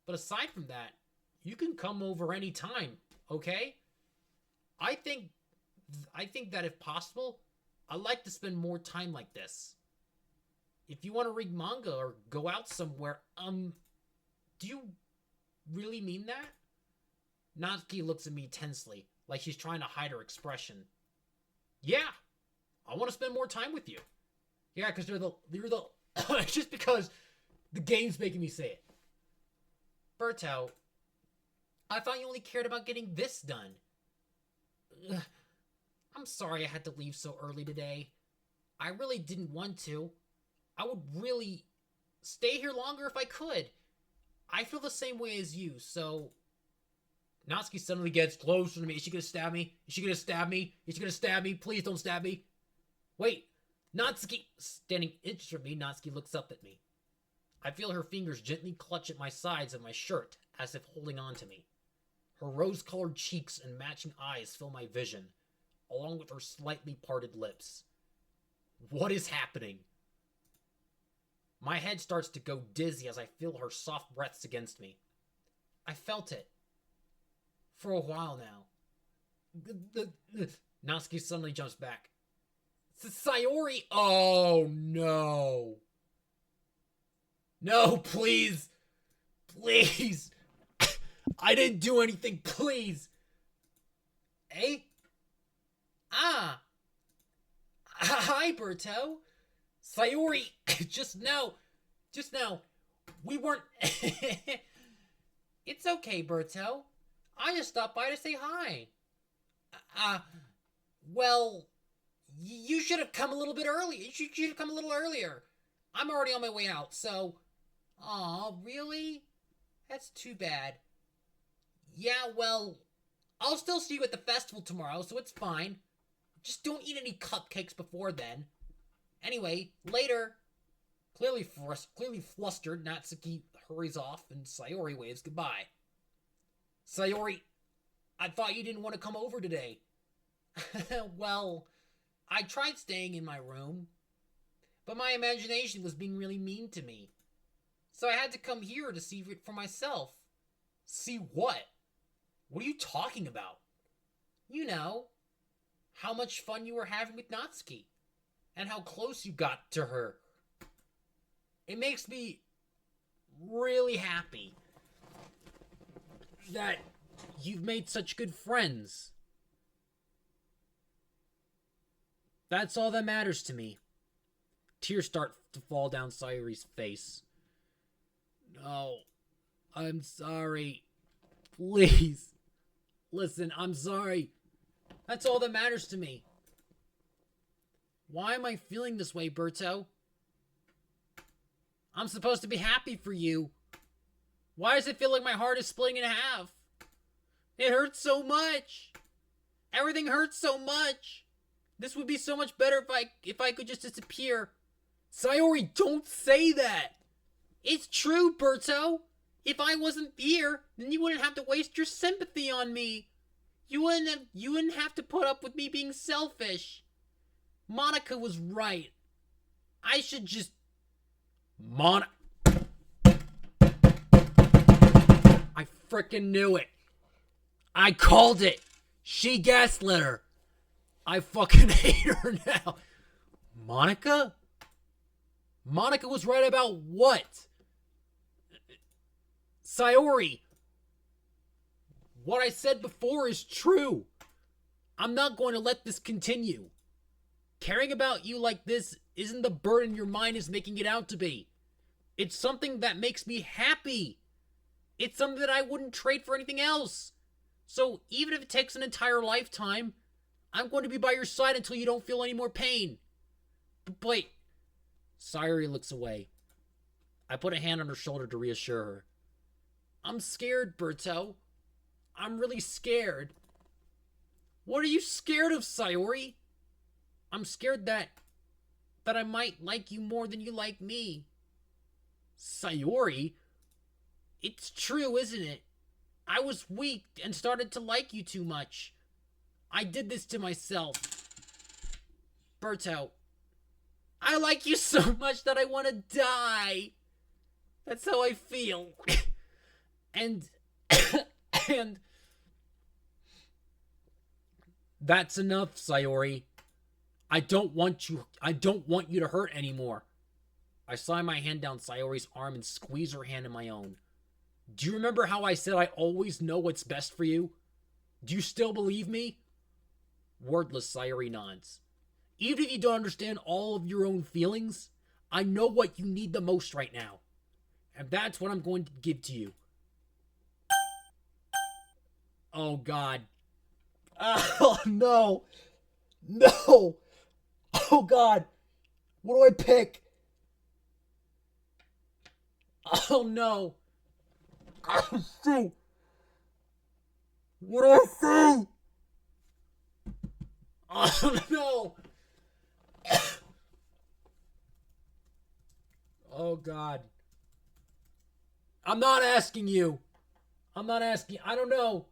A: But aside from that, you can come over any time, okay? I think that if possible, I'd like to spend more time like this. If you want to read manga or go out somewhere, do you really mean that? Natsuki looks at me tensely, like she's trying to hide her expression. Yeah, I want to spend more time with you. Yeah, because you're the just because the game's making me say it. Berto, I thought you only cared about getting this done. I'm sorry I had to leave so early today. I really didn't want to. I would really stay here longer if I could. I feel the same way as you, so... Natsuki suddenly gets closer to me. Is she gonna stab me? Is she gonna stab me? Is she gonna stab me? Please don't stab me. Wait. Natsuki! Standing inches from me, Natsuki looks up at me. I feel her fingers gently clutch at my sides of my shirt, as if holding on to me. Her rose-colored cheeks and matching eyes fill my vision, along with her slightly parted lips. What is happening? My head starts to go dizzy as I feel her soft breaths against me. I felt it. For a while now. Natsuki suddenly jumps back. Sayori! Oh, no. No, please. Please. I didn't do anything, please. Eh? Ah. Hi, Berto. Sayori, just now, we weren't... It's okay, Berto. I just stopped by to say hi. Well, you should have come a little bit earlier. You should have come a little earlier. I'm already on my way out, so... Aw, really? That's too bad. Yeah, well, I'll still see you at the festival tomorrow, so it's fine. Just don't eat any cupcakes before then. Anyway, later. Clearly flustered, Natsuki hurries off and Sayori waves goodbye. Sayori, I thought you didn't want to come over today. Well, I tried staying in my room, but my imagination was being really mean to me. So I had to come here to see it for myself. See what? What are you talking about? You know, how much fun you were having with Natsuki, and how close you got to her. It makes me really happy that you've made such good friends. That's all that matters to me. Tears start to fall down Sayori's face. No, I'm sorry. Please. Listen, I'm sorry. That's all that matters to me. Why am I feeling this way, Berto? I'm supposed to be happy for you. Why does it feel like my heart is splitting in half? It hurts so much. Everything hurts so much. This would be so much better if I could just disappear. Sayori, don't say that. It's true, Berto. If I wasn't here, then you wouldn't have to waste your sympathy on me. You wouldn't have to put up with me being selfish. Monica was right. I should just... I frickin' knew it. I called it. She gaslit her. I fucking hate her now. Monica? Monica was right about what? Sayori. What I said before is true. I'm not going to let this continue. Caring about you like this isn't the burden your mind is making it out to be. It's something that makes me happy. It's something that I wouldn't trade for anything else. So even if it takes an entire lifetime, I'm going to be by your side until you don't feel any more pain. But wait. Sayori looks away. I put a hand on her shoulder to reassure her. I'm scared, Berto. I'm really scared. What are you scared of, Sayori? I'm scared that I might like you more than you like me. Sayori? It's true, isn't it? I was weak and started to like you too much. I did this to myself. Berto, I like you so much that I want to die. That's how I feel. and that's enough, Sayori. I don't want you to hurt anymore. I slide my hand down Sayori's arm and squeeze her hand in my own. Do you remember how I said I always know what's best for you? Do you still believe me? Wordless, Sayori nods. Even if you don't understand all of your own feelings, I know what you need the most right now. And that's what I'm going to give to you. Oh, God. Oh, no. No. Oh, God. What do I pick? Oh no. Oh shoot. What do I say? Oh no. Oh god. I'm not asking you. I'm not asking. I don't know.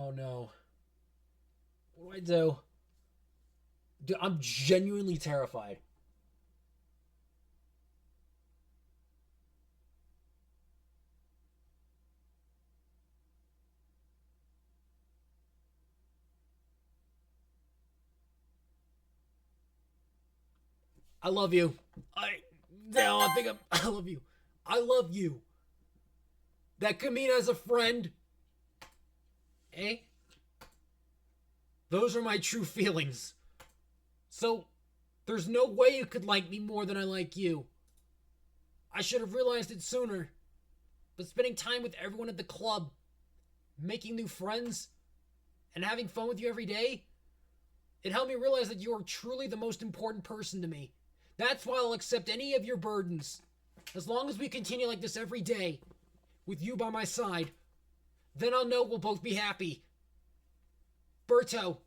A: Oh no. What do I do? Dude, I'm genuinely terrified. I love you. I no, I think I love you. I love you. That could mean as a friend. Eh? Those are my true feelings. So, there's no way you could like me more than I like you. I should have realized it sooner. But spending time with everyone at the club, making new friends, and having fun with you every day, it helped me realize that you are truly the most important person to me. That's why I'll accept any of your burdens. As long as we continue like this every day, with you by my side, then I'll know we'll both be happy. Berto.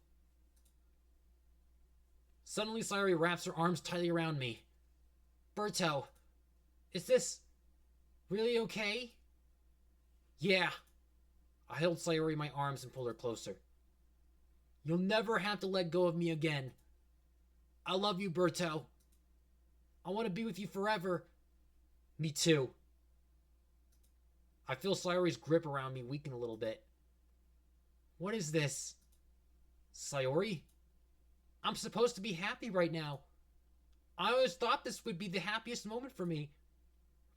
A: Suddenly, Sayori wraps her arms tightly around me. Berto, is this really okay? Yeah. I held Sayori in my arms and pulled her closer. You'll never have to let go of me again. I love you, Berto. I want to be with you forever. Me too. I feel Sayori's grip around me weaken a little bit. What is this? Sayori? I'm supposed to be happy right now. I always thought this would be the happiest moment for me.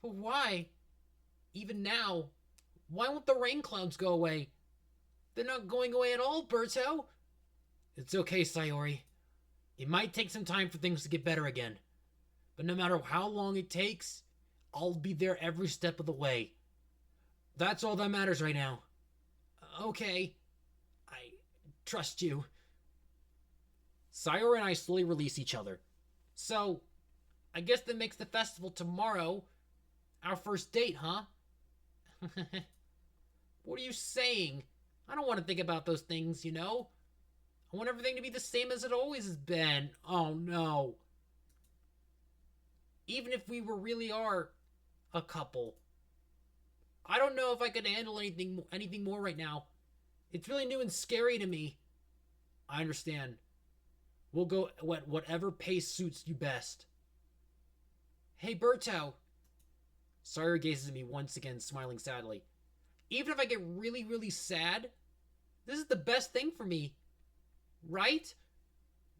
A: But why? Even now, why won't the rain clouds go away? They're not going away at all, Berto. It's okay, Sayori. It might take some time for things to get better again. But no matter how long it takes, I'll be there every step of the way. That's all that matters right now. Okay. I trust you. Sayori and I slowly release each other. So, I guess that makes the festival tomorrow our first date, huh? What are you saying? I don't want to think about those things, you know? I want everything to be the same as it always has been. Oh no. Even if we really are a couple. I don't know if I could handle anything more right now. It's really new and scary to me. I understand. We'll go at whatever pace suits you best. Hey, Berto. Sawyer gazes at me once again, smiling sadly. Even if I get really, really sad, this is the best thing for me. Right?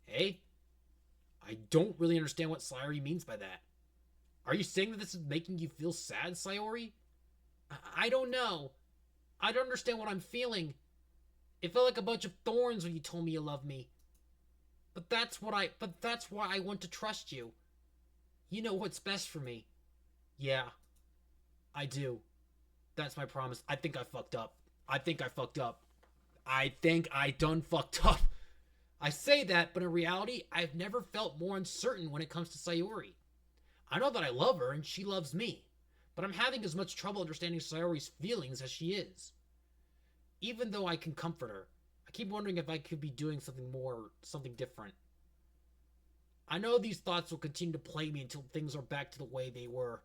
A: Hey, I don't really understand what Sayori means by that. Are you saying that this is making you feel sad, Sayori? I don't know. I don't understand what I'm feeling. It felt like a bunch of thorns when you told me you love me. But that's why I want to trust you. You know what's best for me. Yeah, I do. That's my promise. I think I fucked up. I think I fucked up. I think I done fucked up. I say that, but in reality, I've never felt more uncertain when it comes to Sayori. I know that I love her and she loves me, but I'm having as much trouble understanding Sayori's feelings as she is. Even though I can comfort her, I keep wondering if I could be doing something different. I know these thoughts will continue to plague me until things are back to the way they were.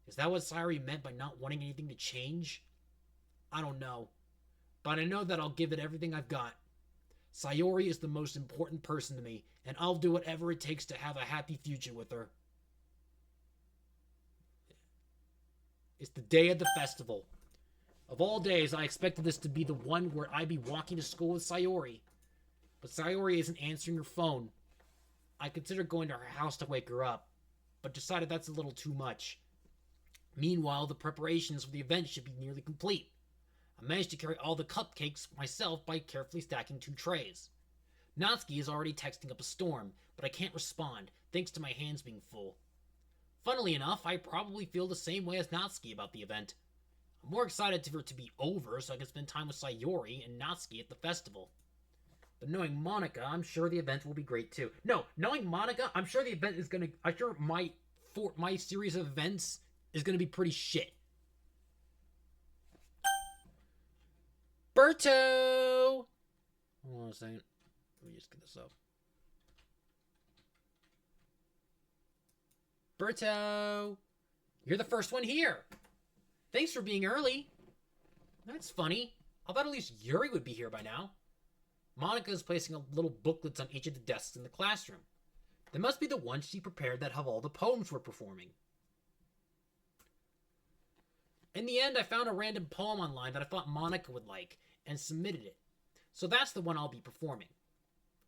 A: Is that what Sayori meant by not wanting anything to change? I don't know. But I know that I'll give it everything I've got. Sayori is the most important person to me, and I'll do whatever it takes to have a happy future with her. It's the day of the festival. Of all days, I expected this to be the one where I'd be walking to school with Sayori. But Sayori isn't answering her phone. I considered going to her house to wake her up, but decided that's a little too much. Meanwhile, the preparations for the event should be nearly complete. I managed to carry all the cupcakes myself by carefully stacking 2 trays. Natsuki is already texting up a storm, but I can't respond, thanks to my hands being full. Funnily enough, I probably feel the same way as Natsuki about the event. I'm more excited for it to be over so I can spend time with Sayori and Natsuki at the festival. But knowing Monika, I'm sure the event will be great too. No, knowing Monika, I'm sure the event is gonna. I'm sure my series of events is gonna be pretty shit. Berto! Hold on a second. Let me just get this up. Berto! You're the first one here. Thanks for being early. That's funny. I thought at least Yuri would be here by now. Monika is placing little booklets on each of the desks in the classroom. They must be the ones she prepared that have all the poems we're performing. In the end, I found a random poem online that I thought Monika would like and submitted it. So that's the one I'll be performing.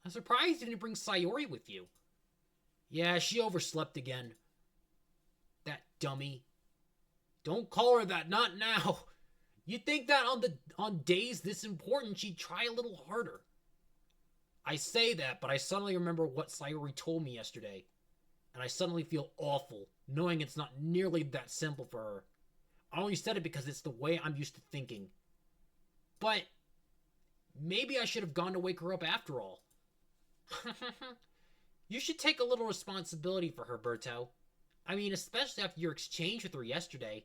A: I'm surprised you didn't bring Sayori with you. Yeah, she overslept again. That dummy. Don't call her that, not now. You'd think that on days this important, she'd try a little harder. I say that, but I suddenly remember what Sayori told me yesterday. And I suddenly feel awful, knowing it's not nearly that simple for her. I only said it because it's the way I'm used to thinking. But maybe I should have gone to wake her up after all. You should take a little responsibility for her, Berto. I mean, especially after your exchange with her yesterday.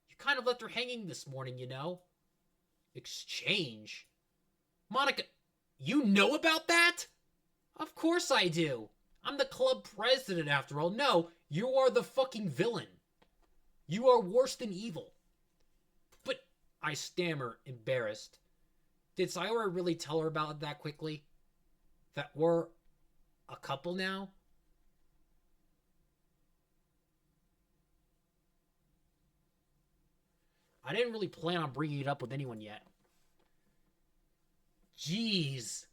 A: You kind of left her hanging this morning, you know? Exchange? Monika, you know about that? Of course I do. I'm the club president after all. No, you are the fucking villain. You are worse than evil. But, I stammer, embarrassed. Did Sayori really tell her about it that quickly? That we're a couple now? I didn't really plan on bringing it up with anyone yet. Jeez.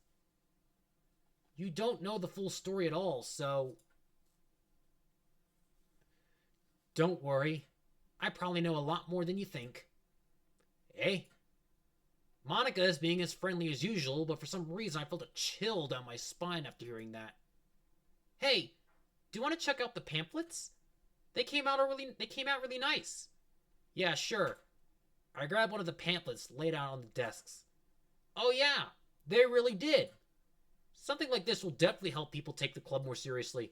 A: You don't know the full story at all, so... Don't worry. I probably know a lot more than you think. Hey. Monika is being as friendly as usual, but for some reason I felt a chill down my spine after hearing that. Hey, do you want to check out the pamphlets? They came out really nice. Yeah, sure. I grabbed one of the pamphlets laid out on the desks. Oh yeah, they really did. Something like this will definitely help people take the club more seriously.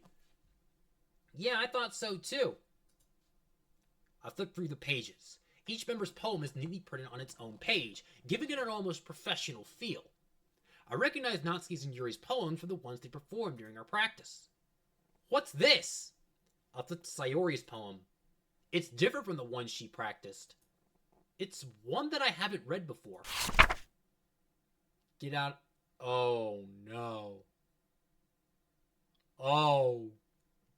A: Yeah, I thought so too. I flipped through the pages. Each member's poem is neatly printed on its own page, giving it an almost professional feel. I recognized Natsuki's and Yuri's poems from the ones they performed during our practice. What's this? I flipped to Sayori's poem. It's different from the one she practiced. It's one that I haven't read before. Get out. Oh, no. Oh,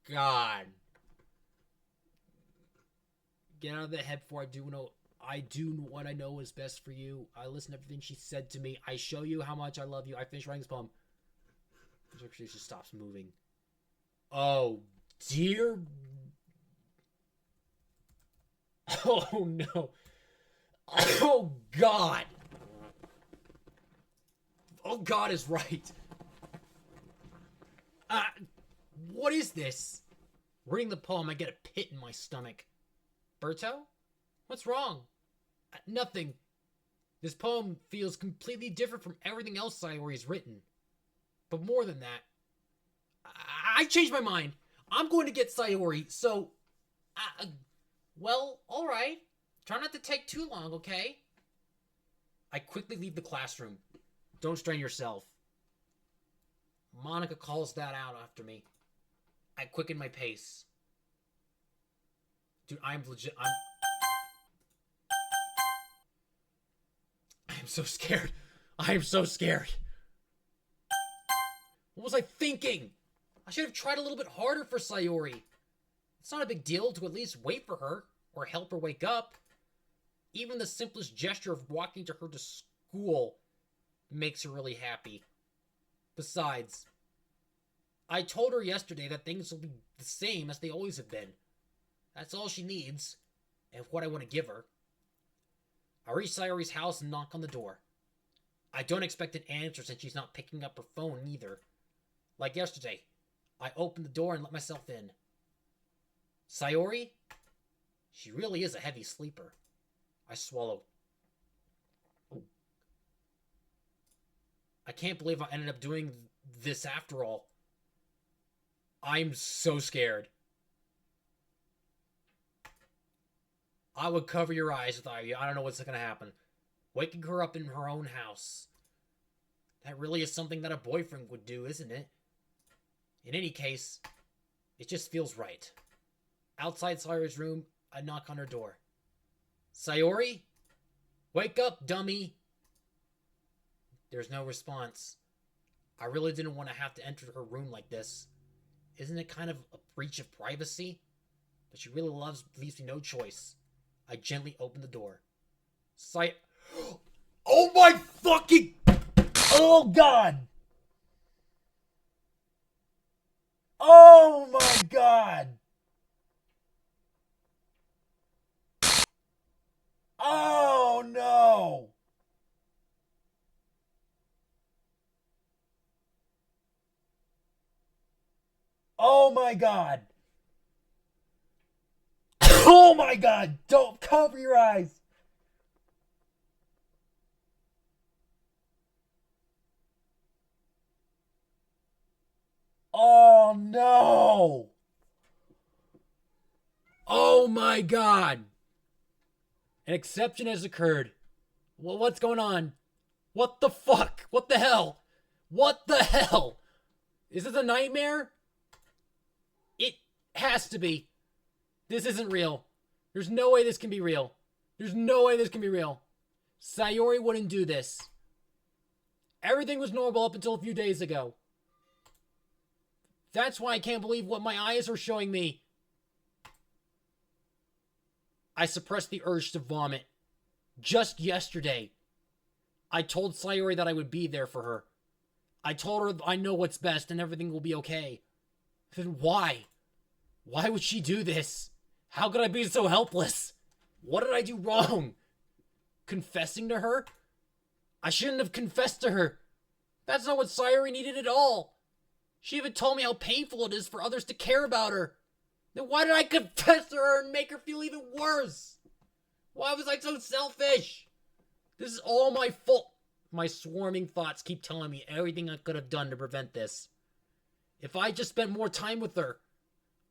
A: God. Get out of the head before I do what I know is best for you. I listen to everything she said to me. I show you how much I love you. I finished writing this poem. She just stops moving. Oh, dear. Oh, no. Oh, God. Oh, God is right. What is this? Reading the poem, I get a pit in my stomach. Berto? What's wrong? Nothing. This poem feels completely different from everything else Sayori's written. But more than that, I changed my mind. I'm going to get Sayori, so... well, alright. Try not to take too long, okay? I quickly leave the classroom. Don't strain yourself. Monika calls that out after me. I quicken my pace. Dude, I'm so scared. I am so scared. What was I thinking? I should have tried a little bit harder for Sayori. It's not a big deal to at least wait for her or help her wake up. Even the simplest gesture of walking to her to school makes her really happy. Besides, I told her yesterday that things will be the same as they always have been. That's all she needs, and what I want to give her. I reach Sayori's house and knock on the door. I don't expect an answer since she's not picking up her phone either. Like yesterday, I opened the door and let myself in. Sayori? She really is a heavy sleeper. I swallowed. I can't believe I ended up doing this after all. I'm so scared. I would cover your eyes if I were you. I don't know what's going to happen. Waking her up in her own house. That really is something that a boyfriend would do, isn't it? In any case, it just feels right. Outside Sayori's room, I knock on her door. Sayori? Wake up, dummy! There's no response. I really didn't want to have to enter her room like this. Isn't it kind of a breach of privacy? But she really leaves me no choice. I gently open the door. Oh my fucking... Oh god! Oh my god! Oh no! Oh my god! Oh my god! Don't cover your eyes! Oh no! Oh my god! An exception has occurred. Well, what's going on? What the fuck? What the hell? What the hell? Is this a nightmare? It has to be. This isn't real. There's no way this can be real. There's no way this can be real. Sayori wouldn't do this. Everything was normal up until a few days ago. That's why I can't believe what my eyes are showing me. I suppressed the urge to vomit. Just yesterday, I told Sayori that I would be there for her. I told her I know what's best and everything will be okay. Then why? Why would she do this? How could I be so helpless? What did I do wrong? Confessing to her? I shouldn't have confessed to her. That's not what Sayori needed at all. She even told me how painful it is for others to care about her. Then why did I confess to her and make her feel even worse? Why was I so selfish? This is all my fault. My swarming thoughts keep telling me everything I could have done to prevent this. If I just spent more time with her,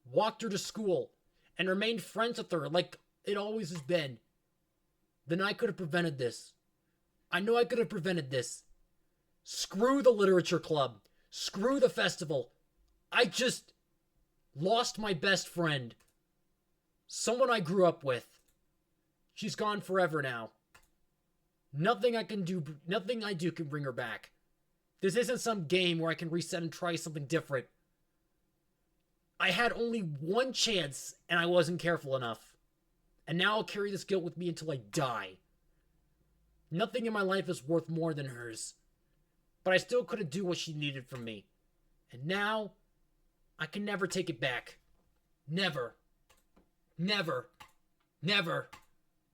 A: walked her to school, and remained friends with her like it always has been, then I could have prevented this. I know I could have prevented this. Screw the literature club. Screw the festival. I just lost my best friend. Someone I grew up with. She's gone forever now. Nothing I do can bring her back. This isn't some game where I can reset and try something different. I had only one chance and I wasn't careful enough. And now I'll carry this guilt with me until I die. Nothing in my life is worth more than hers. But I still couldn't do what she needed from me. And now, I can never take it back. Never. Never. Never.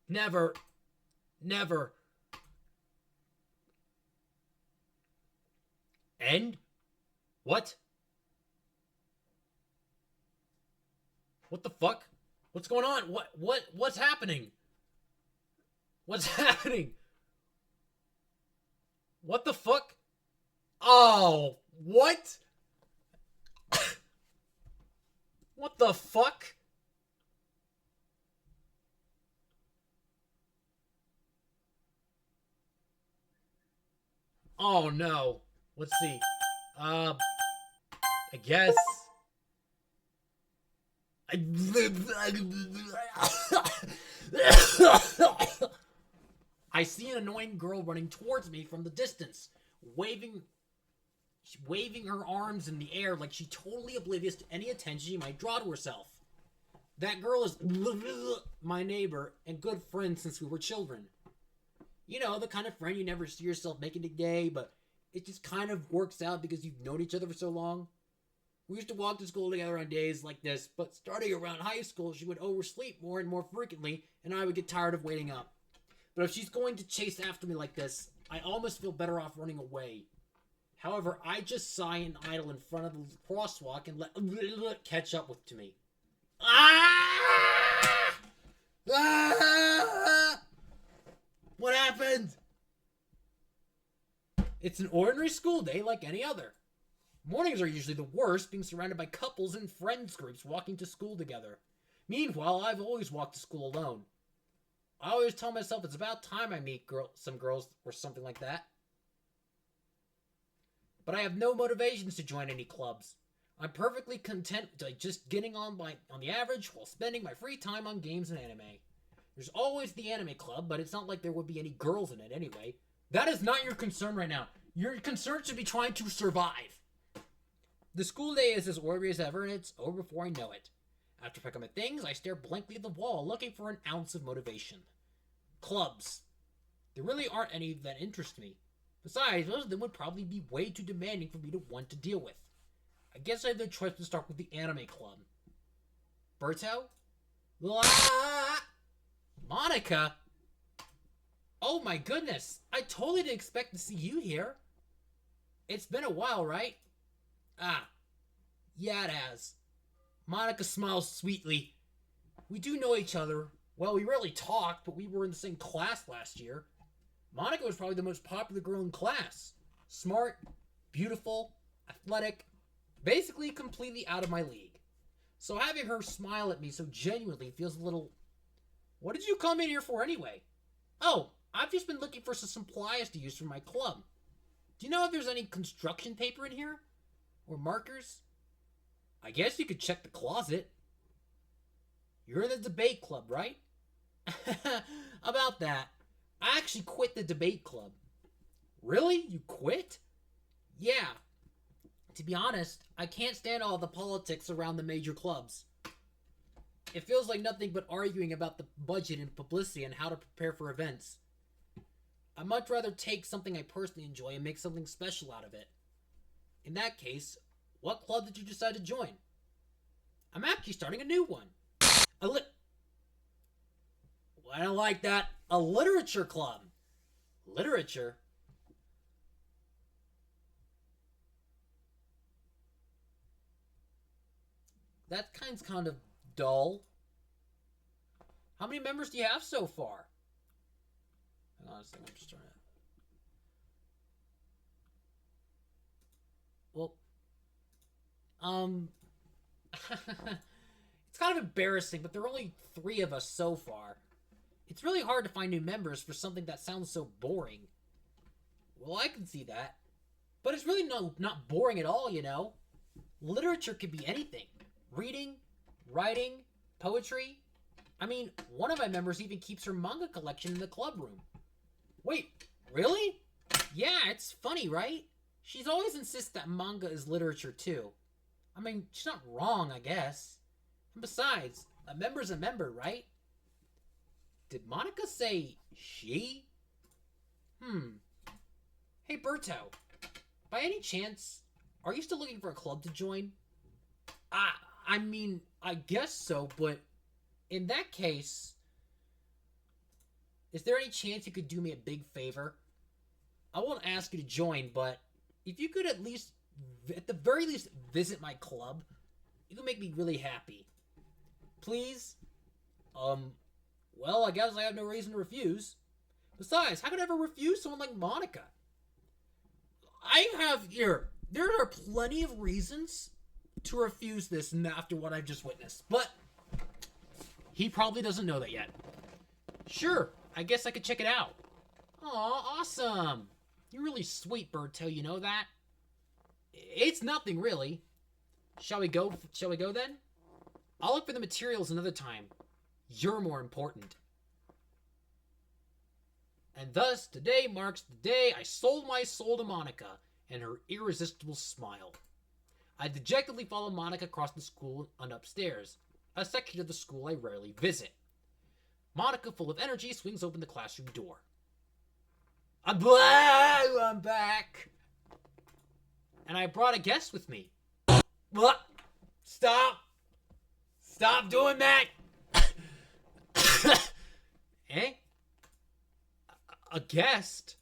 A: Never. Never. End? What? What the fuck? What's going on? What's happening? What's happening? What the fuck? Oh, what? What the fuck? Oh no. Let's see. I guess. I see an annoying girl running towards me from the distance, waving her arms in the air like she's totally oblivious to any attention she might draw to herself. That girl is my neighbor and good friend since we were children. You know, the kind of friend you never see yourself making today, but it just kind of works out because you've known each other for so long. We used to walk to school together on days like this, but starting around high school, she would oversleep more and more frequently, and I would get tired of waiting up. But if she's going to chase after me like this, I almost feel better off running away. However, I just sigh and idle in front of the crosswalk and let catch up to me. Ah! Ah! What happened? It's an ordinary school day like any other. Mornings are usually the worst, being surrounded by couples and friends groups walking to school together. Meanwhile, I've always walked to school alone. I always tell myself it's about time I meet some girls or something like that. But I have no motivations to join any clubs. I'm perfectly content just getting on the average while spending my free time on games and anime. There's always the anime club, but it's not like there would be any girls in it anyway. That is not your concern right now. Your concern should be trying to survive. The school day is as orderly as ever, and it's over before I know it. After picking up my things, I stare blankly at the wall, looking for an ounce of motivation. Clubs. There really aren't any that interest me. Besides, most of them would probably be way too demanding for me to want to deal with. I guess I have no choice but to start with the anime club. Berto? Ah! Monica? Oh my goodness! I totally didn't expect to see you here. It's been a while, right? Ah. Yeah, it has. Monica smiles sweetly. We do know each other. Well, we rarely talked, but we were in the same class last year. Monica was probably the most popular girl in class. Smart, beautiful, athletic, basically completely out of my league. So having her smile at me so genuinely feels a little... What did you come in here for anyway? Oh, I've just been looking for some supplies to use for my club. Do you know if there's any construction paper in here? Or markers? I guess you could check the closet. You're in the debate club, right? About that, I actually quit the debate club. Really? You quit? Yeah. To be honest, I can't stand all the politics around the major clubs. It feels like nothing but arguing about the budget and publicity and how to prepare for events. I'd much rather take something I personally enjoy and make something special out of it. In that case, what club did you decide to join? I'm actually starting a new one. Well, I don't like that. A literature club. Literature? That kind of dull. How many members do you have so far? Hang on a second, I'm just trying to... Well, it's kind of embarrassing, but there are only 3 of us so far. It's really hard to find new members for something that sounds so boring. Well, I can see that. But it's really not boring at all, you know? Literature could be anything. Reading, writing, poetry. I mean, one of my members even keeps her manga collection in the club room. Wait, really? Yeah, it's funny, right? She's always insisted that manga is literature too. I mean, she's not wrong, I guess. And besides, a member's a member, right? Did Monica say she? Hey, Berto. By any chance, are you still looking for a club to join? I mean, I guess so, but in that case, is there any chance you could do me a big favor? I won't ask you to join, but if you could at the very least, visit my club, you could make me really happy. Please? Well, I guess I have no reason to refuse. Besides, how could I ever refuse someone like Monica? There are plenty of reasons to refuse this after what I've just witnessed, but he probably doesn't know that yet. Sure, I guess I could check it out. Aw, awesome. You're really sweet, Berto, you know that? It's nothing, really. Shall we go then? I'll look for the materials another time. You're more important. And thus, today marks the day I sold my soul to Monica and her irresistible smile. I dejectedly follow Monica across the school and upstairs, a section of the school I rarely visit. Monica, full of energy, swings open the classroom door. I'm back! And I brought a guest with me. What? Stop! Stop doing that! Eh? A guest?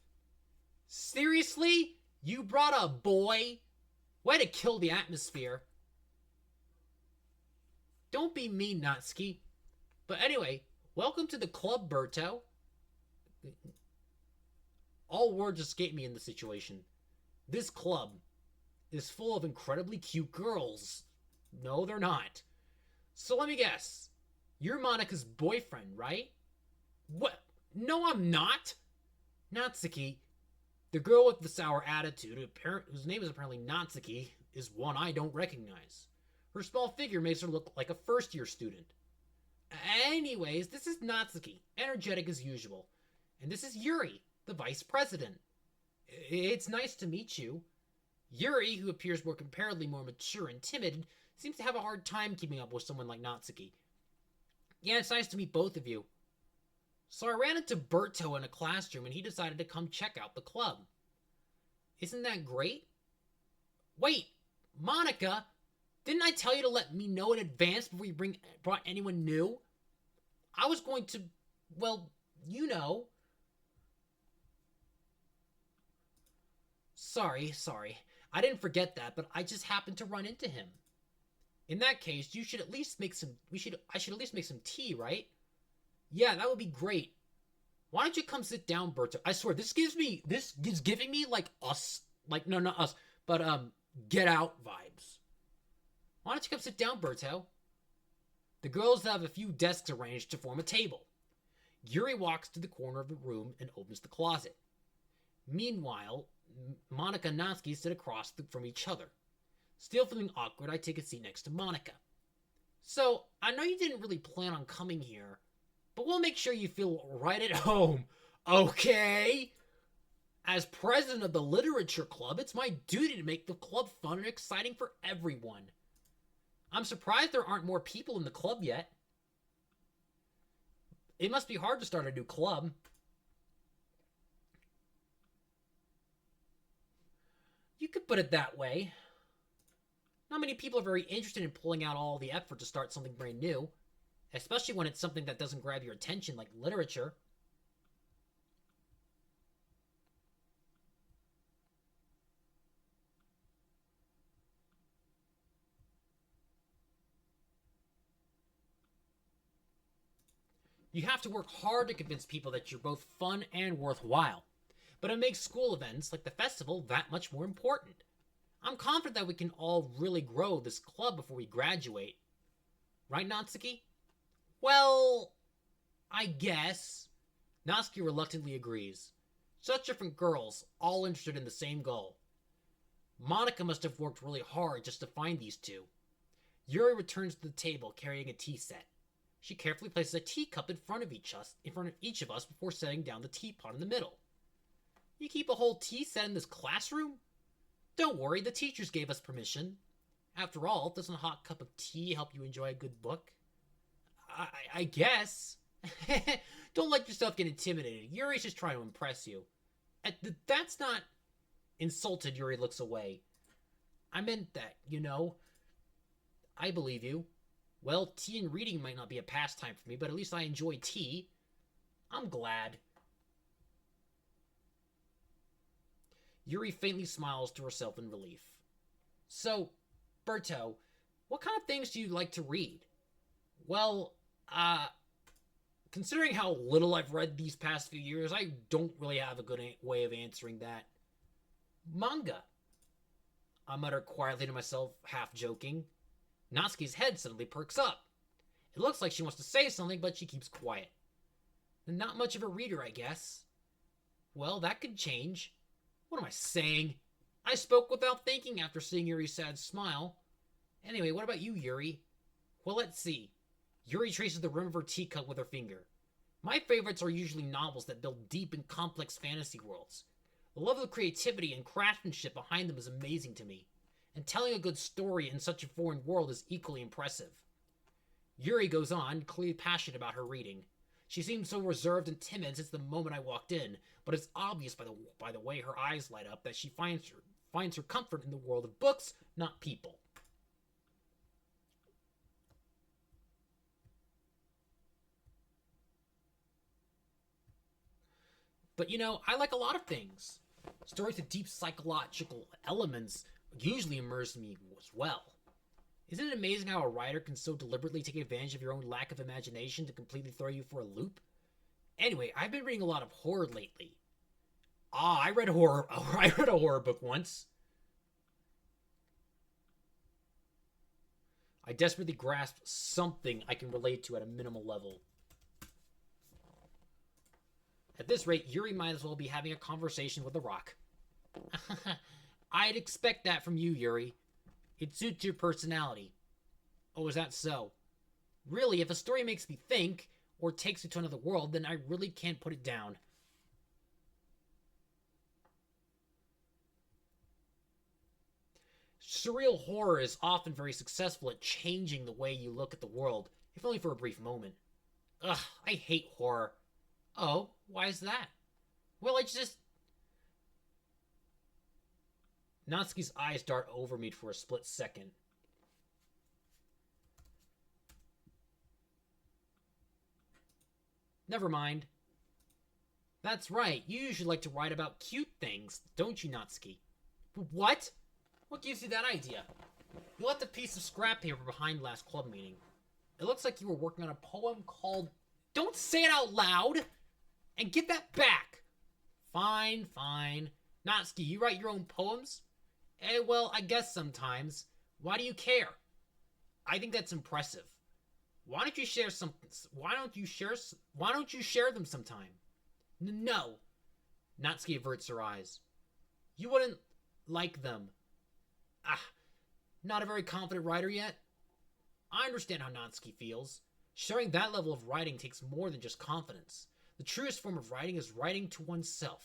A: Seriously? You brought a boy? Way to kill the atmosphere. Don't be mean, Natsuki. But anyway, welcome to the club, Berto. All words escape me in this situation. This club is full of incredibly cute girls. No, they're not. So let me guess. You're Monika's boyfriend, right? What? No, I'm not. Natsuki, the girl with the sour attitude, whose name is apparently Natsuki, is one I don't recognize. Her small figure makes her look like a first-year student. Anyways, this is Natsuki, energetic as usual. And this is Yuri, the vice president. It's nice to meet you. Yuri, who appears comparatively more mature and timid, seems to have a hard time keeping up with someone like Natsuki. Yeah, it's nice to meet both of you. So I ran into Berto in a classroom and he decided to come check out the club. Isn't that great? Wait, Monika, didn't I tell you to let me know in advance before you brought anyone new? I was going to, well, you know. Sorry. I didn't forget that, but I just happened to run into him. In that case, I should at least make some tea, right? Yeah, that would be great. Why don't you come sit down, Berto? I swear, this is giving me like us, like, no, not us, but Get Out vibes. Why don't you come sit down, Berto? The girls have a few desks arranged to form a table. Yuri walks to the corner of the room and opens the closet. Meanwhile, Monika and Natsuki sit across from each other. Still feeling awkward, I take a seat next to Monika. So, I know you didn't really plan on coming here, but we'll make sure you feel right at home, okay? As president of the literature club, it's my duty to make the club fun and exciting for everyone. I'm surprised there aren't more people in the club yet. It must be hard to start a new club. You could put it that way. Not many people are very interested in pulling out all the effort to start something brand new, especially when it's something that doesn't grab your attention like literature. You have to work hard to convince people that you're both fun and worthwhile. But it makes school events like the festival that much more important. I'm confident that we can all really grow this club before we graduate. Right, Natsuki? Well, I guess. Natsuki reluctantly agrees. Such different girls, all interested in the same goal. Monika must have worked really hard just to find these two. Yuri returns to the table carrying a tea set. She carefully places a teacup in front of each of us before setting down the teapot in the middle. You keep a whole tea set in this classroom? Don't worry, the teachers gave us permission. After all, doesn't a hot cup of tea help you enjoy a good book? I guess. Don't let yourself get intimidated. Yuri's just trying to impress you. That's not... Insulted, Yuri looks away. I meant that, you know. I believe you. Well, tea and reading might not be a pastime for me, but at least I enjoy tea. I'm glad. Yuri faintly smiles to herself in relief. So, Berto, what kind of things do you like to read? Well, considering how little I've read these past few years, I don't really have a good way of answering that. Manga. I mutter quietly to myself, half joking. Natsuki's head suddenly perks up. It looks like she wants to say something, but she keeps quiet. Not much of a reader, I guess. Well, that could change. What am I saying? I spoke without thinking after seeing Yuri's sad smile. Anyway, what about you, Yuri? Well, let's see. Yuri traces the rim of her teacup with her finger. My favorites are usually novels that build deep and complex fantasy worlds. The level of creativity and craftsmanship behind them is amazing to me, and telling a good story in such a foreign world is equally impressive. Yuri goes on, clearly passionate about her reading. She seemed so reserved and timid since the moment I walked in, but it's obvious by the way her eyes light up that she finds her comfort in the world of books, not people. But you know, I like a lot of things. Stories with deep psychological elements usually immerse me as well. Isn't it amazing how a writer can so deliberately take advantage of your own lack of imagination to completely throw you for a loop? Anyway, I've been reading a lot of horror lately. I read horror. I read a horror book once. I desperately grasp something I can relate to at a minimal level. At this rate, Yuri might as well be having a conversation with a rock. I'd expect that from you, Yuri. It suits your personality. Oh, is that so? Really, if a story makes me think, or takes me to another world, then I really can't put it down. Surreal horror is often very successful at changing the way you look at the world, if only for a brief moment. Ugh, I hate horror. Oh, why is that? Well, I just... Natsuki's eyes dart over me for a split second. Never mind. That's right, you usually like to write about cute things, don't you, Natsuki? What? What gives you that idea? You left a piece of scrap paper behind last club meeting. It looks like you were working on a poem called... Don't say it out loud! And give that back! Fine, fine. Natsuki, you write your own poems? Well, I guess sometimes. Why do you care? I think that's impressive. Why don't you share some... Why don't you share them sometime? No. Natsuki averts her eyes. You wouldn't like them. Not a very confident writer yet? I understand how Natsuki feels. Sharing that level of writing takes more than just confidence. The truest form of writing is writing to oneself.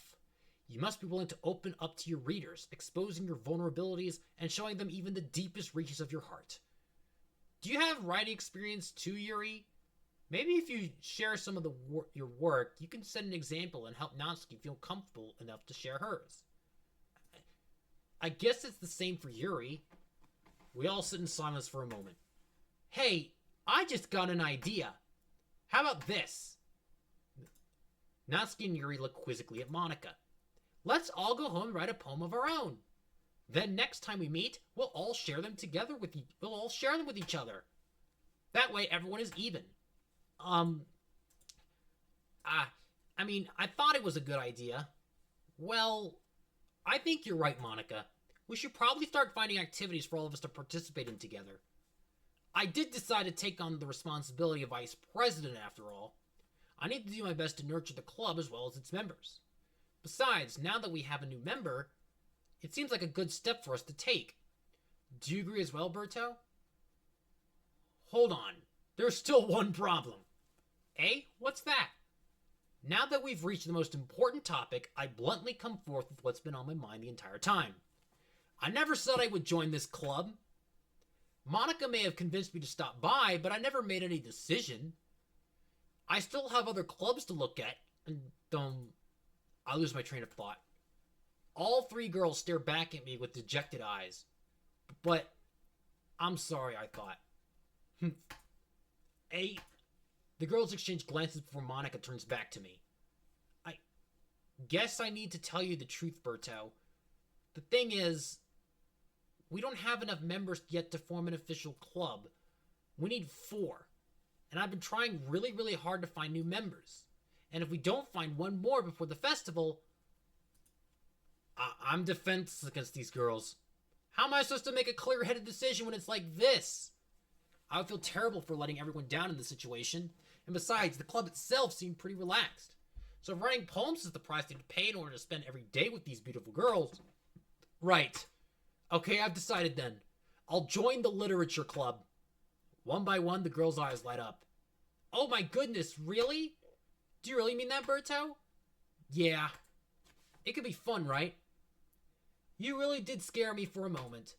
A: You must be willing to open up to your readers, exposing your vulnerabilities and showing them even the deepest reaches of your heart. Do you have writing experience too, Yuri? Maybe if you share some of your work, you can set an example and help Natsuki feel comfortable enough to share hers. I guess it's the same for Yuri. We all sit in silence for a moment. Hey, I just got an idea. How about this? Natsuki and Yuri look quizzically at Monika. Let's all go home and write a poem of our own. Then next time we meet, we'll all share them with each other. That way everyone is even. I thought it was a good idea. Well, I think you're right, Monika. We should probably start finding activities for all of us to participate in together. I did decide to take on the responsibility of vice president after all. I need to do my best to nurture the club as well as its members. Besides, now that we have a new member, it seems like a good step for us to take. Do you agree as well, Berto? Hold on. There's still one problem. Eh? What's that? Now that we've reached the most important topic, I bluntly come forth with what's been on my mind the entire time. I never said I would join this club. Monika may have convinced me to stop by, but I never made any decision. I still have other clubs to look at, and I lose my train of thought. All three girls stare back at me with dejected eyes. But, I'm sorry, I thought. The girls exchange glances before Monika turns back to me. I guess I need to tell you the truth, Berto. The thing is, we don't have enough members yet to form an official club. We need 4. And I've been trying really, really hard to find new members. And if we don't find one more before the festival, I'm defenseless against these girls. How am I supposed to make a clear-headed decision when it's like this? I would feel terrible for letting everyone down in this situation. And besides, the club itself seemed pretty relaxed. So if writing poems is the price I need to pay in order to spend every day with these beautiful girls... Right. Okay, I've decided then. I'll join the literature club. One by one, the girls' eyes light up. Oh my goodness, really? Do you really mean that, Berto? Yeah. It could be fun, right? You really did scare me for a moment.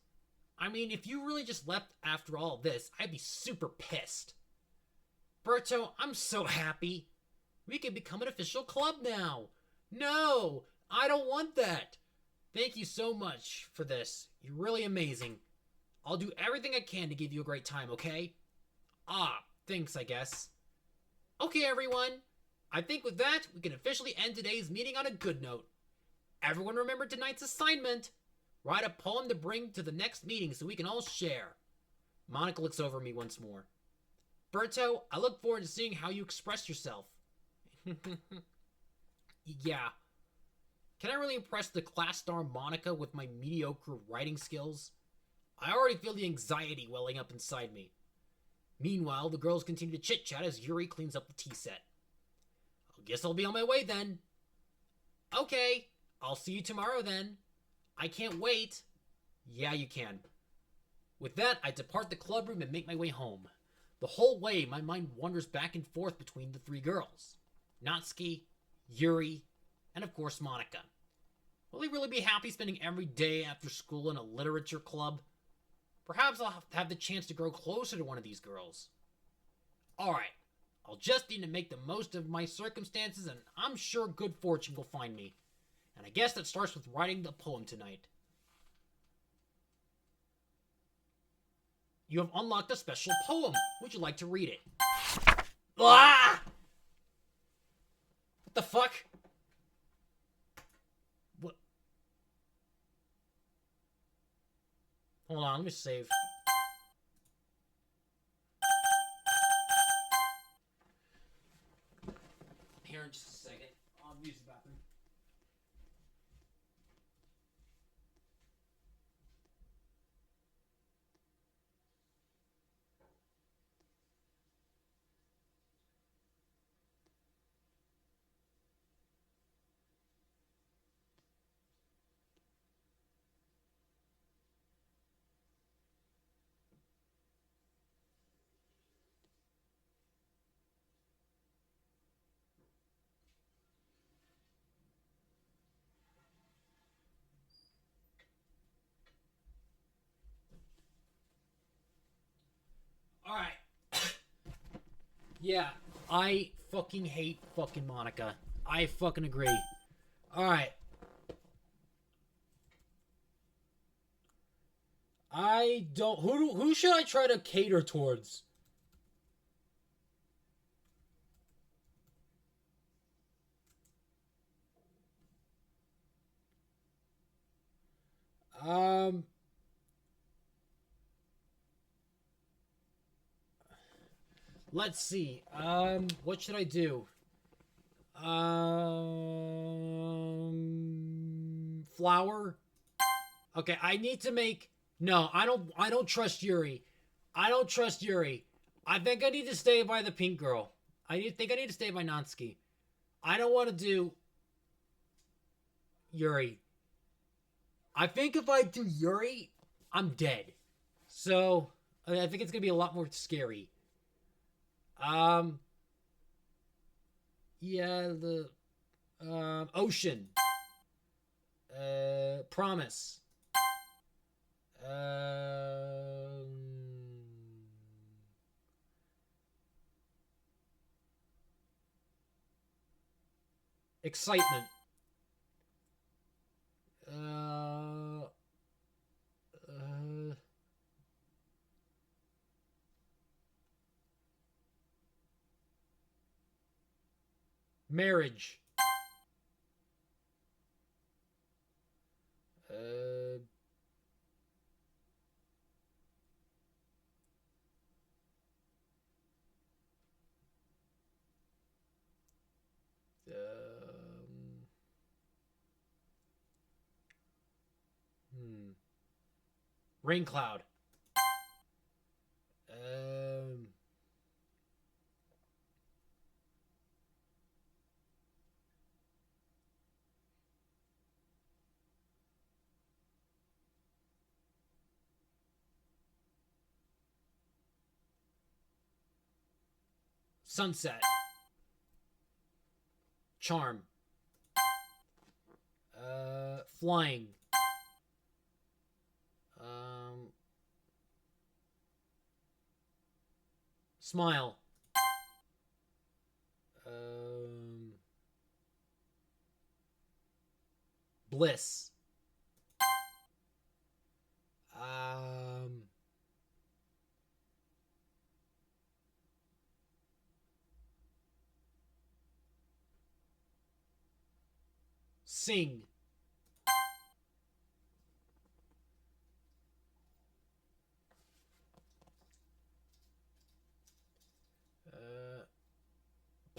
A: I mean, if you really just left after all this, I'd be super pissed. Berto, I'm so happy. We can become an official club now. No, I don't want that. Thank you so much for this. You're really amazing. I'll do everything I can to give you a great time, okay? Thanks, I guess. Okay, everyone. I think with that, we can officially end today's meeting on a good note. Everyone remember tonight's assignment. Write a poem to bring to the next meeting so we can all share. Monica looks over me once more. Berto, I look forward to seeing how you express yourself. Yeah. Can I really impress the class star Monica with my mediocre writing skills? I already feel the anxiety welling up inside me. Meanwhile, the girls continue to chit-chat as Yuri cleans up the tea set. I guess I'll be on my way then. Okay, I'll see you tomorrow then. I can't wait. Yeah, you can. With that, I depart the club room and make my way home. The whole way, my mind wanders back and forth between the three girls. Natsuki, Yuri, and of course Monica. Will he really be happy spending every day after school in a literature club? Perhaps I'll have the chance to grow closer to one of these girls. Alright, I'll just need to make the most of my circumstances, and I'm sure good fortune will find me. And I guess that starts with writing the poem tonight. You have unlocked a special poem. Would you like to read it? Ah! What the fuck? What? Hold on, let me save. Here in just a second. I'll use the bathroom. Alright. Yeah, I fucking hate fucking Monica. I fucking agree. Alright. I don't... Who should I try to cater towards? Let's see. What should I do? Flower? Okay, I need to make... No, I don't trust Yuri. I don't trust Yuri. I think I need to stay by the pink girl. think I need to stay by Natsuki. I don't want to do Yuri. I think if I do Yuri, I'm dead. So, I think it's going to be a lot more scary. Yeah, the Ocean. Promise. Excitement. Marriage. Uh, Rain cloud. Sunset. Charm. Flying. Smile. Bliss. Sing.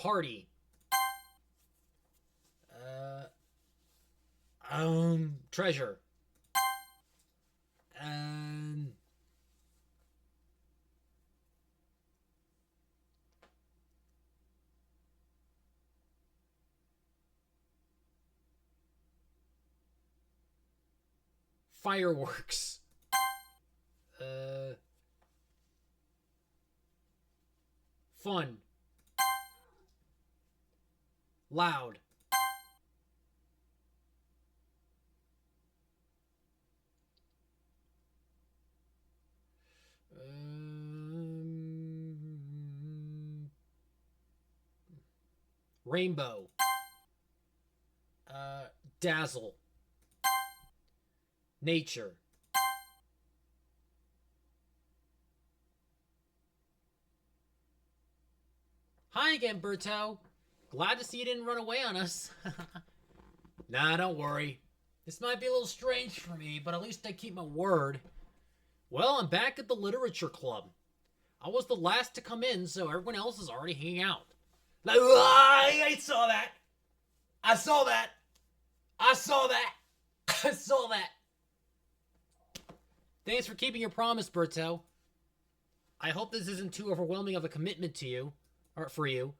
A: Party. Treasure. Fireworks. Fun. Loud. Rainbow. Dazzle. Nature. Hi again, Berto. Glad to see you didn't run away on us. Nah, don't worry. This might be a little strange for me, but at least I keep my word. Well, I'm back at the literature club. I was the last to come in, so everyone else is already hanging out. I saw that. I saw that. I saw that. I saw that. Thanks for keeping your promise, Berto. I hope this isn't too overwhelming of a commitment to you, or for you.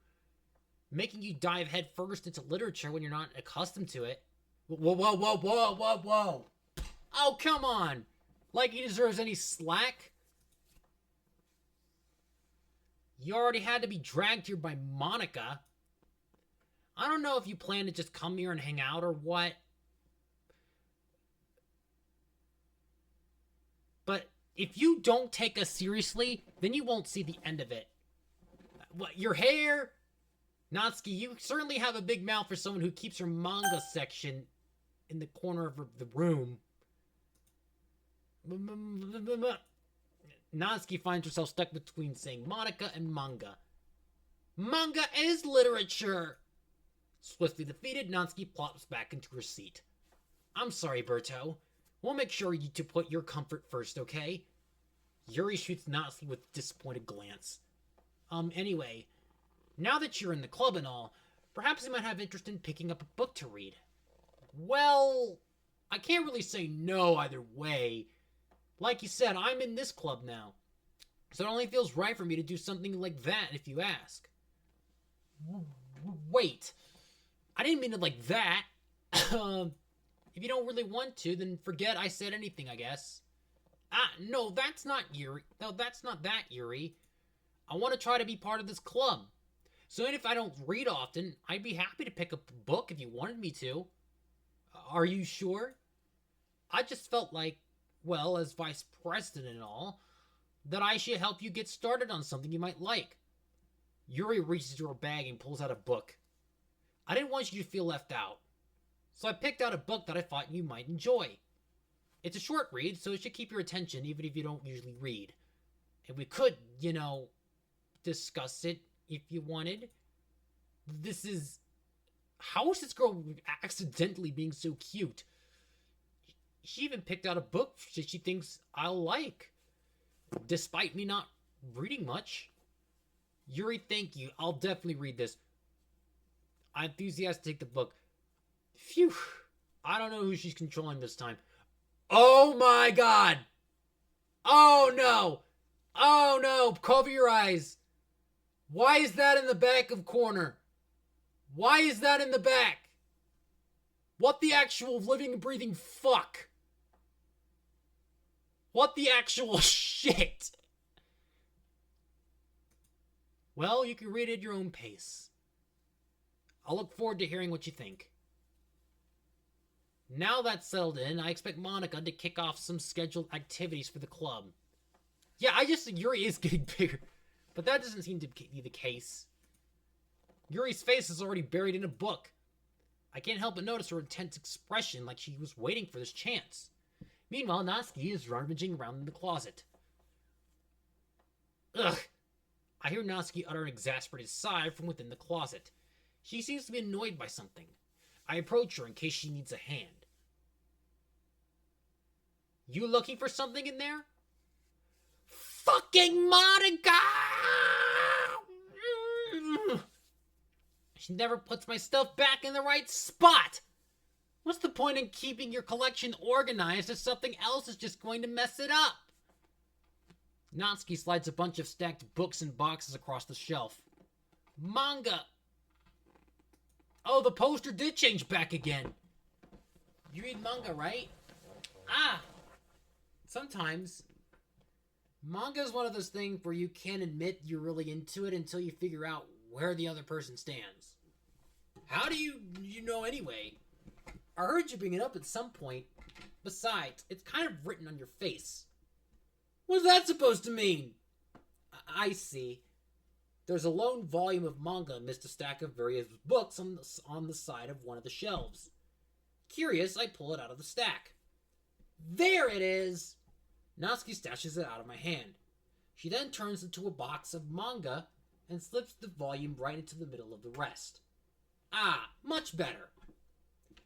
A: Making you dive headfirst into literature when you're not accustomed to it. Whoa, whoa, whoa, whoa, whoa, whoa. Oh, come on. Like he deserves any slack. You already had to be dragged here by Monica. I don't know if you plan to just come here and hang out or what. But if you don't take us seriously, then you won't see the end of it. What, your hair? Natsuki, you certainly have a big mouth for someone who keeps her manga section in the corner of the room. Natsuki finds herself stuck between saying Monica and manga. Manga is literature! Swiftly defeated, Natsuki plops back into her seat. I'm sorry, Berto. We'll make sure you to put your comfort first, okay? Yuri shoots Natsuki with a disappointed glance. Anyway, now that you're in the club and all, perhaps you might have interest in picking up a book to read. Well, I can't really say no either way. Like you said, I'm in this club now. So it only feels right for me to do something like that if you ask. Wait. I didn't mean it like that. If you don't really want to, then forget I said anything, I guess. No, that's not Yuri. No, that's not that, Yuri. I want to try to be part of this club. So even if I don't read often, I'd be happy to pick up a book if you wanted me to. Are you sure? I just felt like, well, as vice president and all, that I should help you get started on something you might like. Yuri reaches into her bag and pulls out a book. I didn't want you to feel left out, so I picked out a book that I thought you might enjoy. It's a short read, so it should keep your attention even if you don't usually read. And we could, discuss it if you wanted. How is this girl accidentally being so cute? She even picked out a book that she thinks I'll like, despite me not reading much. Yuri, thank you. I'll definitely read this. I enthusiastically take the book. Phew. I don't know who she's controlling this time. Oh my god! Oh no! Oh no! Cover your eyes! Why is that in the back of corner? Why is that in the back? What the actual living and breathing fuck? What the actual shit? Well, you can read it at your own pace. I'll look forward to hearing what you think. Now that's settled in, I expect Monica to kick off some scheduled activities for the club. Yeah, I just think Yuri is getting bigger, but that doesn't seem to be the case. Yuri's face is already buried in a book. I can't help but notice her intense expression like she was waiting for this chance. Meanwhile, Natsuki is rummaging around in the closet. Ugh! I hear Natsuki utter an exasperated sigh from within the closet. She seems to be annoyed by something. I approach her in case she needs a hand. You looking for something in there? Fucking Monica! She never puts my stuff back in the right spot. What's the point in keeping your collection organized if something else is just going to mess it up? Natsuki slides a bunch of stacked books and boxes across the shelf. Manga. Oh, the poster did change back again. You read manga, right? Ah! Sometimes. Manga is one of those things where you can't admit you're really into it until you figure out where the other person stands. How do you know anyway? I heard you bring it up at some point. Besides, it's kind of written on your face. What's that supposed to mean? I see. There's a lone volume of manga amidst a stack of various books on the side of one of the shelves. Curious, I pull it out of the stack. There it is! Natsuki stashes it out of my hand. She then turns into a box of manga and slips the volume right into the middle of the rest. Ah, much better.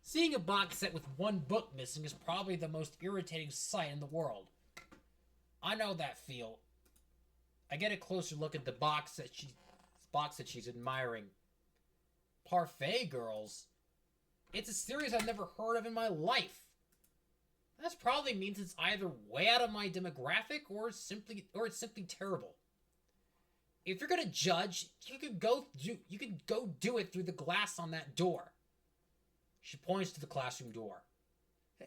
A: Seeing a box set with one book missing is probably the most irritating sight in the world. I know that feel. I get a closer look at the box that she's admiring. Parfait Girls? It's a series I've never heard of in my life. That probably means it's either way out of my demographic or it's simply terrible. If you're gonna judge, you could go do it through the glass on that door. She points to the classroom door.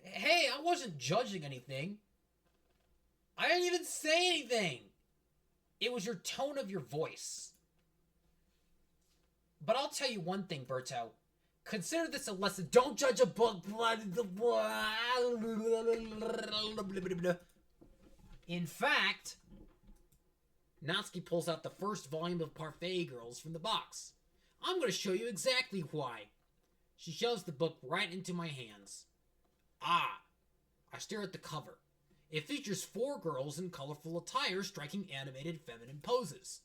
A: Hey, I wasn't judging anything. I didn't even say anything. It was your tone of your voice. But I'll tell you one thing, Berto. Consider this a lesson. Don't judge a book. In fact, Natsuki pulls out the first volume of Parfait Girls from the box. I'm going to show you exactly why. She shoves the book right into my hands. Ah, I stare at the cover. It features 4 girls in colorful attire striking animated feminine poses.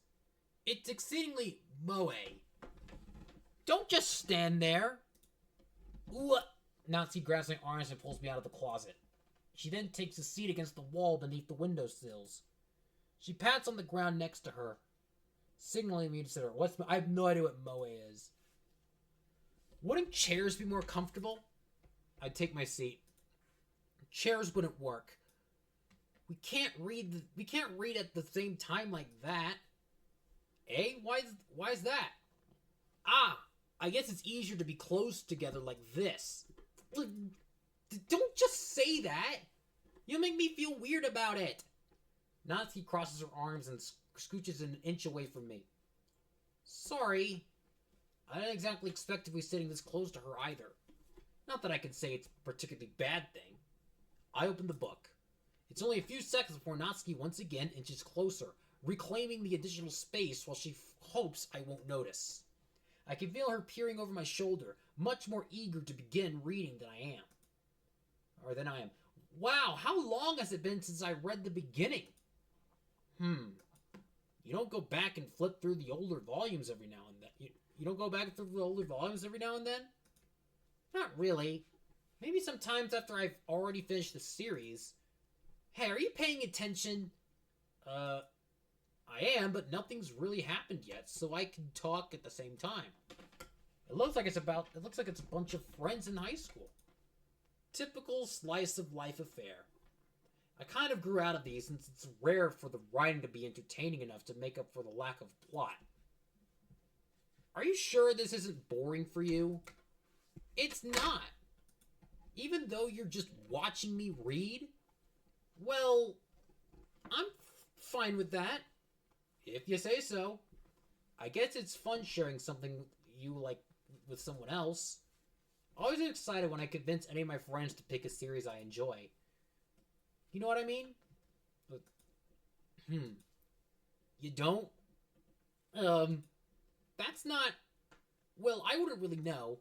A: It's exceedingly moe. Don't just stand there. Ooh. Natsuki grabs my arms and pulls me out of the closet. She then takes a seat against the wall beneath the windowsills. She pats on the ground next to her, signaling me to sit her. I have no idea what moe is. Wouldn't chairs be more comfortable? I'd take my seat. Chairs wouldn't work. We can't read at the same time like that. Eh? Why is that? Ah, I guess it's easier to be close together like this. Don't just say that. You'll make me feel weird about it. Natsuki crosses her arms and scooches an inch away from me. Sorry. I didn't exactly expect to be sitting this close to her either. Not that I can say it's a particularly bad thing. I open the book. It's only a few seconds before Natsuki once again inches closer, reclaiming the additional space while she hopes I won't notice. I can feel her peering over my shoulder, much more eager to begin reading than I am. Wow, how long has it been since I read the beginning? You don't go back and flip through the older volumes every now and then. You don't go back through the older volumes every now and then? Not really. Maybe sometimes after I've already finished the series. Hey, are you paying attention? I am, but nothing's really happened yet, so I can talk at the same time. It looks like it's a bunch of friends in high school. Typical slice of life affair. I kind of grew out of these since it's rare for the writing to be entertaining enough to make up for the lack of plot. Are you sure this isn't boring for you? It's not. Even though you're just watching me read? Well, I'm fine with that. If you say so. I guess it's fun sharing something you like with someone else. Always excited when I convince any of my friends to pick a series I enjoy. You know what I mean? But, you don't? That's not... Well, I wouldn't really know.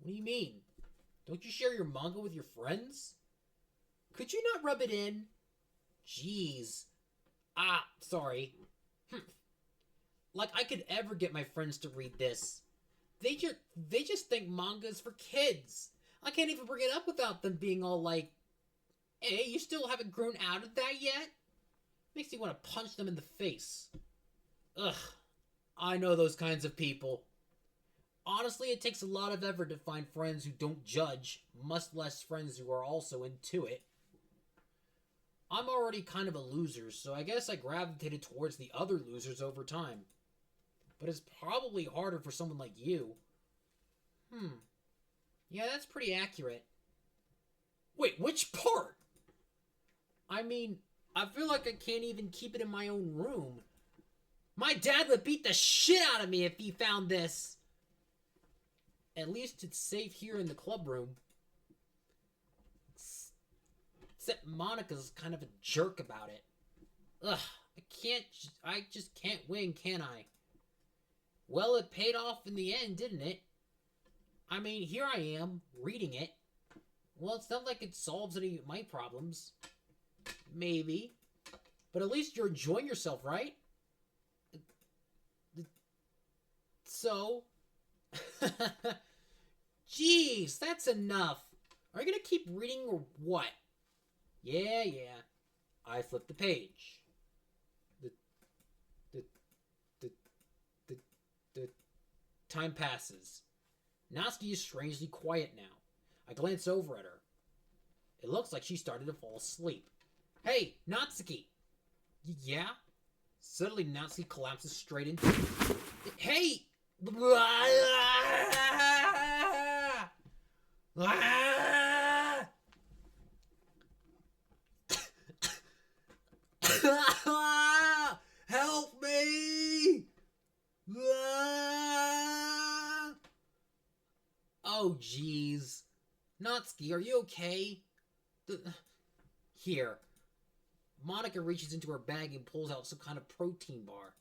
A: What do you mean? Don't you share your manga with your friends? Could you not rub it in? Jeez. Ah, sorry. Like I could ever get my friends to read this. They just think manga's for kids. I can't even bring it up without them being all like, hey, you still haven't grown out of that yet? Makes me want to punch them in the face. Ugh. I know those kinds of people. Honestly, it takes a lot of effort to find friends who don't judge, much less friends who are also into it. I'm already kind of a loser, so I guess I gravitated towards the other losers over time. But it's probably harder for someone like you. Yeah, that's pretty accurate. Wait, which part? I mean, I feel like I can't even keep it in my own room. My dad would beat the shit out of me if he found this. At least it's safe here in the club room. Except Monica's kind of a jerk about it. Ugh, I just can't win, can I? Well, it paid off in the end, didn't it? I mean, here I am, reading it. Well, it's not like it solves any of my problems. Maybe. But at least you're enjoying yourself, right? So... Jeez, that's enough. Are you gonna keep reading or what? Yeah. I flipped the page. The time passes. Natsuki is strangely quiet now. I glance over at her. It looks like she started to fall asleep. Hey, Natsuki! Yeah? Suddenly Natsuki collapses straight into... Hey! Help me! Oh, jeez. Natsuki, are you okay? Here. Monica reaches into her bag and pulls out some kind of protein bar.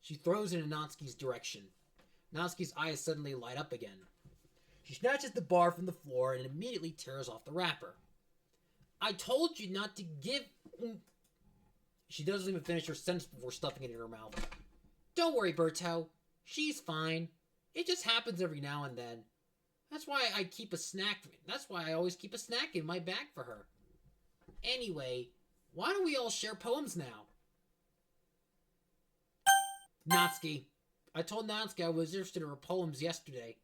A: She throws it in Natsuki's direction. Natsuki's eyes suddenly light up again. She snatches the bar from the floor and immediately tears off the wrapper. I told you not to give... She doesn't even finish her sentence before stuffing it in her mouth. Don't worry, Berto. She's fine. It just happens every now and then. That's why I always keep a snack in my bag for her. Anyway, why don't we all share poems now? Natsuki. I told Natsuki I was interested in her poems yesterday.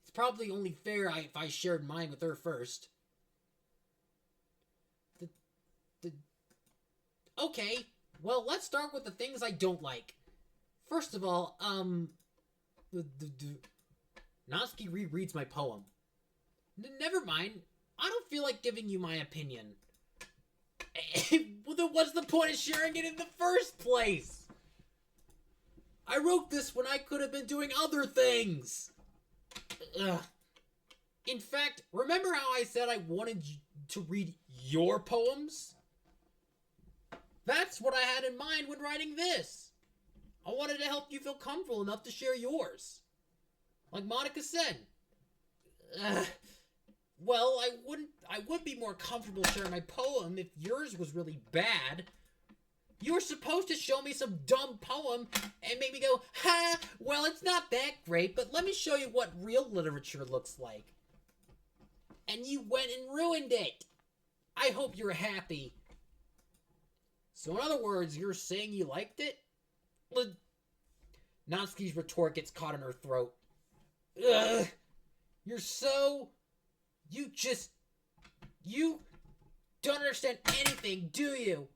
A: It's probably only fair if I shared mine with her first. Okay, well, let's start with the things I don't like. First of all, Natsuki rereads my poem. Never mind. I don't feel like giving you my opinion. Well, then what's the point of sharing it in the first place? I wrote this when I could have been doing other things. Ugh. In fact, remember how I said I wanted to read your poems? That's what I had in mind when writing this. I wanted to help you feel comfortable enough to share yours. Like Monica said. Well, I would be more comfortable sharing my poem if yours was really bad. You were supposed to show me some dumb poem and make me go, ha, well, it's not that great, but let me show you what real literature looks like. And you went and ruined it. I hope you're happy. So in other words, you're saying you liked it? Natsuki's retort gets caught in her throat. Ugh. You don't understand anything, do you?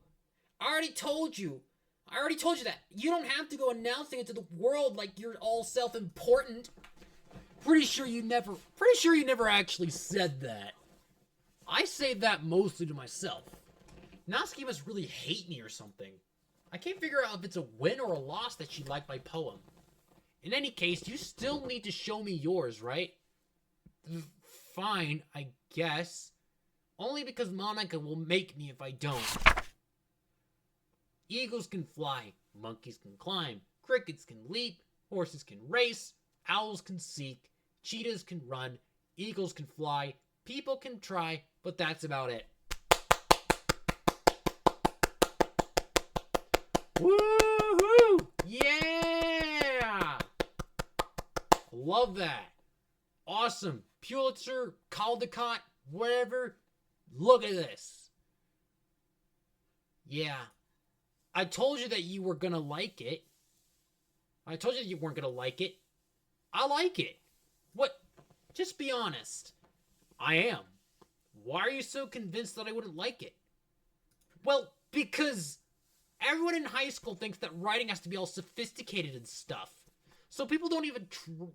A: I already told you that. You don't have to go announcing it to the world like you're all self-important. Pretty sure you never actually said that. I say that mostly to myself. Natsuki must really hate me or something. I can't figure out if it's a win or a loss that she liked my poem. In any case, you still need to show me yours, right? Fine, I guess. Only because Monica will make me if I don't. Eagles can fly, monkeys can climb, crickets can leap, horses can race, owls can seek, cheetahs can run, eagles can fly, people can try, but that's about it. Woohoo! Yeah! Love that. Awesome. Pulitzer, Caldecott, whatever. Look at this. Yeah. I told you that you were gonna like it. I told you that you weren't gonna like it. I like it. What? Just be honest. I am. Why are you so convinced that I wouldn't like it? Well, because everyone in high school thinks that writing has to be all sophisticated and stuff. So people don't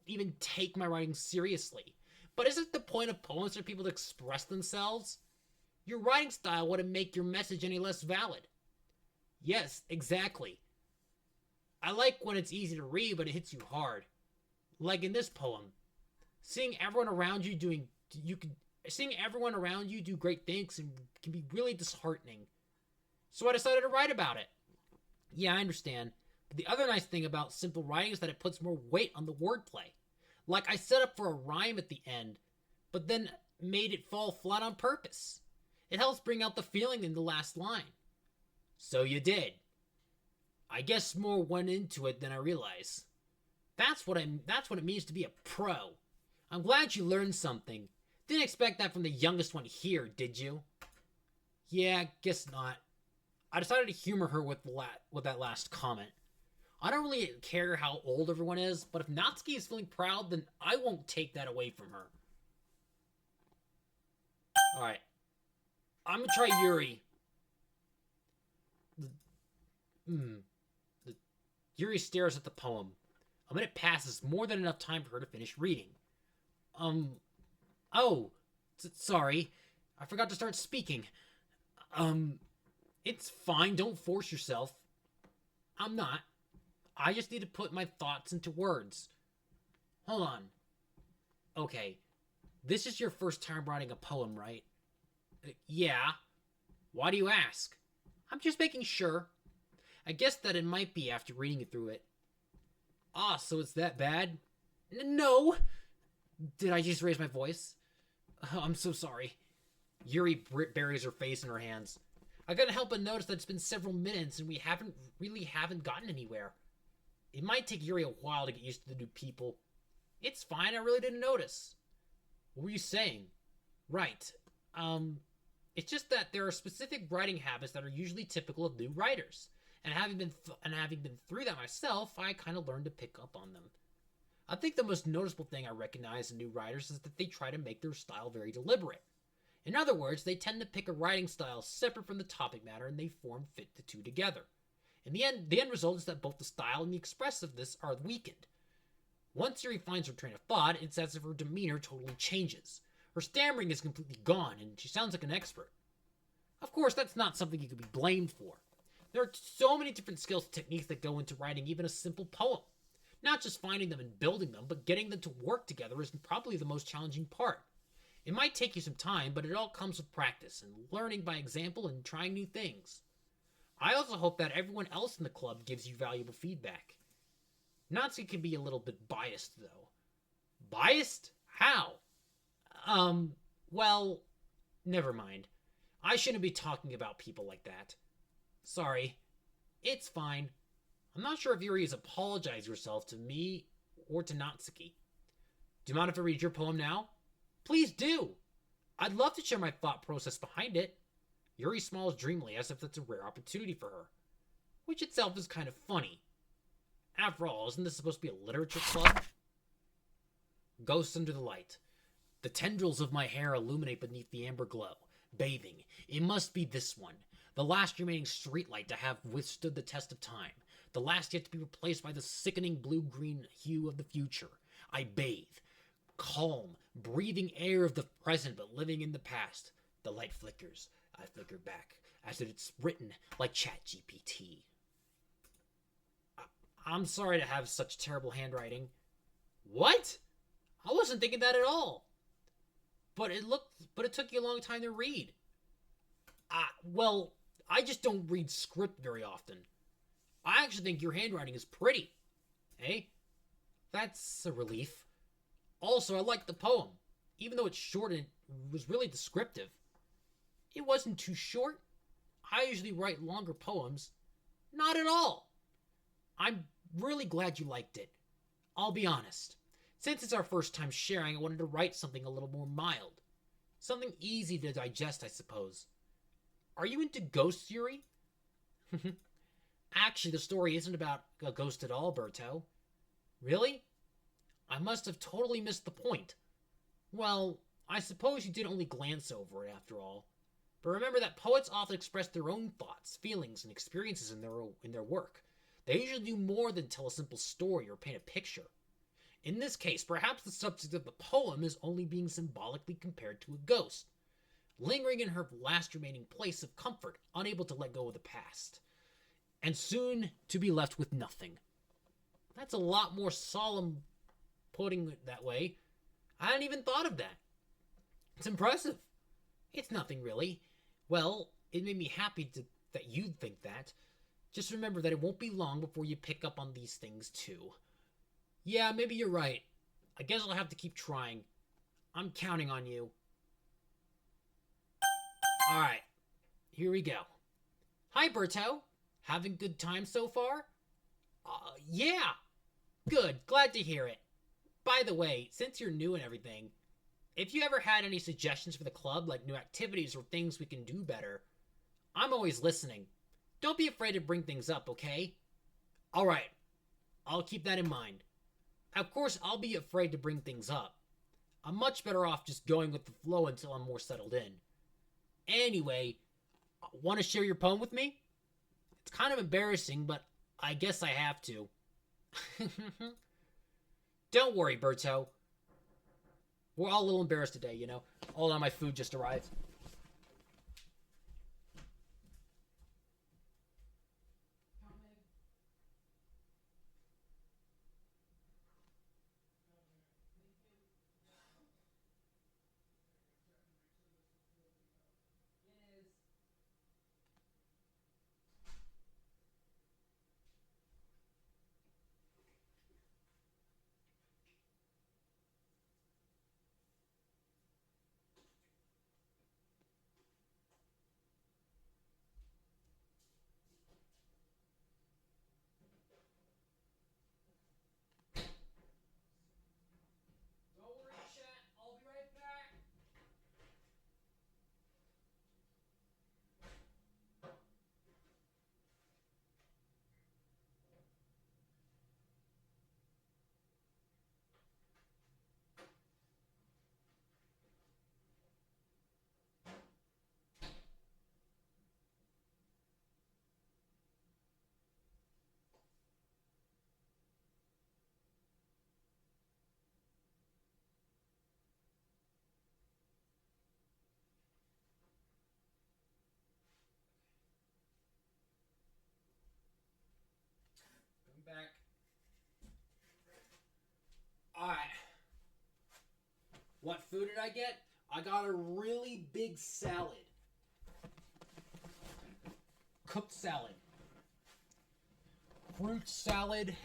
A: even take my writing seriously. But isn't the point of poems for people to express themselves? Your writing style wouldn't make your message any less valid. Yes, exactly. I like when it's easy to read, but it hits you hard. Like in this poem, seeing everyone around you doing you can seeing everyone around you do great things can be really disheartening. So I decided to write about it. Yeah, I understand. But the other nice thing about simple writing is that it puts more weight on the wordplay. Like I set up for a rhyme at the end, but then made it fall flat on purpose. It helps bring out the feeling in the last line. So you did. I guess more went into it than I realized. That's what it means to be a pro. I'm glad you learned something. Didn't expect that from the youngest one here, did you? Yeah, guess not. I decided to humor her with that last comment. I don't really care how old everyone is, but if Natsuki is feeling proud, then I won't take that away from her. Alright. I'm gonna try Yuri. Yuri stares at the poem. A minute passes, more than enough time for her to finish reading. Oh, sorry. I forgot to start speaking. It's fine, don't force yourself. I'm not. I just need to put my thoughts into words. Hold on. Okay, this is your first time writing a poem, right? Yeah. Why do you ask? I'm just making sure. I guess that it might be after reading it through it. Ah, so it's that bad? No! Did I just raise my voice? I'm so sorry. Yuri buries her face in her hands. I couldn't help but notice that it's been several minutes and we haven't gotten anywhere. It might take Yuri a while to get used to the new people. It's fine, I really didn't notice. What were you saying? Right. It's just that there are specific writing habits that are usually typical of new writers. And having been through that myself, I kind of learned to pick up on them. I think the most noticeable thing I recognize in new writers is that they try to make their style very deliberate. In other words, they tend to pick a writing style separate from the topic matter and they form fit the two together. In the end result is that both the style and the expressiveness are weakened. Once Yuri finds her train of thought, it's as if her demeanor totally changes. Her stammering is completely gone and she sounds like an expert. Of course, that's not something you could be blamed for. There are so many different skills and techniques that go into writing even a simple poem. Not just finding them and building them, but getting them to work together is probably the most challenging part. It might take you some time, but it all comes with practice and learning by example and trying new things. I also hope that everyone else in the club gives you valuable feedback. Natsuki can be a little bit biased, though. Biased? How? Well, never mind. I shouldn't be talking about people like that. Sorry. It's fine. I'm not sure if Yuri has apologized yourself to me or to Natsuki. Do you mind if I read your poem now? Please do. I'd love to share my thought process behind it. Yuri smiles dreamily as if that's a rare opportunity for her, which itself is kind of funny. After all, isn't this supposed to be a literature club? Ghosts under the light. The tendrils of my hair illuminate beneath the amber glow. Bathing. It must be this one. The last remaining streetlight to have withstood the test of time. The last yet to be replaced by the sickening blue-green hue of the future. I bathe. Calm, breathing air of the present but living in the past. The light flickers. I flicker back, as if it's written like ChatGPT. I'm sorry to have such terrible handwriting. What? I wasn't thinking that at all. But it took you a long time to read. Well, I just don't read script very often. I actually think your handwriting is pretty. Eh? That's a relief. Also, I like the poem. Even though it's short and it was really descriptive. It wasn't too short. I usually write longer poems. Not at all. I'm really glad you liked it. I'll be honest. Since it's our first time sharing, I wanted to write something a little more mild. Something easy to digest, I suppose. Are you into ghosts, Yuri? Actually, the story isn't about a ghost at all, Berto. Really? I must have totally missed the point. Well, I suppose you did only glance over it after all. But remember that poets often express their own thoughts, feelings, and experiences in their work. They usually do more than tell a simple story or paint a picture. In this case, perhaps the subject of the poem is only being symbolically compared to a ghost, lingering in her last remaining place of comfort, unable to let go of the past, and soon to be left with nothing. That's a lot more solemn putting it that way. I hadn't even thought of that. It's impressive. It's nothing really. Well, it made me happy that you'd think that. Just remember that it won't be long before you pick up on these things too. Yeah, maybe you're right. I guess I'll have to keep trying. I'm counting on you. Alright, here we go. Hi, Berto. Having good time so far? Yeah. Good, glad to hear it. By the way, since you're new and everything, if you ever had any suggestions for the club, like new activities or things we can do better, I'm always listening. Don't be afraid to bring things up, okay? Alright, I'll keep that in mind. Of course, I'll be afraid to bring things up. I'm much better off just going with the flow until I'm more settled in. Anyway, want to share your poem with me? It's kind of embarrassing, but I guess I have to. Don't worry, Berto. We're all a little embarrassed today, you know. Hold on, my food just arrived. Don't worry, chat. I'll be right back. Come back. Alright. What food did I get? I got a really big salad. Cooked salad. Fruit salad.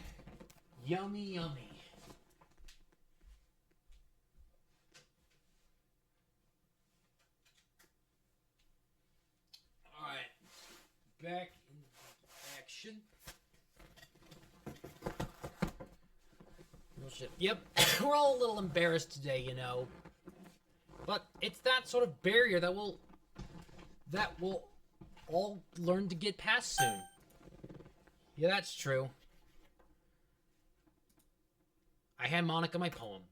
A: Yummy, yummy. Alright. Back in action. Yep, we're all a little embarrassed today, you know. But it's that sort of barrier that we'll all learn to get past soon. Yeah, that's true. I hand Monica my poem.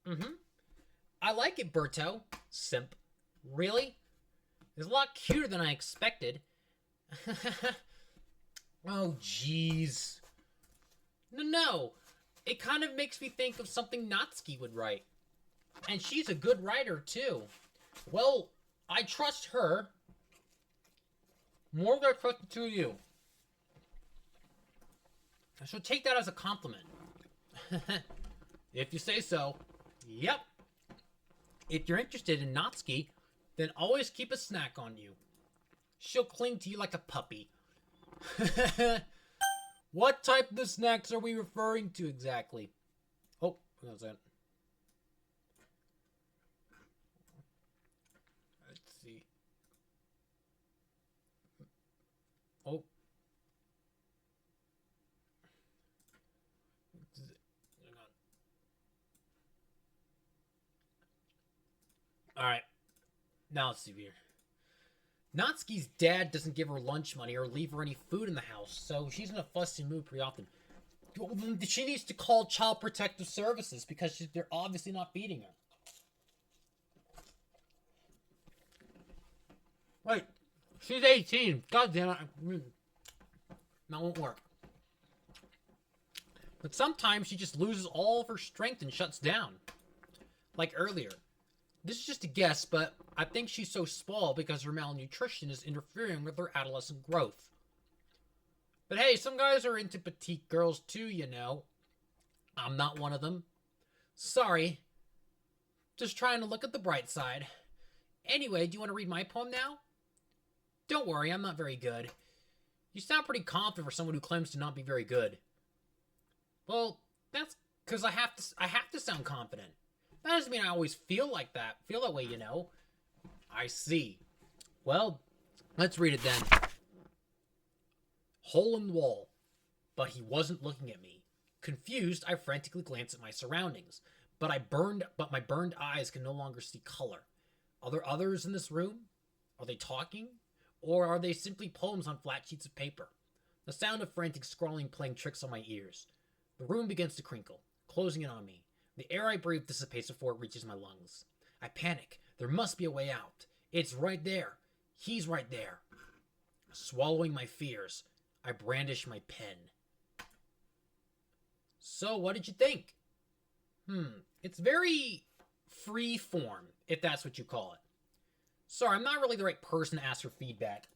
A: Mm-hmm. I like it, Berto. Simp. Really? It's a lot cuter than I expected. Oh, jeez. No. It kind of makes me think of something Natsuki would write. And she's a good writer, too. Well, I trust her more than I trust the two of you. I should take that as a compliment. If you say so. Yep. If you're interested in Natsuki, then always keep a snack on you. She'll cling to you like a puppy. What type of snacks are we referring to exactly? Oh, what was that? Let's see. Oh. Alright. Now let's see here. Natsuki's dad doesn't give her lunch money or leave her any food in the house, so she's in a fussy mood pretty often. she needs to call Child Protective Services because they're obviously not feeding her. Wait, she's 18. God damn it. That won't work. But sometimes she just loses all of her strength and shuts down. Like earlier. This is just a guess, but I think she's so small because her malnutrition is interfering with her adolescent growth. But hey, some guys are into petite girls too, you know. I'm not one of them. Sorry. Just trying to look at the bright side. Anyway, do you want to read my poem now? Don't worry, I'm not very good. You sound pretty confident for someone who claims to not be very good. Well, that's because I have to sound confident. That doesn't mean I always feel that way, you know. I see. Well, let's read it then. Hole in the wall. But he wasn't looking at me. Confused, I frantically glanced at my surroundings. But my burned eyes can no longer see color. Are there others in this room? Are they talking? Or are they simply poems on flat sheets of paper? The sound of frantic scrawling playing tricks on my ears. The room begins to crinkle, closing in on me. The air I breathe dissipates before it reaches my lungs. I panic. There must be a way out. It's right there. He's right there. Swallowing my fears, I brandish my pen. So, what did you think? It's very free form, if that's what you call it. Sorry, I'm not really the right person to ask for feedback.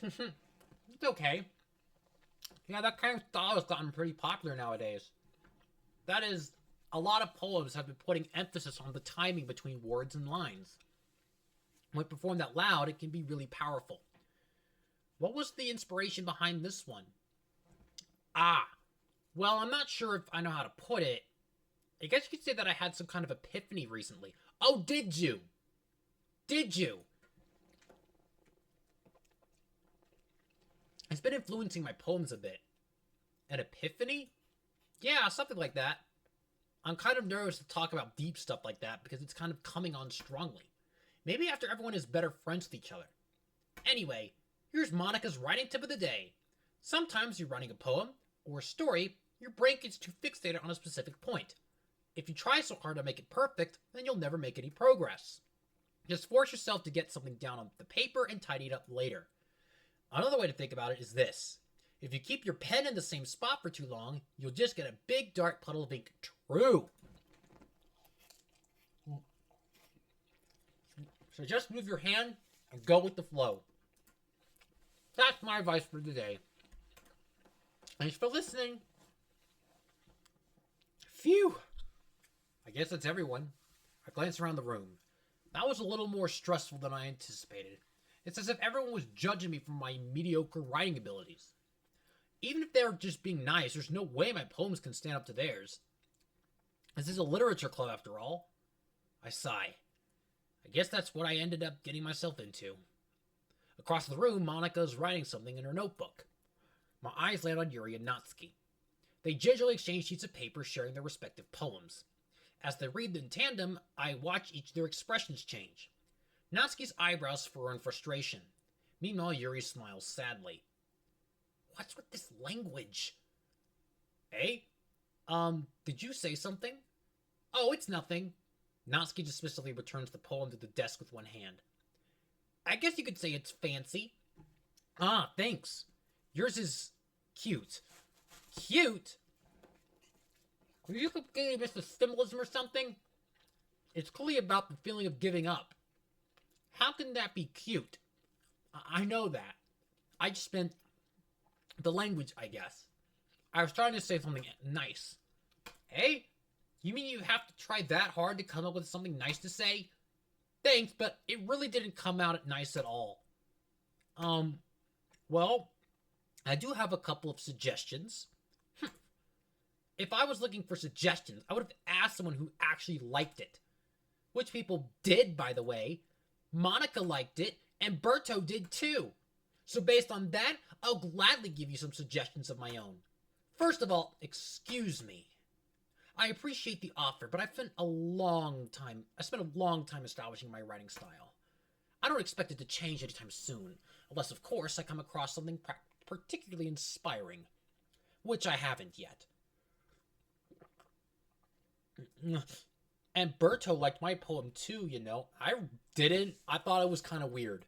A: It's okay. Yeah, that kind of style has gotten pretty popular nowadays. That is, a lot of poems have been putting emphasis on the timing between words and lines. When performed out loud, it can be really powerful. What was the inspiration behind this one? Well, I'm not sure if I know how to put it. I guess you could say that I had some kind of epiphany recently. Oh, did you? Did you? It's been influencing my poems a bit. An epiphany? Yeah, something like that. I'm kind of nervous to talk about deep stuff like that because it's kind of coming on strongly. Maybe after everyone is better friends with each other. Anyway, here's Monica's writing tip of the day. Sometimes you're writing a poem or a story, your brain gets too fixated on a specific point. If you try so hard to make it perfect, then you'll never make any progress. Just force yourself to get something down on the paper and tidy it up later. Another way to think about it is this. If you keep your pen in the same spot for too long, you'll just get a big dark puddle of ink. True. So just move your hand and go with the flow. That's my advice for today. Thanks for listening. Phew. I guess that's everyone. I glanced around the room. That was a little more stressful than I anticipated. It's as if everyone was judging me for my mediocre writing abilities. Even if they're just being nice, there's no way my poems can stand up to theirs. This is a literature club after all. I sigh. I guess that's what I ended up getting myself into. Across the room, Monica is writing something in her notebook. My eyes land on Yuri and Natsuki. They gingerly exchange sheets of paper sharing their respective poems. As they read in tandem, I watch each of their expressions change. Natsuki's eyebrows furrow in frustration. Meanwhile, Yuri smiles sadly. What's with this language? Eh? Did you say something? Oh, it's nothing. Natsuki dismissively returns the poem to the desk with one hand. I guess you could say it's fancy. Ah, thanks. Yours is cute. Cute? Are you getting this a symbolism or something? It's clearly about the feeling of giving up. How can that be cute? I know that. I just meant the language, I guess. I was trying to say something nice. Hey? You mean you have to try that hard to come up with something nice to say? Thanks, but it really didn't come out nice at all. Well, I do have a couple of suggestions. If I was looking for suggestions, I would have asked someone who actually liked it. Which people did, by the way. Monica liked it, and Berto did too. So based on that, I'll gladly give you some suggestions of my own. First of all, excuse me. I appreciate the offer, but I spent a long time establishing my writing style. I don't expect it to change anytime soon, unless of course I come across something particularly inspiring. which I haven't yet. And Berto liked my poem too, you know. I didn't. I thought it was kind of weird.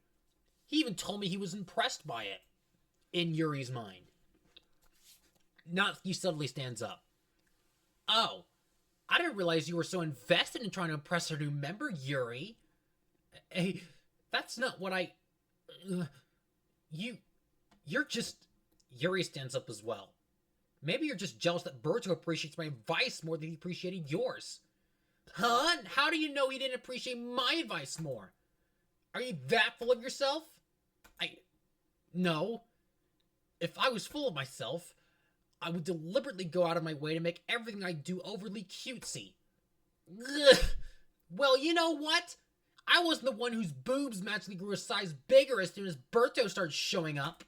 A: He even told me he was impressed by it. In Yuri's mind. Natsuki suddenly stands up. Oh, I didn't realize you were so invested in trying to impress her new member, Yuri. Hey, that's not what I... You're just... Yuri stands up as well. Maybe you're just jealous that Berto appreciates my advice more than he appreciated yours. Huh? How do you know he didn't appreciate my advice more? Are you that full of yourself? No. If I was full of myself, I would deliberately go out of my way to make everything I do overly cutesy. Ugh. Well, you know what? I wasn't the one whose boobs magically grew a size bigger as soon as Berto started showing up.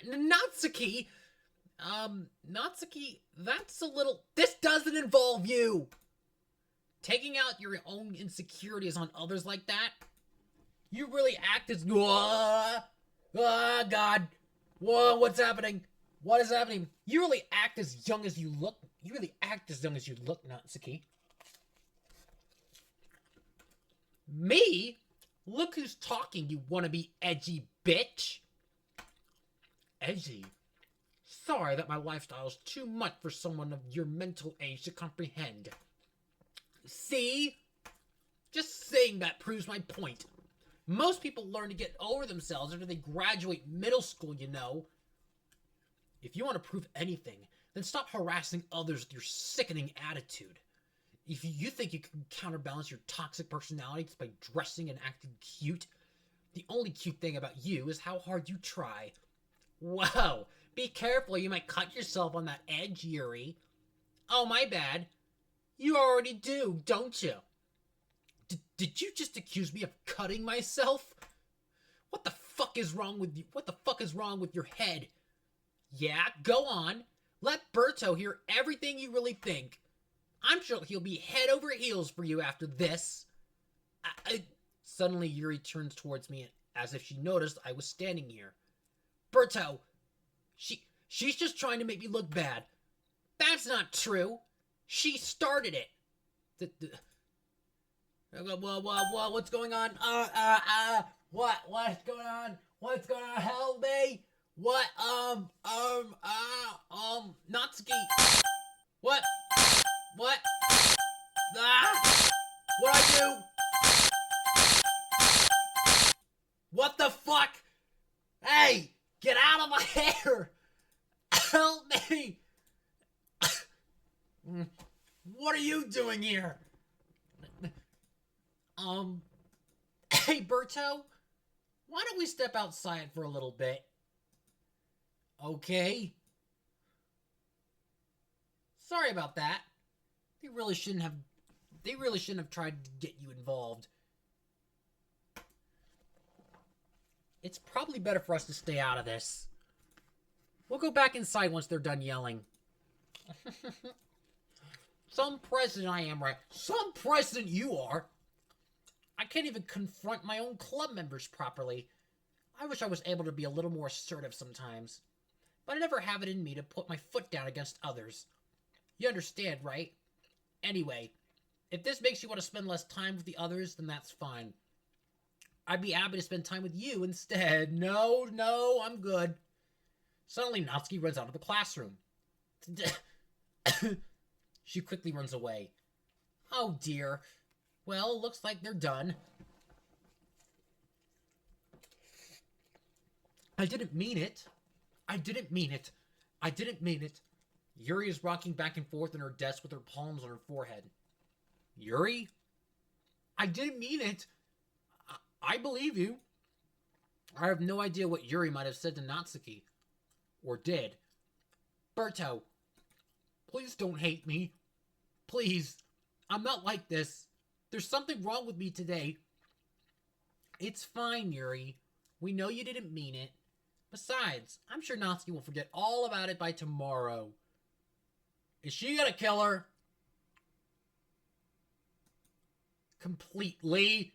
A: Natsuki, that's a little... This doesn't involve you! Taking out your own insecurities on others like that? You really act as... Oh, God. Whoa, what's happening? What is happening? You really act as young as you look. You really act as young as you look, Natsuki. Me? Look who's talking, you wannabe edgy bitch. Edgy? Sorry that my lifestyle is too much for someone of your mental age to comprehend. See? Just saying that proves my point. Most people learn to get over themselves after they graduate middle school, you know. If you want to prove anything, then stop harassing others with your sickening attitude. If you think you can counterbalance your toxic personality by dressing and acting cute, the only cute thing about you is how hard you try. Whoa, be careful, you might cut yourself on that edge, Yuri. Oh, my bad. You already do, don't you? Did you just accuse me of cutting myself? What the fuck is wrong with you? What the fuck is wrong with your head? Yeah, go on. Let Berto hear everything you really think. I'm sure he'll be head over heels for you after this. Suddenly, Yuri turns towards me as if she noticed I was standing here. Berto, she's just trying to make me look bad. That's not true. She started it. What's going on? What's going on? What's going on? Help me! What? Natsuki. What? What? Ah! What'd I do? What the fuck? Hey! Get out of my hair! Help me! What are you doing here? Hey, Berto? Why don't we step outside for a little bit? Okay. Sorry about that. They really shouldn't have tried to get you involved. It's probably better for us to stay out of this. We'll go back inside once they're done yelling. Some president I am, right? Some president you are! I can't even confront my own club members properly. I wish I was able to be a little more assertive sometimes. But I never have it in me to put my foot down against others. You understand, right? Anyway, if this makes you want to spend less time with the others, then that's fine. I'd be happy to spend time with you instead. No, I'm good. Suddenly, Natsuki runs out of the classroom. She quickly runs away. Oh dear. Well, looks like they're done. I didn't mean it. I didn't mean it. I didn't mean it. Yuri is rocking back and forth in her desk with her palms on her forehead. Yuri? I didn't mean it. I believe you. I have no idea what Yuri might have said to Natsuki. Or did. Berto, please don't hate me. Please. I'm not like this. There's something wrong with me today. It's fine, Yuri. We know you didn't mean it. Besides, I'm sure Natsuki will forget all about it by tomorrow. Is she gonna kill her? Completely.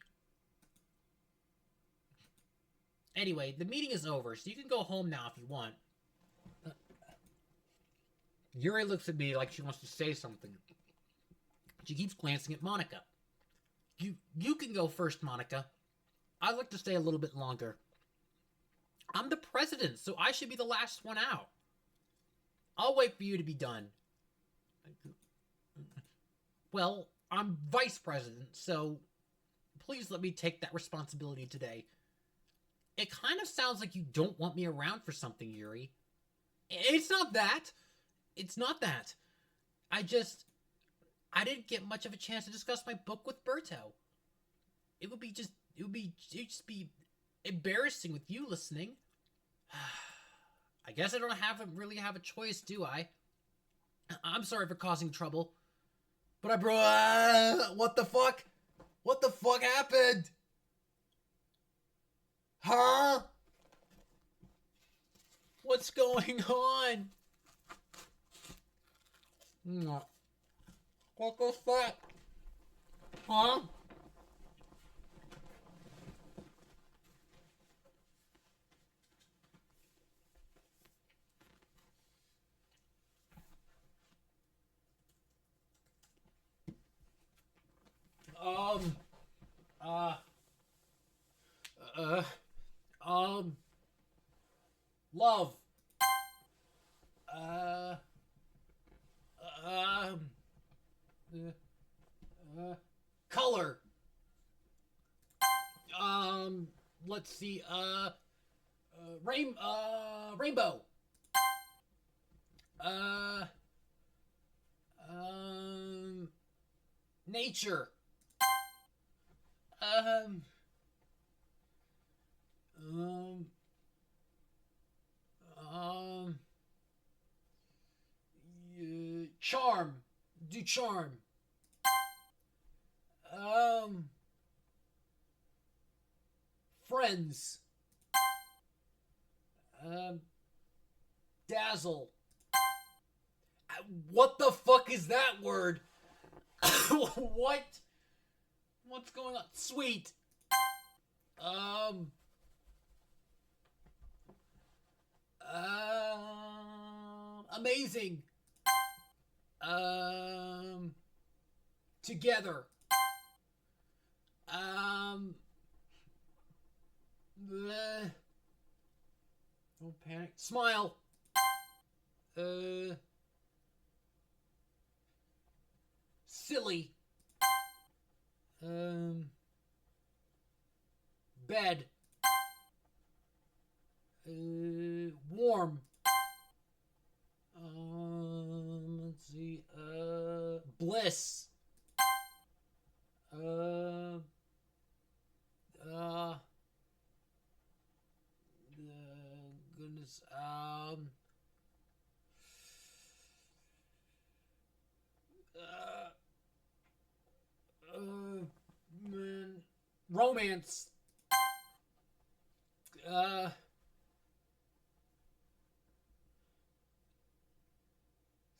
A: Anyway, the meeting is over, so you can go home now if you want. Yuri looks at me like she wants to say something. She keeps glancing at Monica. You can go first, Monica. I'd like to stay a little bit longer. I'm the president, so I should be the last one out. I'll wait for you to be done. Well, I'm vice president, so please let me take that responsibility today. It kind of sounds like you don't want me around for something, Yuri. It's not that. It's not that. I didn't get much of a chance to discuss my book with Berto. It would just be embarrassing with you listening. I guess I don't really have a choice, do I? I'm sorry for causing trouble. But what the fuck? What the fuck happened? Huh? What's going on? What the fuck? Huh? Um, uh, uh, love. Uh, um, color. Let's see, rainbow. Uh, nature. Um, um, um, charm. Do charm. Um, friends. Dazzle. What the fuck is that word? What? What's going on? Sweet. Amazing. Together. Don't panic. Smile. Silly. Bed. Warm. Let's see. Bliss. Goodness. Man. Romance.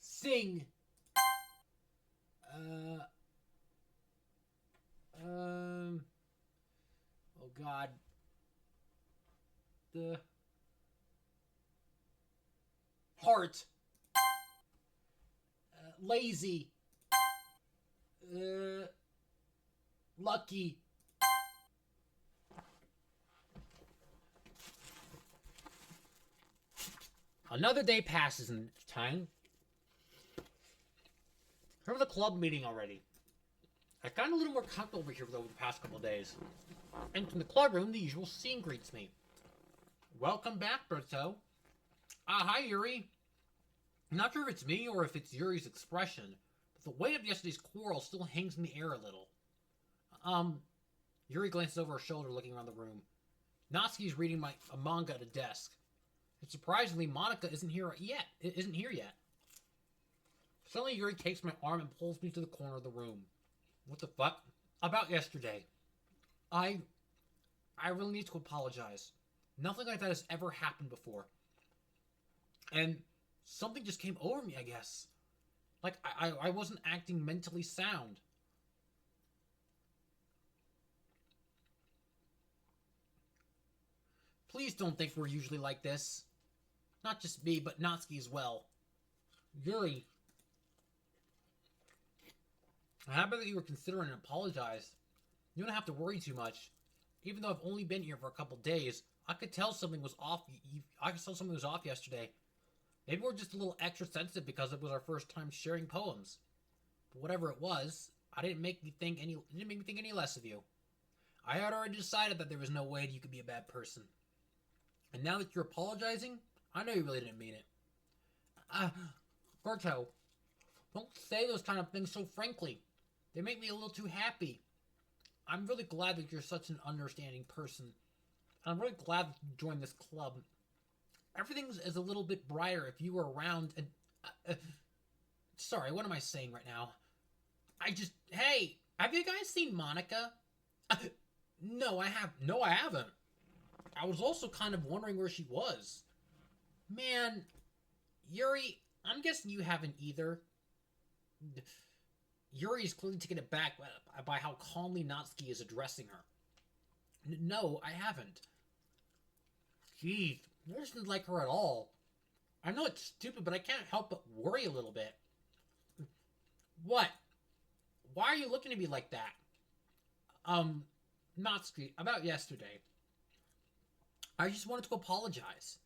A: Sing. Oh God. The heart. Lazy. Lucky. Another day passes in time. Remember the club meeting already? I've gotten a little more comfortable over here over the past couple of days. And from the club room, the usual scene greets me. Welcome back, Berto. Hi, Yuri. Not sure if it's me or if it's Yuri's expression, but the weight of yesterday's quarrel still hangs in the air a little. Yuri glances over her shoulder, looking around the room. Natsuki's reading a manga at a desk. And surprisingly, Monica isn't here yet. Suddenly, Yuri takes my arm and pulls me to the corner of the room. What the fuck? About yesterday. I really need to apologize. Nothing like that has ever happened before. And something just came over me, I guess. Like, I wasn't acting mentally sound. Please don't think we're usually like this. Not just me, but Natsuki as well. Yuri, I'm happy that you were considering and apologize. You don't have to worry too much. Even though I've only been here for a couple days, I could tell something was off. I could tell something was off yesterday. Maybe we're just a little extra sensitive because it was our first time sharing poems. But whatever it was, I didn't make me think any. It didn't make me think any less of you. I had already decided that there was no way you could be a bad person. And now that you're apologizing, I know you really didn't mean it. Berto, don't say those kind of things so frankly. They make me a little too happy. I'm really glad that you're such an understanding person. I'm really glad that you joined this club. Everything is a little bit brighter if you were around and... sorry, what am I saying right now? Hey, have you guys seen Monica? No, I haven't. I was also kind of wondering where she was. Man, Yuri, I'm guessing you haven't either. Yuri's clearly taken aback by how calmly Natsuki is addressing her. No, I haven't. Jeez, that isn't like her at all. I know it's stupid, but I can't help but worry a little bit. What? Why are you looking at me like that? Natsuki, about yesterday. I just wanted to apologize.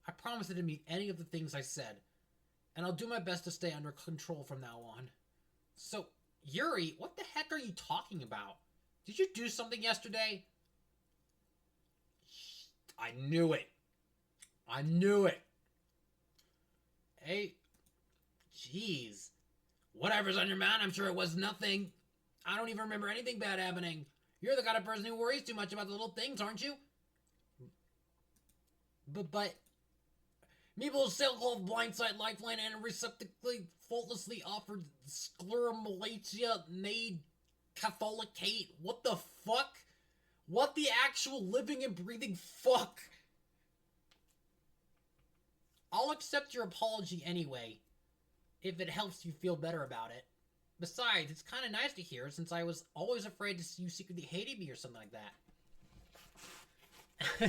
A: I promise I didn't mean any of the things I said. And I'll do my best to stay under control from now on. So, Yuri, what the heck are you talking about? Did you do something yesterday? I knew it. I knew it. Hey, jeez. Whatever's on your mind, I'm sure it was nothing. I don't even remember anything bad happening. You're the kind of person who worries too much about the little things, aren't you? But... Meeple Silkhold blindside lifeline and receptively faultlessly offered scleromalacia made catholicate. What the fuck? What the actual living and breathing fuck? I'll accept your apology anyway, if it helps you feel better about it. Besides, it's kind of nice to hear since I was always afraid you secretly hated me or something like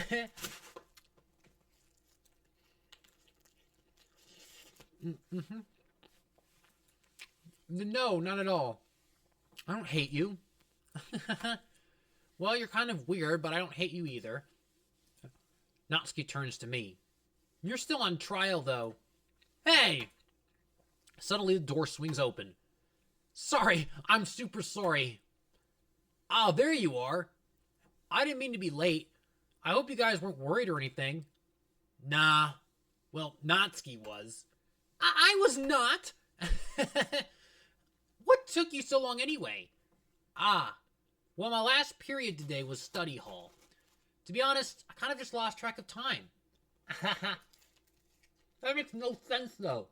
A: that. Mm-hmm. No, not at all. I don't hate you. Well, you're kind of weird, but I don't hate you either. Natsuki turns to me. You're still on trial, though. Hey! Suddenly, the door swings open. Sorry, I'm super sorry. Oh, there you are. I didn't mean to be late. I hope you guys weren't worried or anything. Nah. Well, Natsuki was. I was not. What took you so long anyway? Well, my last period today was study hall. To be honest, I kind of just lost track of time. That makes no sense, though.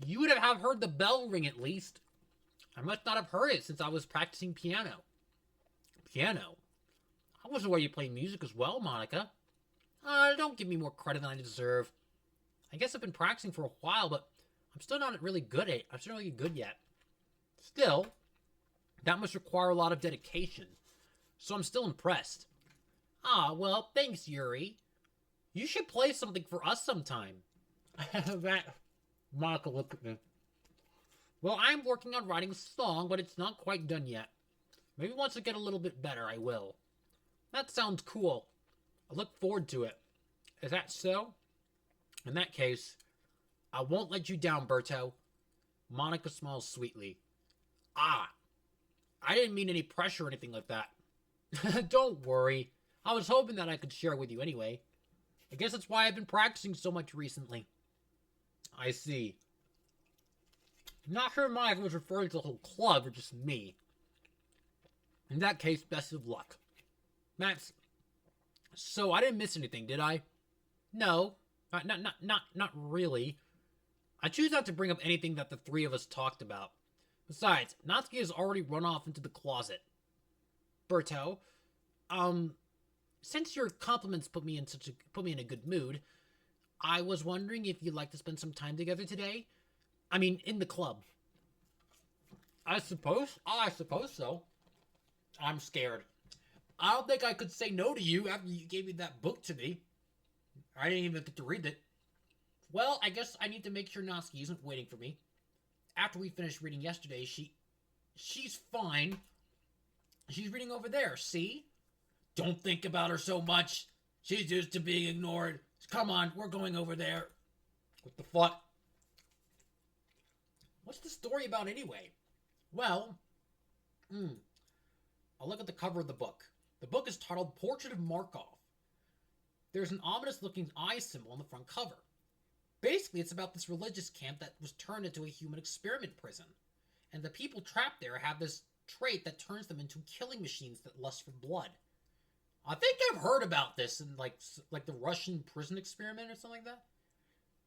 A: You would have heard the bell ring at least. I must not have heard it since I was practicing piano. Piano? I wasn't aware you play music as well, Monica. Don't give me more credit than I deserve. I guess I've been practicing for a while, but I'm still not really good at it. I'm still not really good yet. Still, that must require a lot of dedication. So I'm still impressed. Well, thanks, Yuri. You should play something for us sometime. Monica looked at me. Well, I'm working on writing a song, but it's not quite done yet. Maybe once I get a little bit better, I will. That sounds cool. I look forward to it. Is that so? In that case, I won't let you down, Berto. Monica smiles sweetly. I didn't mean any pressure or anything like that. Don't worry. I was hoping that I could share with you anyway. I guess that's why I've been practicing so much recently. I see. I'm not sure Monica was referring to the whole club or just me. In that case, best of luck. Max, so I didn't miss anything, did I? No. Not really. I choose not to bring up anything that the three of us talked about. Besides, Natsuki has already run off into the closet. Berto, since your compliments put me in a good mood, I was wondering if you'd like to spend some time together today. I mean, in the club. I suppose so. I'm scared. I don't think I could say no to you after you gave me that book to me. I didn't even get to read it. Well, I guess I need to make sure Natsuki isn't waiting for me. After we finished reading yesterday, she's fine. She's reading over there, see? Don't think about her so much. She's used to being ignored. Come on, we're going over there. What the fuck? What's the story about anyway? Well, I'll look at the cover of the book. The book is titled Portrait of Markov. There's an ominous-looking eye symbol on the front cover. Basically, it's about this religious camp that was turned into a human experiment prison. And the people trapped there have this trait that turns them into killing machines that lust for blood. I think I've heard about this in like the Russian prison experiment or something like that.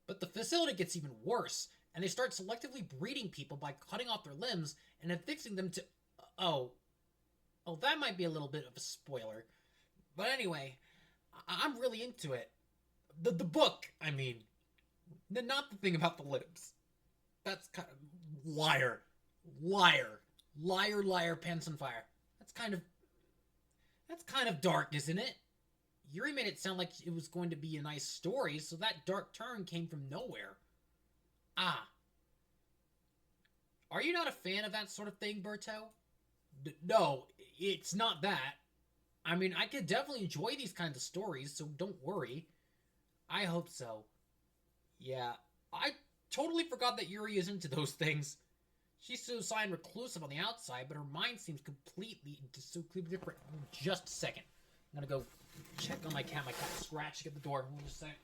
A: But the facility gets even worse, and they start selectively breeding people by cutting off their limbs and affixing them to... Oh, that might be a little bit of a spoiler. But anyway, I'm really into it. The book, I mean. Not the thing about the limbs. That's kind of... Liar, pants on fire. That's kind of dark, isn't it? Yuri made it sound like it was going to be a nice story, so that dark turn came from nowhere. Ah. Are you not a fan of that sort of thing, Berto? No, it's not that. I mean, I could definitely enjoy these kinds of stories, so don't worry. I hope so. Yeah, I totally forgot that Yuri is into those things. She's so silent and reclusive on the outside, but her mind seems completely different. Just a second. I'm gonna go check on my cat. My cat scratched at the door. Hold just a second.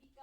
A: Mika.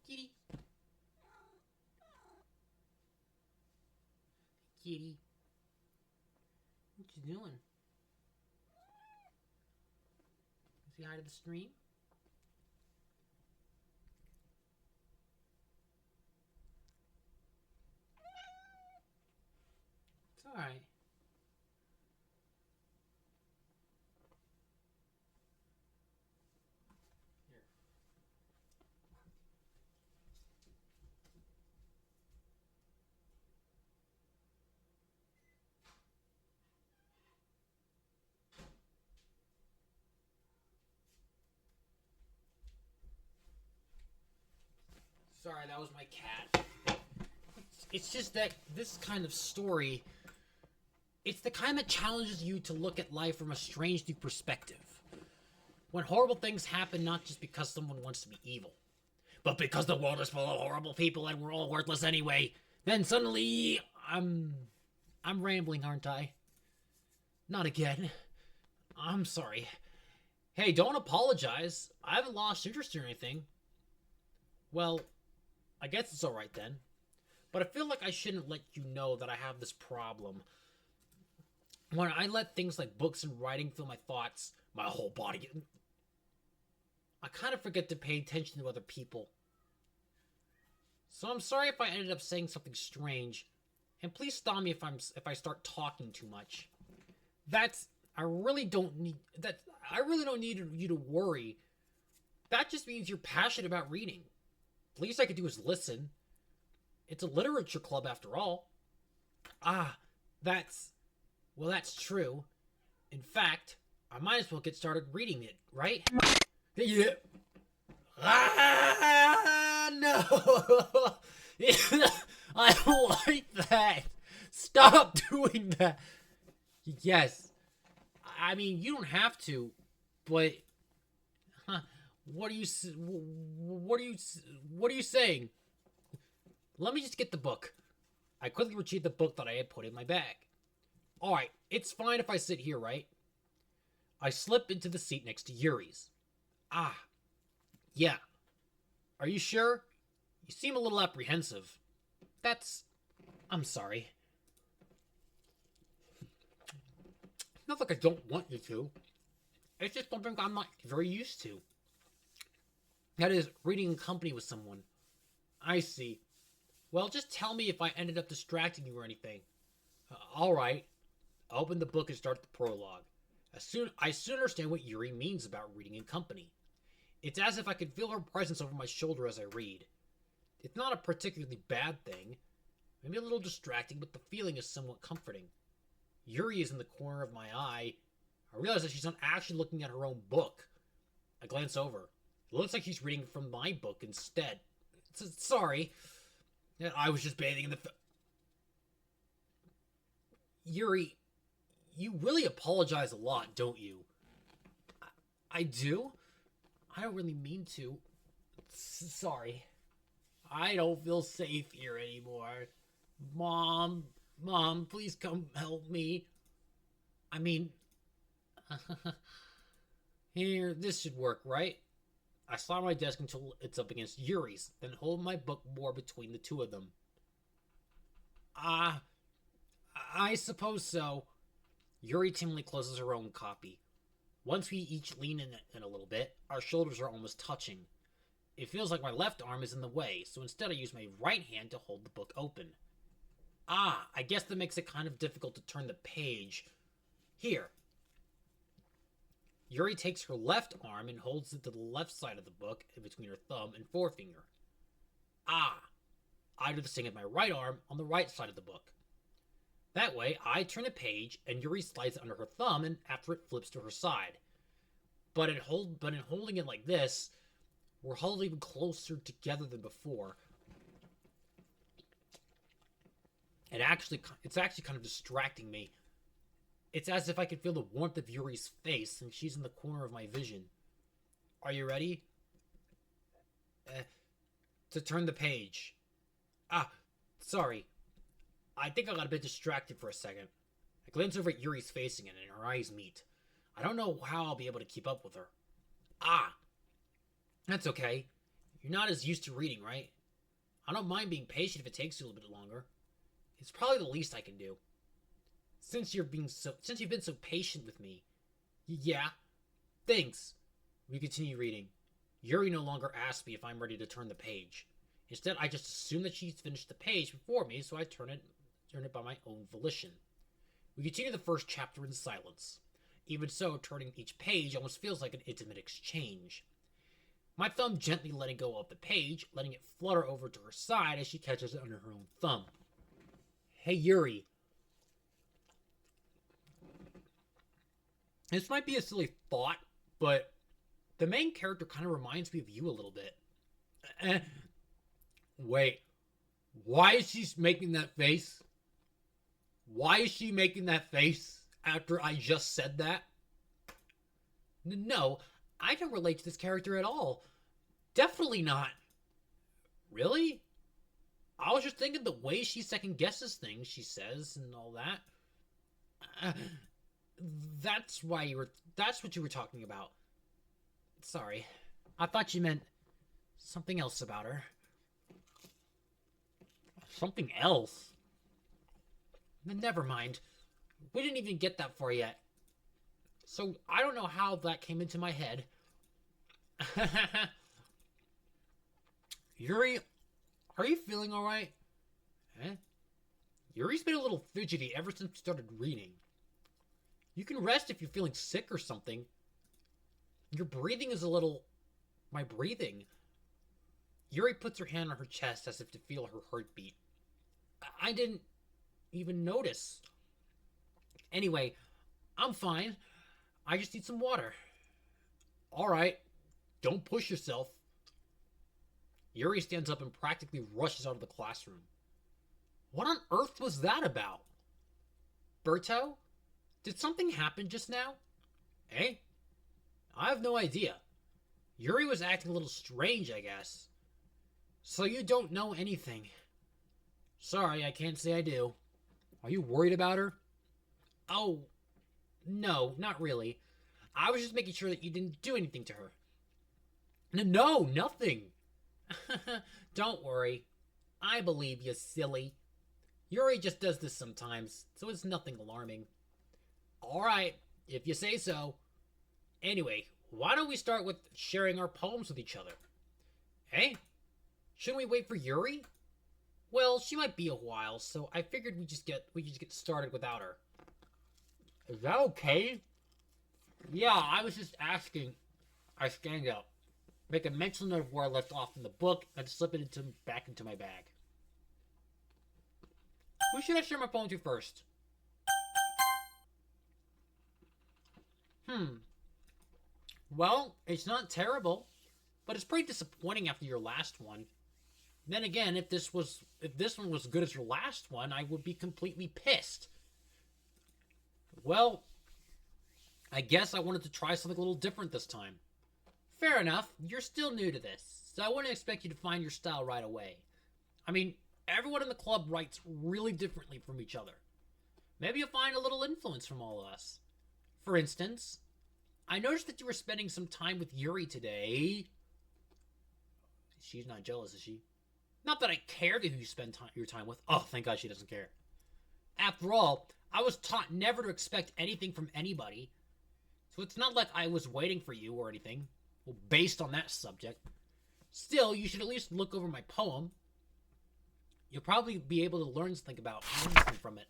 A: Kitty. Kitty. What you doing? Say hi to the stream. It's alright. Sorry, that was my cat. It's just that this kind of story, it's the kind that challenges you to look at life from a strange new perspective. When horrible things happen not just because someone wants to be evil, but because the world is full of horrible people and we're all worthless anyway, then suddenly I'm rambling, aren't I? Not again. I'm sorry. Hey, don't apologize. I haven't lost interest or anything. Well, I guess it's alright then. But I feel like I shouldn't let you know that I have this problem. When I let things like books and writing fill my thoughts, my whole body... I kind of forget to pay attention to other people. So I'm sorry if I ended up saying something strange. And please stop me if I start talking too much. I really don't need you to worry. That just means you're passionate about reading. The least I could do is listen. It's a literature club after all. That's true. In fact, I might as well get started reading it, right? Yeah. No! I don't like that! Stop doing that! Yes. I mean, you don't have to, but... What are you saying? Let me just get the book. I quickly retrieved the book that I had put in my bag. Alright, it's fine if I sit here, right? I slip into the seat next to Yuri's. Yeah. Are you sure? You seem a little apprehensive. I'm sorry. Not like I don't want you to. It's just something I'm not very used to. That is, reading in company with someone. I see. Well, just tell me if I ended up distracting you or anything. Alright. Open the book and start the prologue. I soon understand what Yuri means about reading in company. It's as if I could feel her presence over my shoulder as I read. It's not a particularly bad thing. Maybe a little distracting, but the feeling is somewhat comforting. Yuri is in the corner of my eye. I realize that she's not actually looking at her own book. I glance over. It looks like she's reading from my book instead. Sorry. I was just bathing in the... Yuri, you really apologize a lot, don't you? I do? I don't really mean to. Sorry. I don't feel safe here anymore. Mom, please come help me. I mean... Here, this should work, right? I slam my desk until it's up against Yuri's, then hold my book more between the two of them. I suppose so. Yuri timidly closes her own copy. Once we each lean in a little bit, our shoulders are almost touching. It feels like my left arm is in the way, so instead I use my right hand to hold the book open. I guess that makes it kind of difficult to turn the page. Here. Yuri takes her left arm and holds it to the left side of the book in between her thumb and forefinger. I do the same with my right arm on the right side of the book. That way, I turn a page and Yuri slides it under her thumb and after it flips to her side. But in holding it like this, we're huddled even closer together than before. It's actually kind of distracting me. It's as if I could feel the warmth of Yuri's face, and she's in the corner of my vision. Are you ready? To turn the page. Sorry. I think I got a bit distracted for a second. I glance over at Yuri's face again, and her eyes meet. I don't know how I'll be able to keep up with her. That's okay. You're not as used to reading, right? I don't mind being patient if it takes you a little bit longer. It's probably the least I can do. Since you've been so patient with me. Yeah. Thanks. We continue reading. Yuri no longer asks me if I'm ready to turn the page. Instead, I just assume that she's finished the page before me, so I turn it by my own volition. We continue the first chapter in silence. Even so, turning each page almost feels like an intimate exchange. My thumb gently letting go of the page, letting it flutter over to her side as she catches it under her own thumb. Hey, Yuri. This might be a silly thought, but the main character kind of reminds me of you a little bit. Wait, why is she making that face? Why is she making that face after I just said that? No, I don't relate to this character at all. Definitely not. Really? I was just thinking the way she second guesses things she says and all that. That's what you were talking about. Sorry. I thought you meant something else about her. Something else? Never mind. We didn't even get that far yet. So I don't know how that came into my head. Yuri, are you feeling alright? Yuri's been a little fidgety ever since we started reading. You can rest if you're feeling sick or something. Your breathing is a little... My breathing? Yuri puts her hand on her chest as if to feel her heartbeat. I didn't even notice. Anyway, I'm fine. I just need some water. Alright, don't push yourself. Yuri stands up and practically rushes out of the classroom. What on earth was that about? Berto? Did something happen just now? Eh? I have no idea. Yuri was acting a little strange, I guess. So you don't know anything. Sorry, I can't say I do. Are you worried about her? Oh, no, not really. I was just making sure that you didn't do anything to her. No, nothing. Don't worry. I believe you, silly. Yuri just does this sometimes, so it's nothing alarming. Alright, if you say so. Anyway, why don't we start with sharing our poems with each other? Hey? Shouldn't we wait for Yuri? Well, she might be a while, so I figured we just get started without her. Is that okay? Yeah, I was just asking. I stand up, make a mental note of where I left off in the book, and slip it back into my bag. Who should I share my poem to first? Well, it's not terrible, but it's pretty disappointing after your last one. Then again, if this one was as good as your last one, I would be completely pissed. Well, I guess I wanted to try something a little different this time. Fair enough, you're still new to this, so I wouldn't expect you to find your style right away. I mean, everyone in the club writes really differently from each other. Maybe you'll find a little influence from all of us. For instance, I noticed that you were spending some time with Yuri today. She's not jealous, is she? Not that I care who you spend your time with. Oh, thank God she doesn't care. After all, I was taught never to expect anything from anybody. So it's not like I was waiting for you or anything. Well, based on that subject. Still, you should at least look over my poem. You'll probably be able to learn something from it.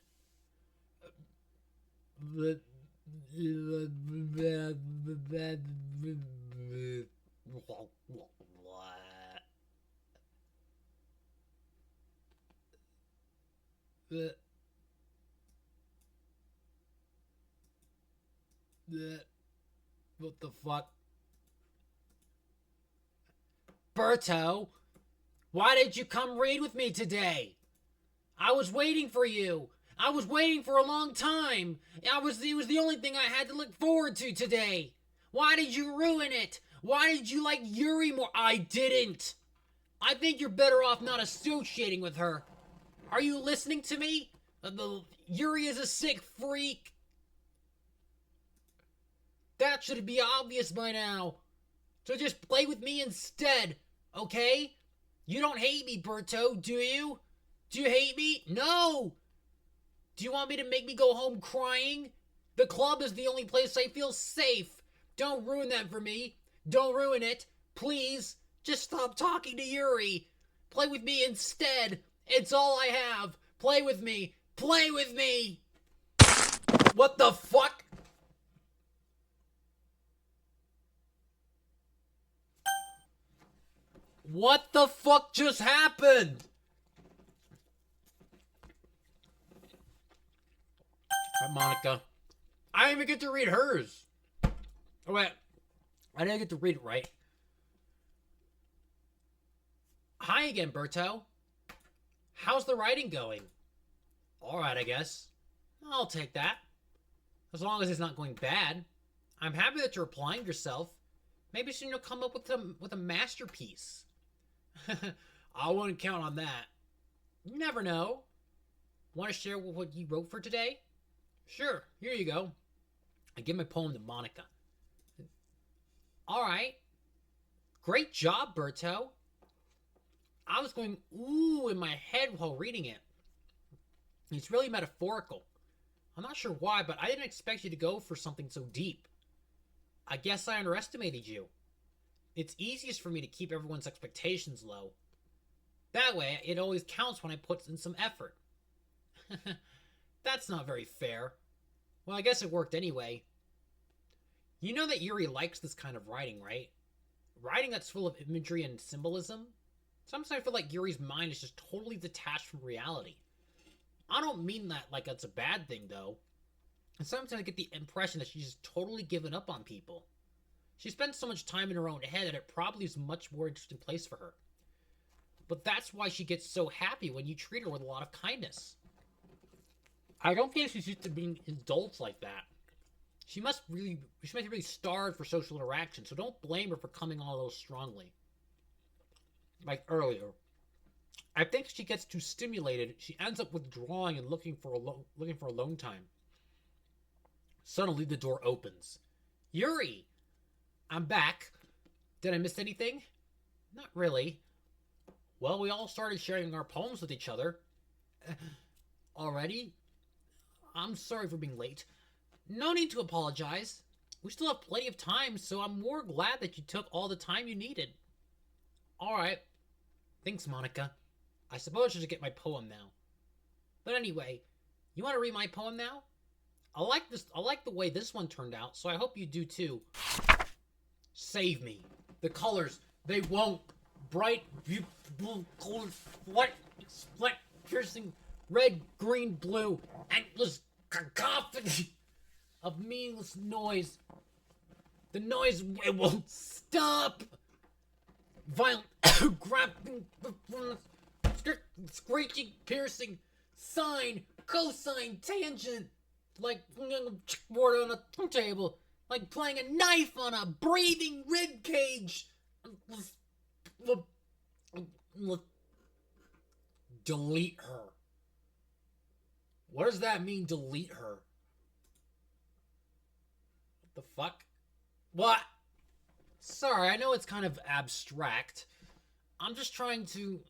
A: What the fuck? Berto, why did you come read with me today? I was waiting for you. I was waiting for a long time. It was the only thing I had to look forward to today. Why did you ruin it? Why did you like Yuri more? I didn't. I think you're better off not associating with her. Are you listening to me? Yuri is a sick freak. That should be obvious by now. So just play with me instead, okay? You don't hate me, Berto, do you? Do you hate me? No! Do you want me to make me go home crying? The club is the only place I feel safe. Don't ruin that for me. Don't ruin it. Please, just stop talking to Yuri. Play with me instead. It's all I have. Play with me. Play with me! What the fuck? What the fuck just happened? Monica. I didn't even get to read hers. Oh, wait. I didn't get to read it right. Hi again, Berto. How's the writing going? Alright, I guess. I'll take that. As long as it's not going bad. I'm happy that you're applying yourself. Maybe soon you'll come up with a masterpiece. I wouldn't count on that. You never know. Want to share what you wrote for today? Sure, here you go. I give my poem to Monica. Alright. Great job, Berto. I was going ooh in my head while reading it. It's really metaphorical. I'm not sure why, but I didn't expect you to go for something so deep. I guess I underestimated you. It's easiest for me to keep everyone's expectations low. That way, it always counts when I put in some effort. That's not very fair. Well, I guess it worked anyway. You know that Yuri likes this kind of writing, right? Writing that's full of imagery and symbolism? Sometimes I feel like Yuri's mind is just totally detached from reality. I don't mean that like that's a bad thing, though. And sometimes I get the impression that she's just totally given up on people. She spends so much time in her own head that it probably is a much more interesting place for her. But that's why she gets so happy when you treat her with a lot of kindness. I don't think she's used to being indulged like that. She must be really starved for social interaction, so don't blame her for coming on a little strongly. Like earlier. I think she gets too stimulated, she ends up withdrawing and looking for alone time. Suddenly the door opens. Yuri! I'm back. Did I miss anything? Not really. Well, we all started sharing our poems with each other. Already? I'm sorry for being late. No need to apologize. We still have plenty of time, so I'm more glad that you took all the time you needed. Alright. Thanks, Monica. I suppose I should get my poem now. But anyway, you want to read my poem now? I like the way this one turned out, so I hope you do too. Save me. The colors, they won't. Bright, beautiful colors, split, piercing, red, green, blue, endless cacophony of meaningless noise. The noise, it won't stop. Violent, grabbing, screeching, piercing, sine, cosine, tangent, like word on a table, like playing a knife on a breathing rib cage. Delete her. What does that mean, delete her? What the fuck? What? Sorry, I know it's kind of abstract. I'm just trying to,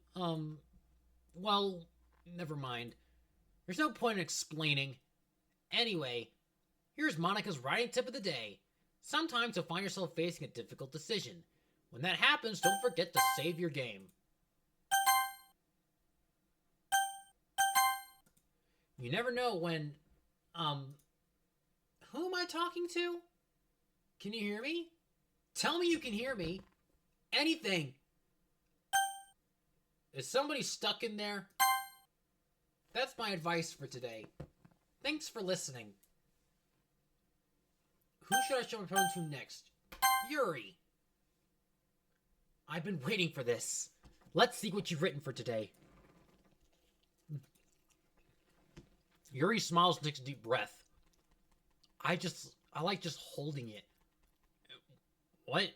A: well, never mind. There's no point in explaining. Anyway, here's Monica's writing tip of the day. Sometimes you'll find yourself facing a difficult decision. When that happens, don't forget to save your game. You never know when, who am I talking to? Can you hear me? Tell me you can hear me. Anything. Is somebody stuck in there? That's my advice for today. Thanks for listening. Who should I show my phone to next? Yuri. I've been waiting for this. Let's see what you've written for today. Yuri smiles and takes a deep breath. I like just holding it. What?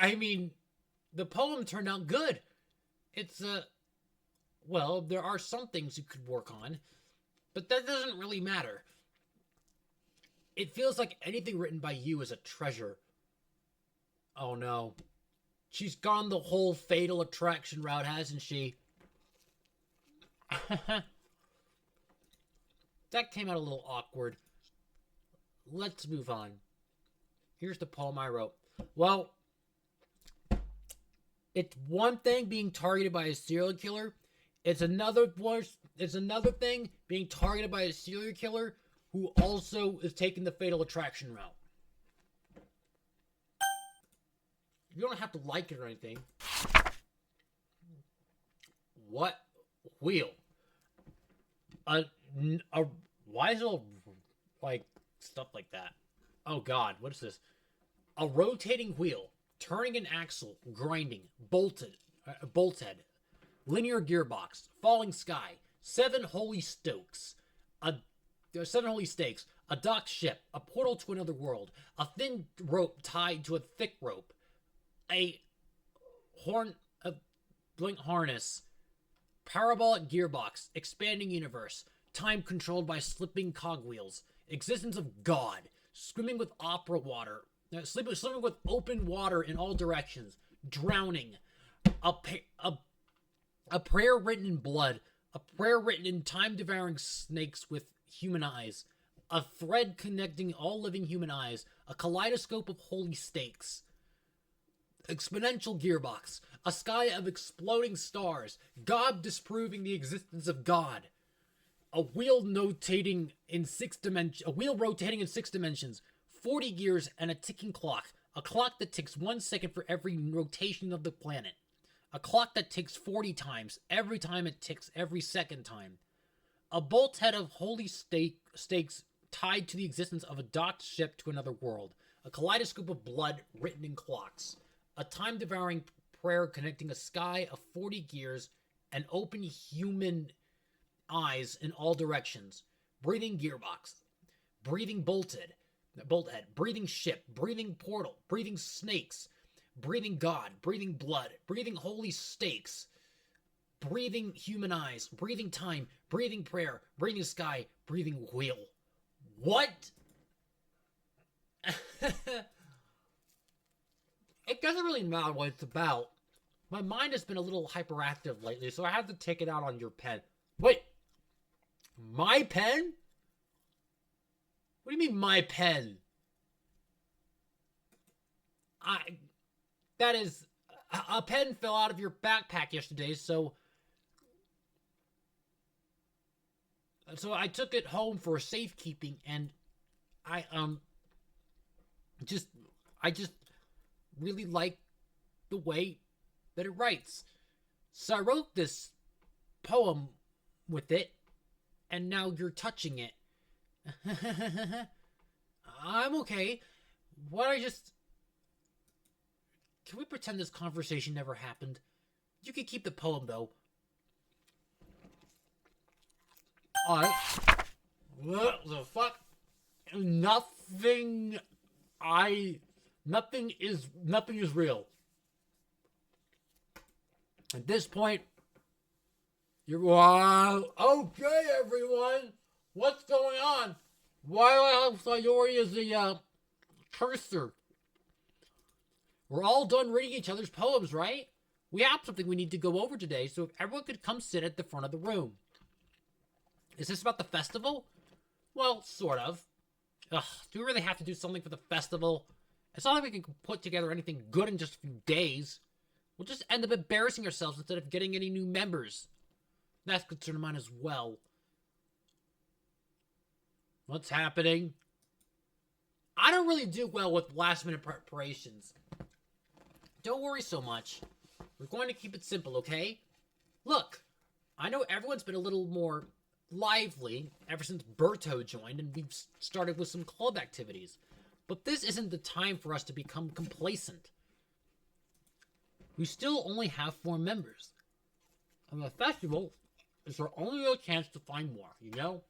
A: I mean, the poem turned out good. It's, well, there are some things you could work on, but that doesn't really matter. It feels like anything written by you is a treasure. Oh no. She's gone the whole Fatal Attraction route, hasn't she? That came out a little awkward. Let's move on. Here's the poem I wrote. Well, it's one thing being targeted by a serial killer. It's another thing being targeted by a serial killer who also is taking the Fatal Attraction route. You don't have to like it or anything. What wheel? Why is it all like stuff like that? Oh God, what is this? A rotating wheel, turning an axle, grinding, bolt head, linear gearbox, falling sky, seven holy stakes, a docked ship, a portal to another world, a thin rope tied to a thick rope, a blink harness, parabolic gearbox, expanding universe, time controlled by slipping cogwheels, existence of God, swimming with swimming with open water in all directions, drowning, a prayer written in blood, a prayer written in time-devouring snakes with human eyes, a thread connecting all living human eyes, a kaleidoscope of holy stakes, exponential gearbox, a sky of exploding stars, God disproving the existence of God, a wheel rotating in 6 dimensions, 40 gears and a ticking clock, a clock that ticks 1 second for every rotation of the planet, a clock that ticks 40 times every time it ticks every second time, a bolt head of holy stakes tied to the existence of a docked ship to another world, a kaleidoscope of blood written in clocks, a time-devouring prayer connecting a sky of 40 gears and open human eyes in all directions, breathing gearbox, breathing bolt head, breathing ship, breathing portal, breathing snakes, breathing God, breathing blood, breathing holy stakes, breathing human eyes, breathing time, breathing prayer, breathing sky, breathing wheel. What? It doesn't really matter what it's about. My mind has been a little hyperactive lately, so I had to take it out on your pen. Wait, my pen? What do you mean, my pen? That is, a pen fell out of your backpack yesterday, so I took it home for safekeeping, and I, just, I just really like the way that it writes. So I wrote this poem with it, and now you're touching it. I'm okay. What I just... Can we pretend this conversation never happened? You can keep the poem, though. Alright. What the fuck? Nothing is real. At this point, you're okay, everyone. What's going on? Why do I have Sayori as the cursor? We're all done reading each other's poems, right? We have something we need to go over today, so if everyone could come sit at the front of the room. Is this about the festival? Well, sort of. Ugh, do we really have to do something for the festival? It's not like we can put together anything good in just a few days. We'll just end up embarrassing ourselves instead of getting any new members. That's a concern of mine as well. What's happening? I don't really do well with last-minute preparations. Don't worry so much. We're going to keep it simple, okay? Look, I know everyone's been a little more lively ever since Berto joined, and we've started with some club activities. But this isn't the time for us to become complacent. We still only have 4 members. And the festival is our only real chance to find more, you know?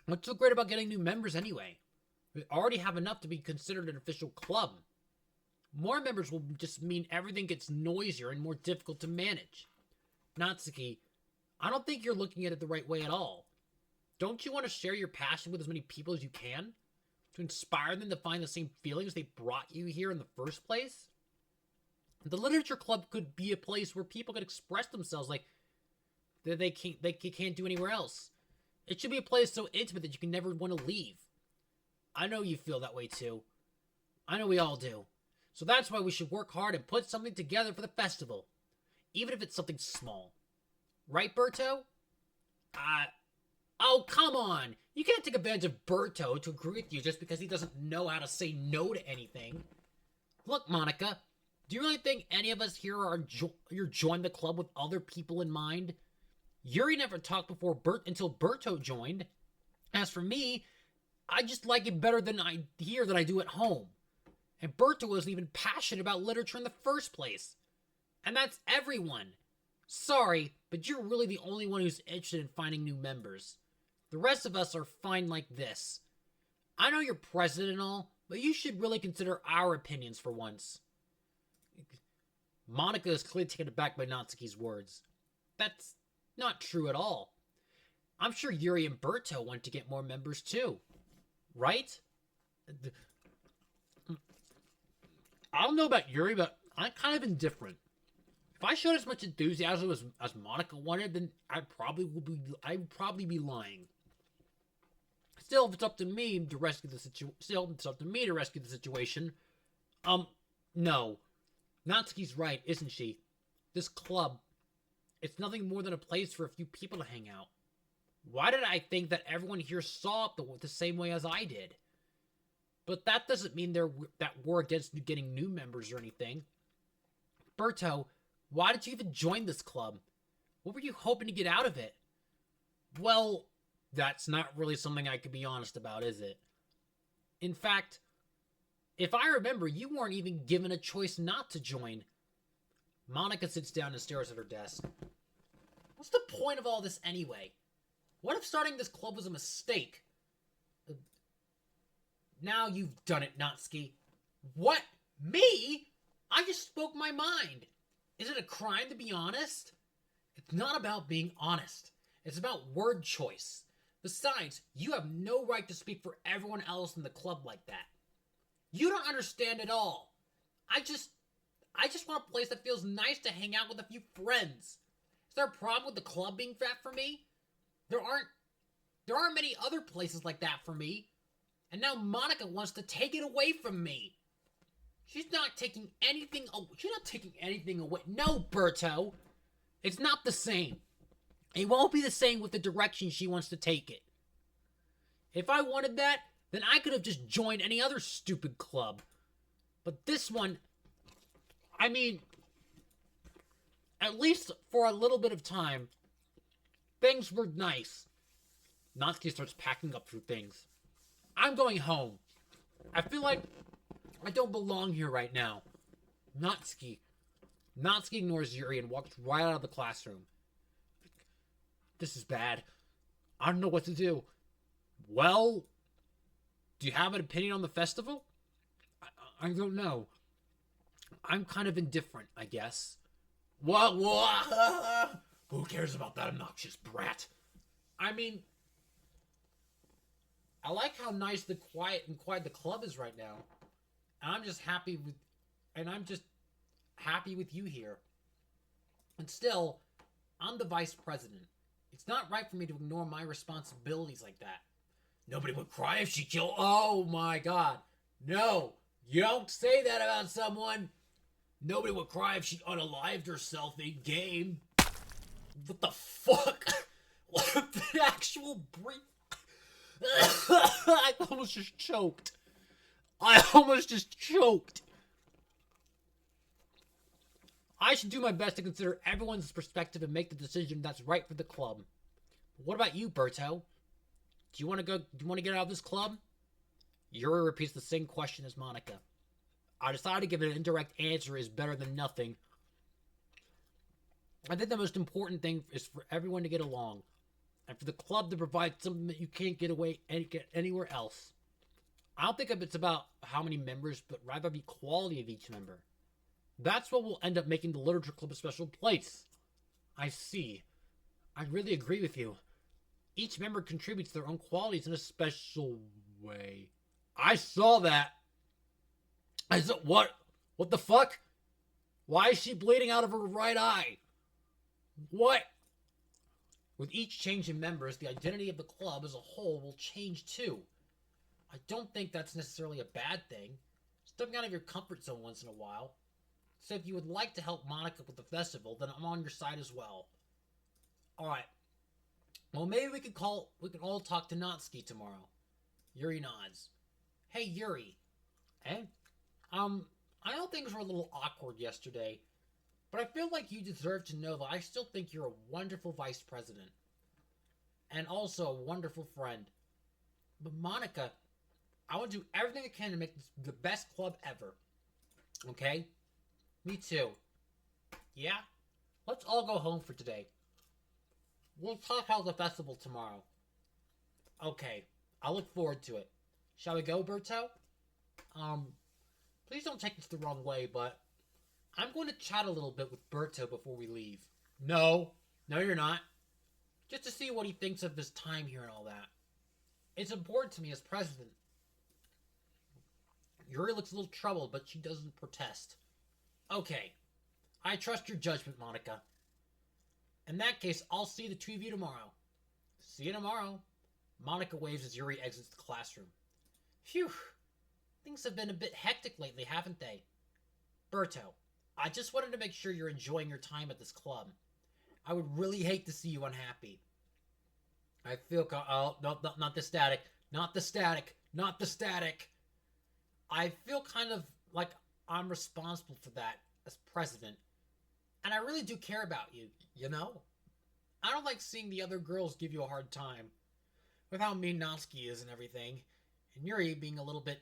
A: What's so great about getting new members anyway? We already have enough to be considered an official club. More members will just mean everything gets noisier and more difficult to manage. Natsuki, I don't think you're looking at it the right way at all. Don't you want to share your passion with as many people as you can? To inspire them to find the same feelings they brought you here in the first place? The literature club could be a place where people could express themselves like they can't do anywhere else. It should be a place so intimate that you can never want to leave. I know you feel that way too. I know we all do. So that's why we should work hard and put something together for the festival. Even if it's something small. Right, Berto? Oh, come on! You can't take advantage of Berto to agree with you just because he doesn't know how to say no to anything. Look, Monica, do you really think any of us here are joined the club with other people in mind? Yuri never talked before until Berto joined. As for me, I just like it better than I do at home. And Berto wasn't even passionate about literature in the first place. And that's everyone. Sorry, but you're really the only one who's interested in finding new members. The rest of us are fine like this. I know you're president and all, but you should really consider our opinions for once. Monica is clearly taken aback by Natsuki's words. That's not true at all. I'm sure Yuri and Berto want to get more members too. Right? I don't know about Yuri, but I'm kind of indifferent. If I showed as much enthusiasm as Monica wanted, then I'd probably be lying. Still, if it's up to me to rescue the situation, no. Natsuki's right, isn't she? This club, it's nothing more than a place for a few people to hang out. Why did I think that everyone here saw it the same way as I did? But that doesn't mean that we're against getting new members or anything. Berto, why did you even join this club? What were you hoping to get out of it? Well, that's not really something I could be honest about, is it? In fact, if I remember, you weren't even given a choice not to join. Monica sits down and stares at her desk. What's the point of all this anyway? What if starting this club was a mistake? Now you've done it, Natsuki. What? Me? I just spoke my mind. Is it a crime to be honest? It's not about being honest. It's about word choice. Besides, you have no right to speak for everyone else in the club like that. You don't understand at all. I just want a place that feels nice to hang out with a few friends. Is there a problem with the club being fat for me? There aren't many other places like that for me. And now Monica wants to take it away from me. She's not taking anything away. No, Berto. It's not the same. It won't be the same with the direction she wants to take it. If I wanted that, then I could have just joined any other stupid club. But this one, I mean, at least for a little bit of time, things were nice. Natsuki starts packing up her things. I'm going home. I feel like I don't belong here right now. Natsuki ignores Yuri and walks right out of the classroom. This is bad. I don't know what to do. Well, do you have an opinion on the festival? I don't know. I'm kind of indifferent, I guess. What? Who cares about that obnoxious brat? I mean, I like how nice the quiet the club is right now. And I'm just happy with you here. And still, I'm the vice president. It's not right for me to ignore my responsibilities like that. Nobody would cry if she killed... Oh my god. No. You don't say that about someone. Nobody would cry if she unalived herself in game. What the fuck? What the actual brief... I almost just choked. I should do my best to consider everyone's perspective and make the decision that's right for the club. What about you, Berto? Do you want to get out of this club? Yuri repeats the same question as Monica. I decided to give it an indirect answer is better than nothing. I think the most important thing is for everyone to get along. And for the club to provide something that you can't get anywhere else. I don't think it's about how many members, but rather the quality of each member. That's what will end up making the literature club a special place. I see. I really agree with you. Each member contributes their own qualities in a special way. I saw that. I said, what? What the fuck? Why is she bleeding out of her right eye? What? With each change in members, the identity of the club as a whole will change too. I don't think that's necessarily a bad thing. Stepping out of your comfort zone once in a while. So if you would like to help Monica with the festival, then I'm on your side as well. Alright. Well, maybe we can all talk to Natsuki tomorrow. Yuri nods. Hey, Yuri. Hey? I know things were a little awkward yesterday, but I feel like you deserve to know that I still think you're a wonderful vice president. And also a wonderful friend. But Monica, I will do everything I can to make this the best club ever. Okay? Me too. Yeah? Let's all go home for today. We'll talk about the festival tomorrow. Okay. I look forward to it. Shall we go, Berto? Please don't take this the wrong way, but I'm going to chat a little bit with Berto before we leave. No, you're not. Just to see what he thinks of his time here and all that. It's important to me as president. Yuri looks a little troubled, but she doesn't protest. Okay. I trust your judgment, Monica. In that case, I'll see the two of you tomorrow. See you tomorrow. Monica waves as Yuri exits the classroom. Phew. Things have been a bit hectic lately, haven't they? Berto, I just wanted to make sure you're enjoying your time at this club. I would really hate to see you unhappy. I feel... Oh, no, not the static. Not the static. Not the static. I feel kind of like I'm responsible for that as president. And I really do care about you, you know? I don't like seeing the other girls give you a hard time. With how mean Natsuki is and everything. And Yuri being a little bit...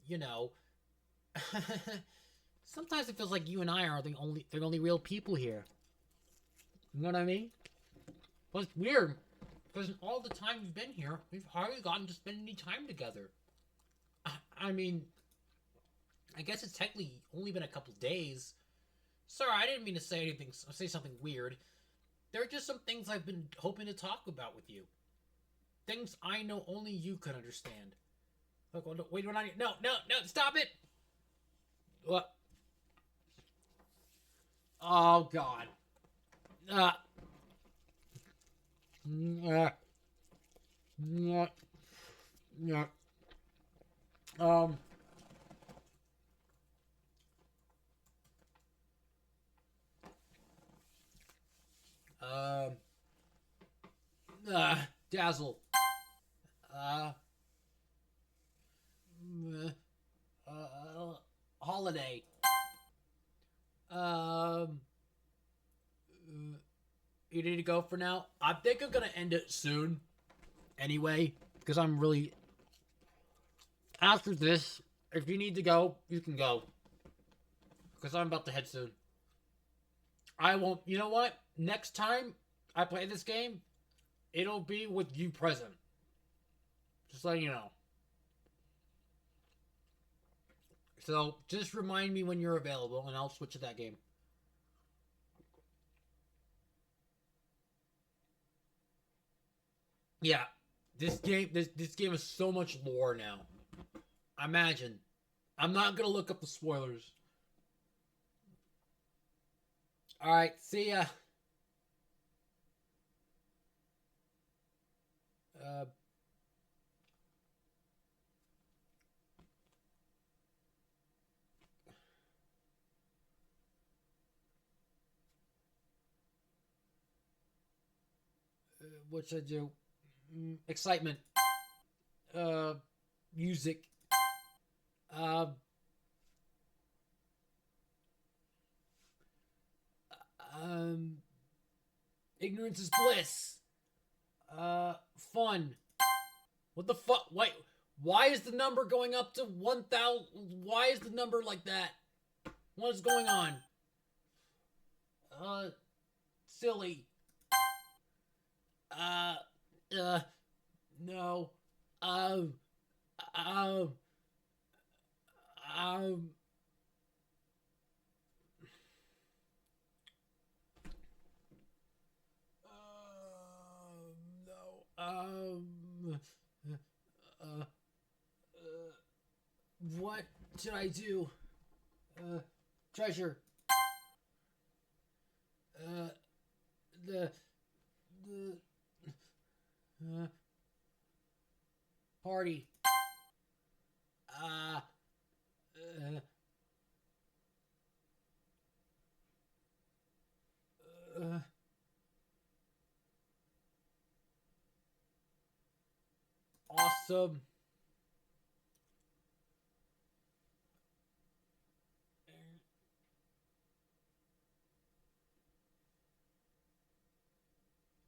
A: You know... Sometimes it feels like you and I are the only real people here. You know what I mean? But it's weird. Because in all the time we've been here, we've hardly gotten to spend any time together. I mean... I guess it's technically only been a couple days. Sorry, I didn't mean to say something weird. There are just some things I've been hoping to talk about with you. Things I know only you can understand. Look, no, wait, no, stop it! What? Oh, God. Uh, yeah. Yeah. Yeah. Um. Um. Dazzle. Uh. Holiday. Um. You need to go for now. I think I'm gonna end it soon. Anyway, because I'm really after this. If you need to go, you can go. Because I'm about to head soon. I won't. You know what? Next time I play this game, it'll be with you present. Just letting you know. So just remind me when you're available, and I'll switch to that game. Yeah, this game is so much lore now. Imagine. I'm not gonna look up the spoilers. All right, see ya. Uh, what should I do? Excitement. Uh, music. Uh, um, ignorance is bliss. Fun. What the fuck? Wait, why is the number going up to 1,000? Why is the number like that? What is going on? Uh, silly. Uh, uh, no. Um, um, um, no. Uh, what should I do? Treasure. Uh, the, the, uh, party. Uh, uh, uh, awesome.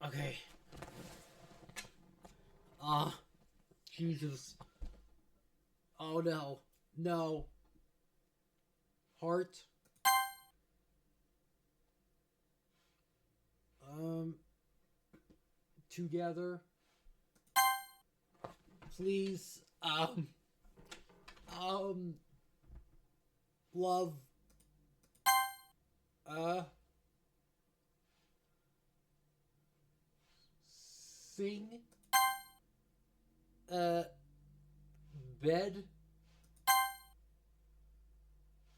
A: Okay. Ah, Jesus. Oh no. No. Heart. Um, together. Please. Um, love. Uh, sing. Uh, bed.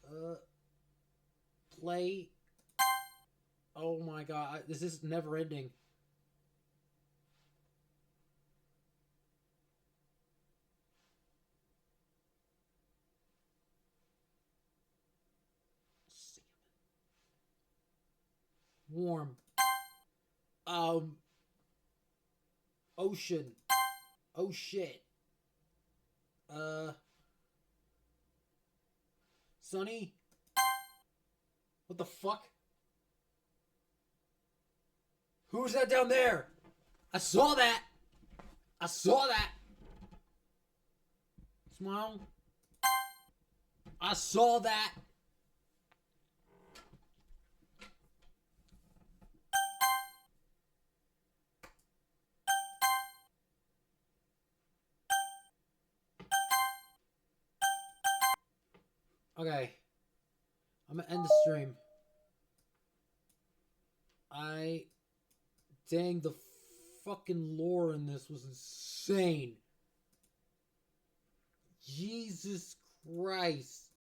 A: Uh, play. Oh my god, this is never ending. Warm. Um, ocean. Oh shit. Uh, sunny. What the fuck? Who's that down there? I saw that. I saw that. Smile. I saw that. Okay. I'm gonna end the stream. I. Dang, the fucking lore in this was insane. Jesus Christ.